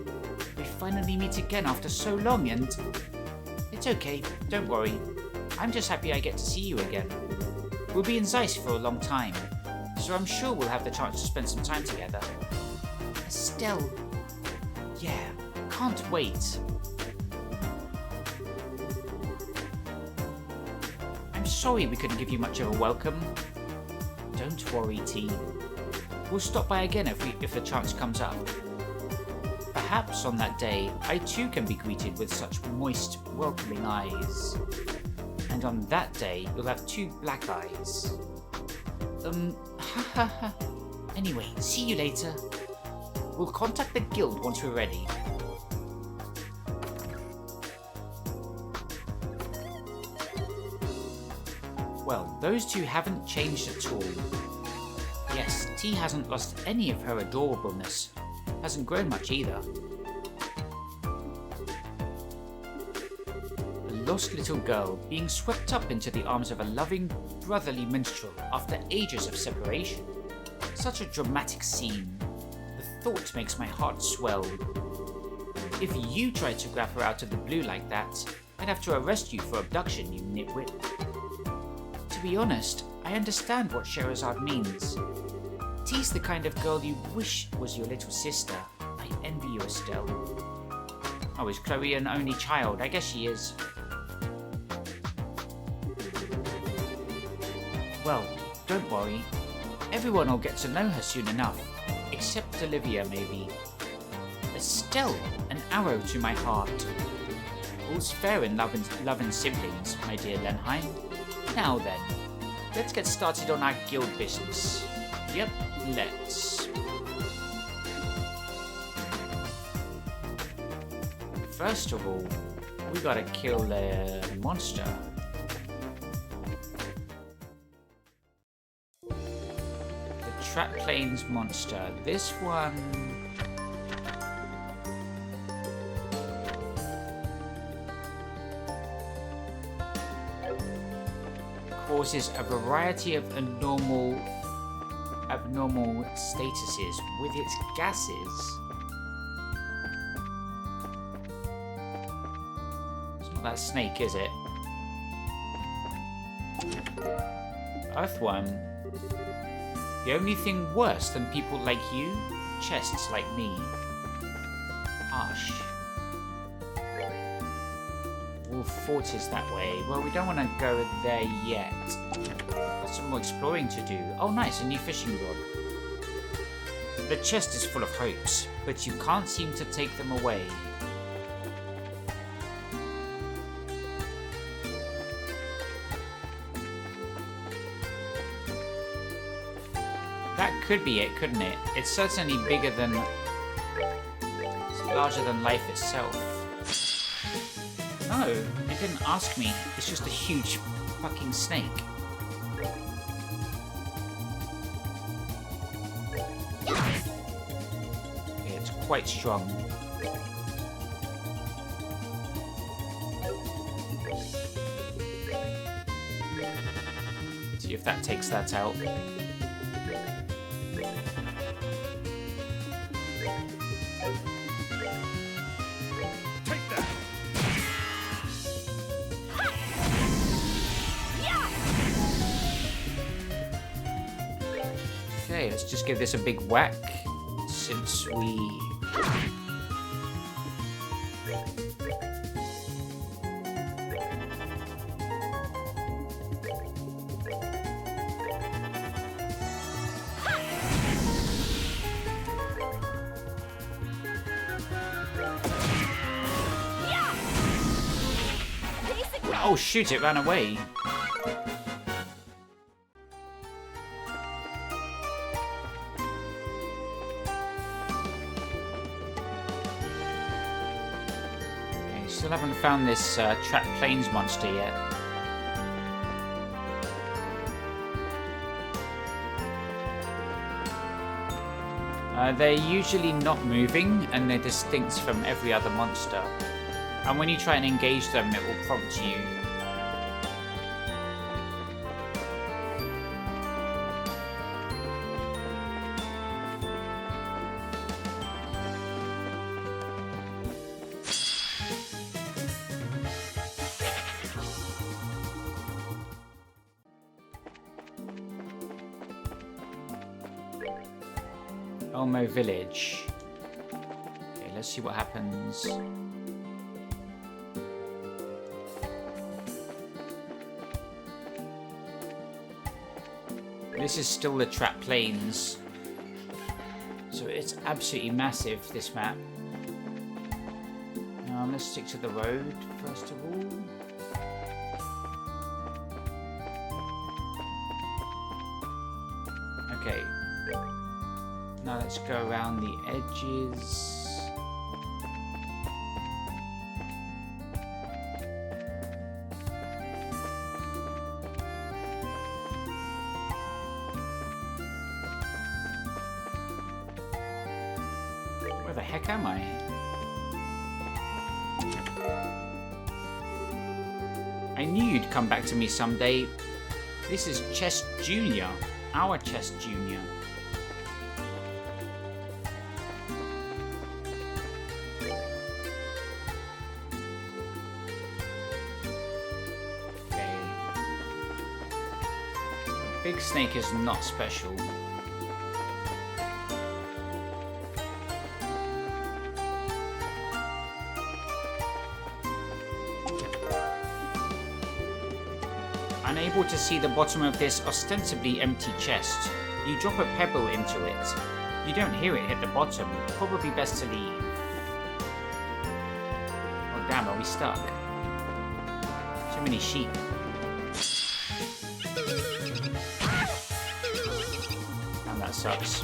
We finally meet again after so long and... It's okay, don't worry. I'm just happy I get to see you again. We'll be in Zeiss for a long time, so I'm sure we'll have the chance to spend some time together. Estelle... Yeah, can't wait. I'm sorry we couldn't give you much of a welcome. Don't worry, T. We'll stop by again if the chance comes up. Perhaps on that day, I too can be greeted with such moist, welcoming eyes. And on that day, you'll have 2 black eyes. Ha ha ha. Anyway, see you later. We'll contact the guild once we're ready. Well, those 2 haven't changed at all. Yes, T hasn't lost any of her adorableness. Hasn't grown much either. A lost little girl being swept up into the arms of a loving, brotherly minstrel after ages of separation. Such a dramatic scene. The thought makes my heart swell. If you tried to grab her out of the blue like that, I'd have to arrest you for abduction, you nitwit. To be honest, I understand what Scheherazade means. T's the kind of girl you wish was your little sister. I envy you, Estelle. Oh, is Chloe an only child? I guess she is. Well, don't worry. Everyone will get to know her soon enough. Except Olivia, maybe. Estelle, an arrow to my heart. All's fair in love and siblings, my dear Lenheim. Now then, let's get started on our guild business. Yep, let's. First of all, we gotta kill the monster. The Trap Plains monster. This one... causes a variety of abnormal statuses with its gases. It's not that snake, is it? Earthworm. The only thing worse than people like you? Chests like me. Harsh. Wolf Fort is that way. Well, we don't want to go there yet. There's some more exploring to do. Oh nice, a new fishing rod. The chest is full of hopes, but you can't seem to take them away. That could be it, couldn't it? It's certainly bigger than... it's larger than life itself. No, it didn't ask me. It's just a huge fucking snake. It's quite strong. See if that takes that out. Okay, let's just give this a big whack, since we... Oh shoot, it ran away. Still haven't found this trapped plains monster yet. They're usually not moving, and they're distinct from every other monster. And when you try and engage them, it will prompt you. Elmo Village. Okay, let's see what happens. This is still the Trapped Plains. So it's absolutely massive, this map. Let's stick to the road, first of all. Okay. Now let's go around the edges. Where the heck am I? I knew you'd come back to me someday. This is Chess Jr., our Chess Jr. Big Snake is not special. Unable to see the bottom of this ostensibly empty chest, you drop a pebble into it. You don't hear it hit the bottom. Probably best to leave. Oh damn, are we stuck? Too many sheep. That sucks.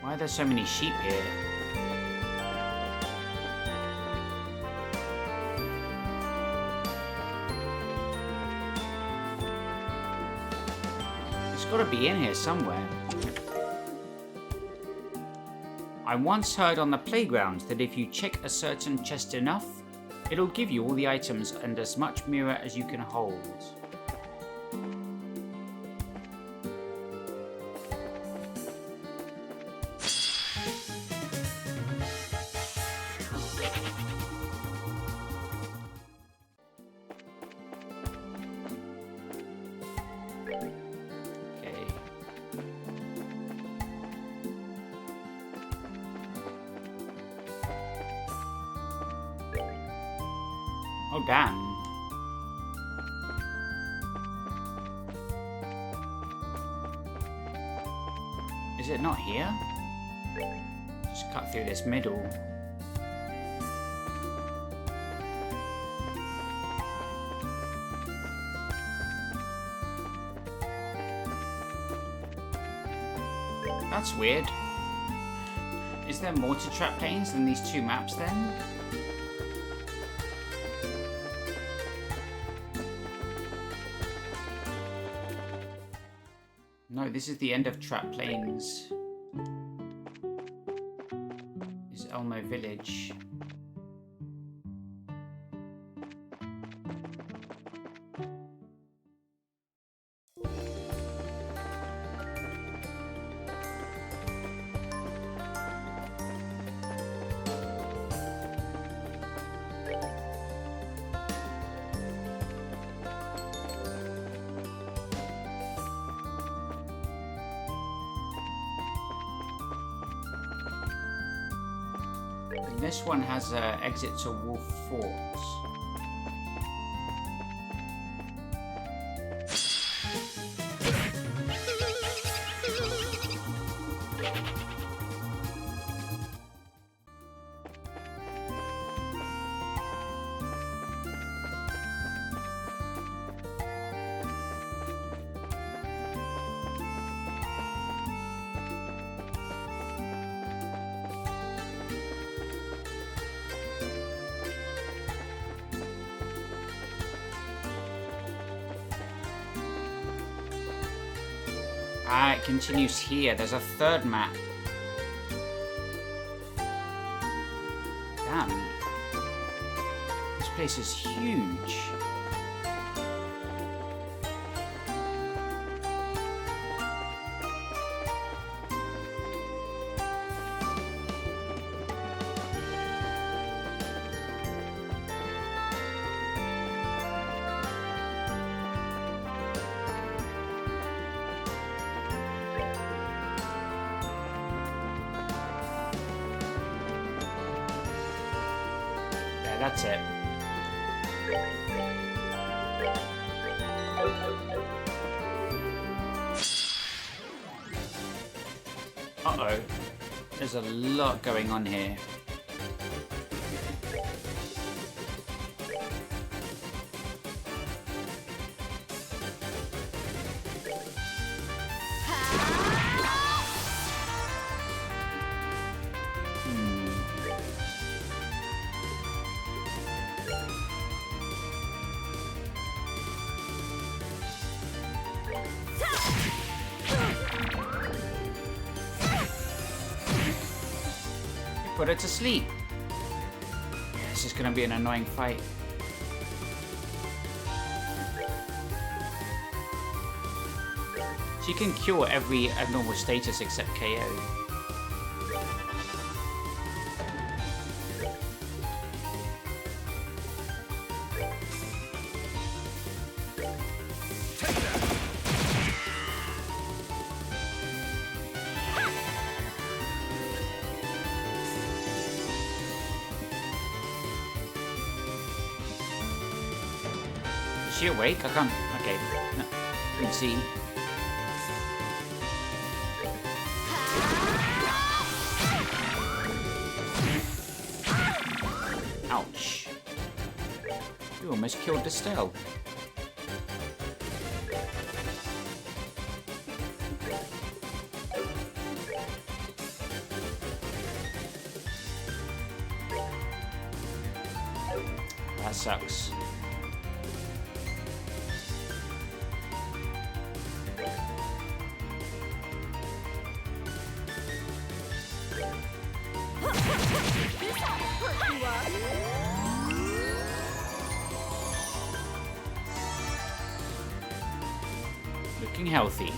Why are there so many sheep here? It's got to be in here somewhere. I once heard on the playground that if you check a certain chest enough, it'll give you all the items and as much mirror as you can hold. Oh, damn. Is it not here? Just cut through this middle. That's weird. Is there more to Trapped Plains than these two maps then? No, this is the end of Trapped Plains. This is Elmo Village. And this one has exit to Wolf Falls. Ah, it continues here. There's a third map. Damn. This place is huge. That's it. Uh-oh. There's a lot going on here. Put her to sleep. This is gonna be an annoying fight. She can cure every abnormal status except KO. Is she awake? I can't. Okay. No. Couldn't see. Ouch. You almost killed Distel. That sucks. Looking healthy.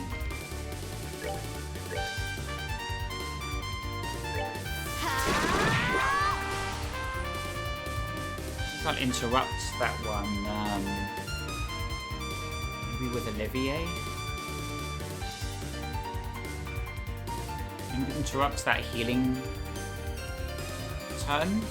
Can't interrupt that one. Maybe with Olivier? Interrupts that healing turn.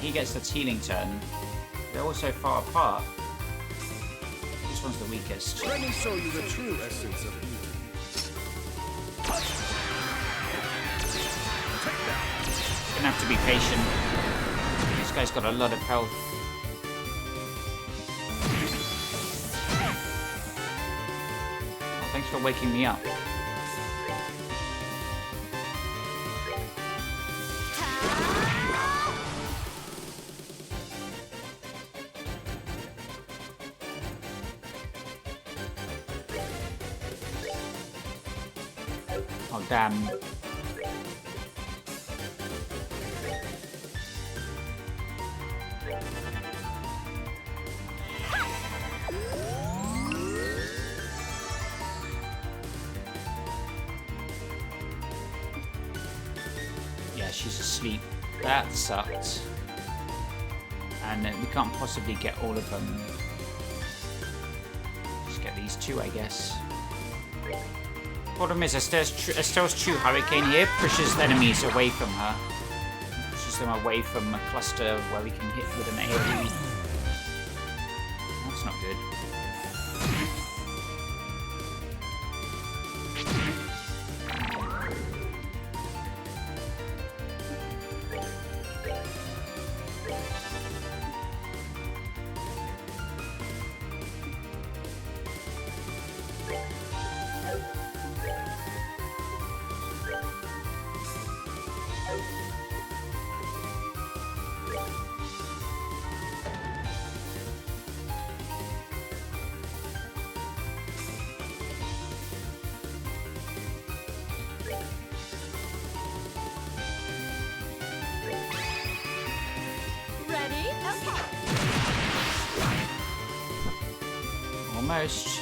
He gets the healing turn. They're all so far apart. This one's the weakest. Let me show you the true essence of beauty. Gonna have to be patient. This guy's got a lot of health. Oh, thanks for waking me up. Oh, damn. Yeah, she's asleep. That sucked. And we can't possibly get all of them. Just get these two, I guess. Problem is, Estelle's True Hurricane here pushes enemies away from her. Pushes them away from a cluster where we can hit with an AoE. That's not good. Almost.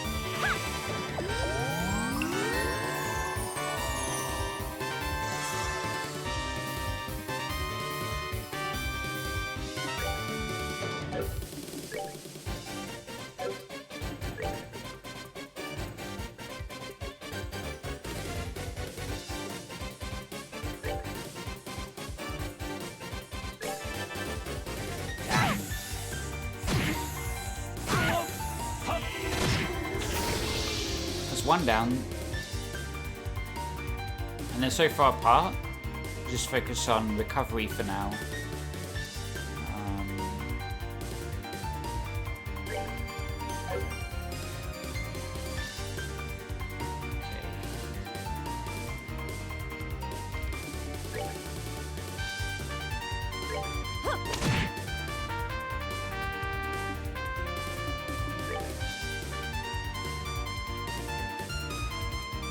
One down, and they're so far apart. Just focus on recovery for now.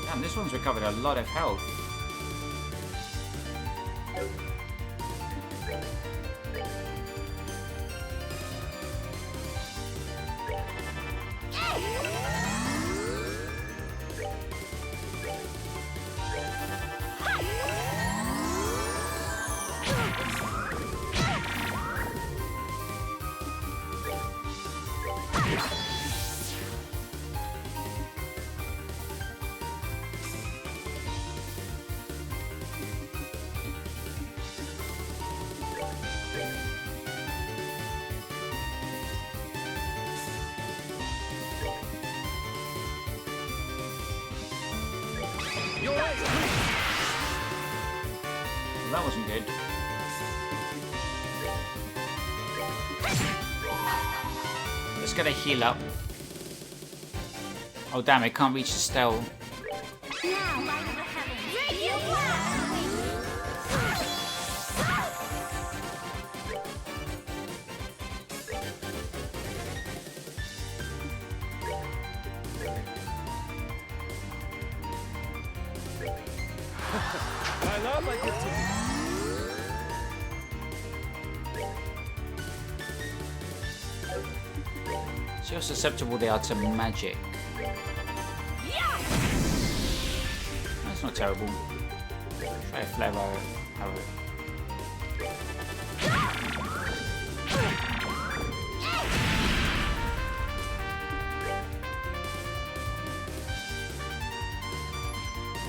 Damn, this one's recovered a lot of health. That wasn't good. Let's get a heal up. Oh damn, I can't reach Estelle. I love like it to See how susceptible they are to magic. That's not terrible. Try a flare arrow.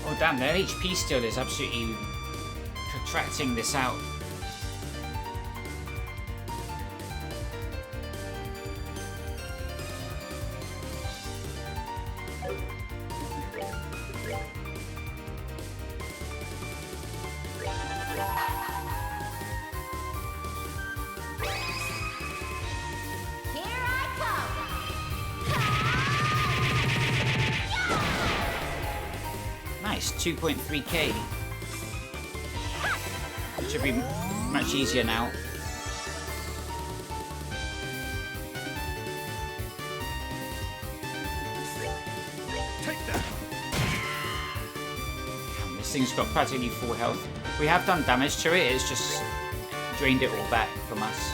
Oh damn, their HP steal is absolutely protracting this out. Nice, 2.3k. Should be much easier now. take that. This thing's got practically full health. We have done damage to it, it's just drained it all back from us.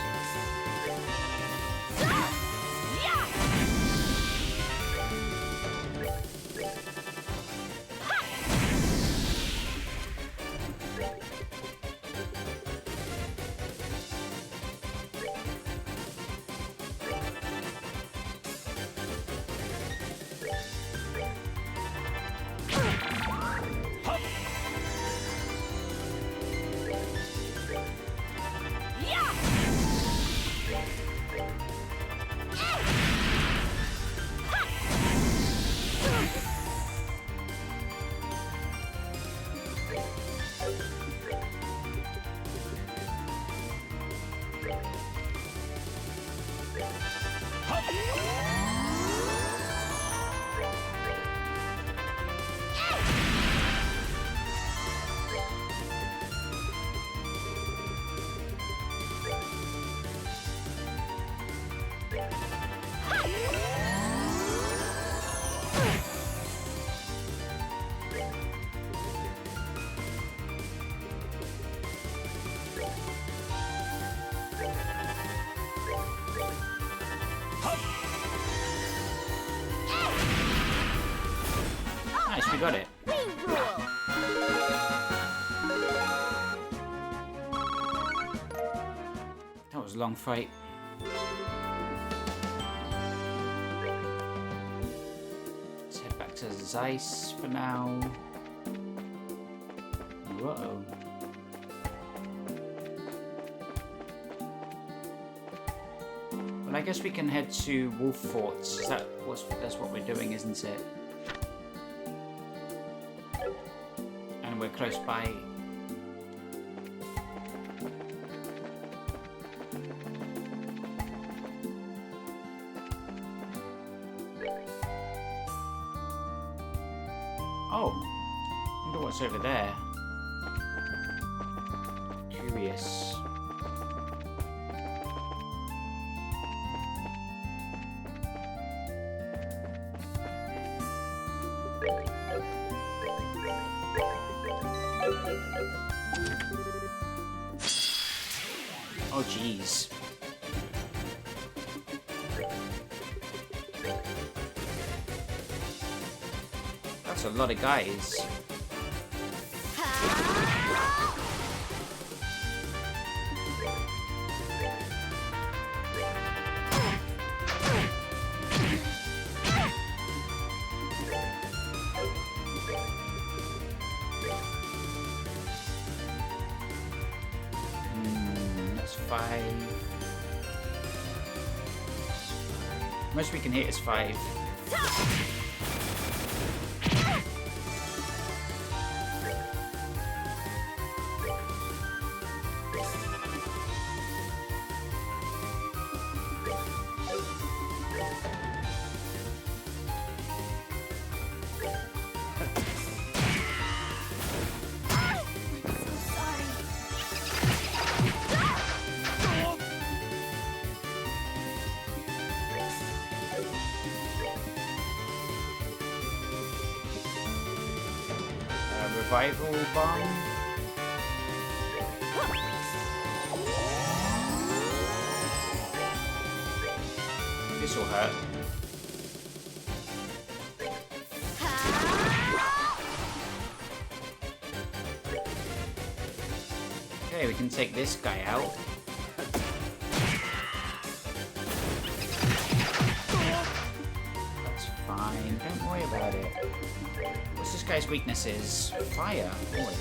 Nice, we got it. We rule. That was a long fight. Let's head back to Zeiss for now. Whoa. Well, I guess we can head to Wolf Forts. That's what we're doing, isn't it? And we're close by. Oh, wonder what's over there. Curious. Oh, jeez. That's a lot of guys. That's 5. Most we can hit is 5. Revival bomb. This will hurt. Okay, we can take this guy out. That's fine. Don't worry about it. What's this guy's weaknesses? Fire. Boy.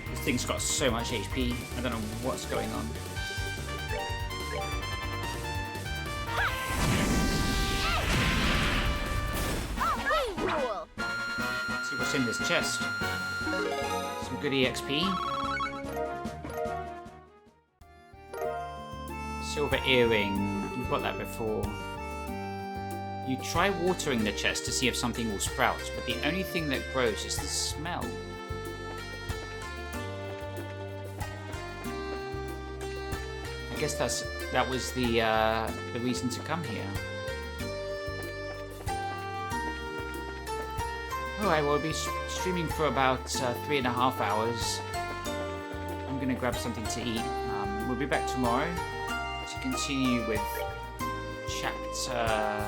This thing's got so much HP. I don't know what's going on. We rule. Let's see what's in this chest. Some good EXP. Silver earring. We've got that before. You try watering the chest to see if something will sprout, but the only thing that grows is the smell. I guess that was the reason to come here. Alright, we'll be streaming for about 3.5 hours. I'm gonna grab something to eat. We'll be back tomorrow to continue with chapter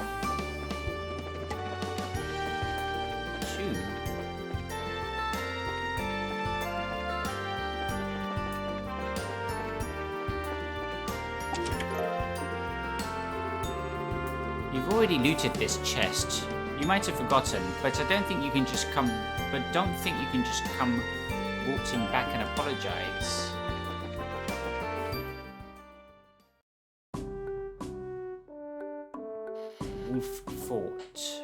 2. You've already looted this chest. You might have forgotten, but I don't think you can just come. walked him back and apologise. Wolf Fort.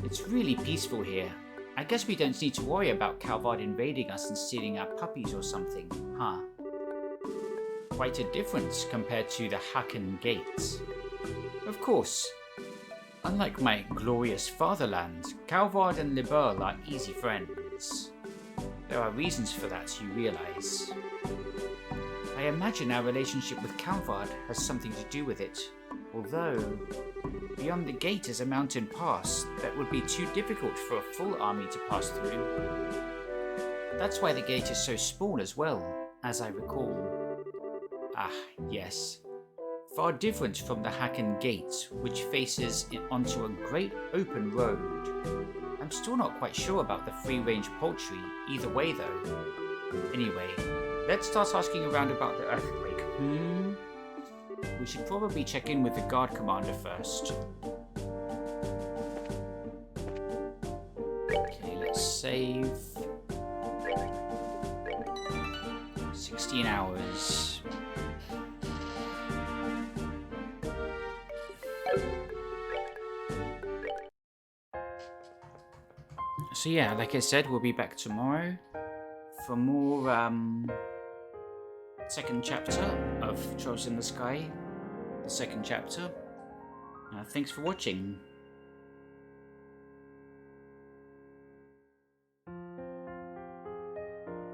It's really peaceful here. I guess we don't need to worry about Calvard invading us and stealing our puppies or something, huh? Quite a difference compared to the Hacken Gate. Of course, unlike my glorious fatherland, Calvard and Liberl are easy friends. There are reasons for that, you realize. I imagine our relationship with Calvard has something to do with it, although beyond the gate is a mountain pass that would be too difficult for a full army to pass through. That's why the gate is so small as well, as I recall. Ah, yes. Far different from the Hacken Gate, which faces onto a great open road. I'm still not quite sure about the free-range poultry, either way though. Anyway, let's start asking around about the earthquake. We should probably check in with the guard commander first. Okay, let's save. 16 hours. So yeah, like I said, we'll be back tomorrow for more second chapter of Trolls in the Sky. The second chapter. Thanks for watching.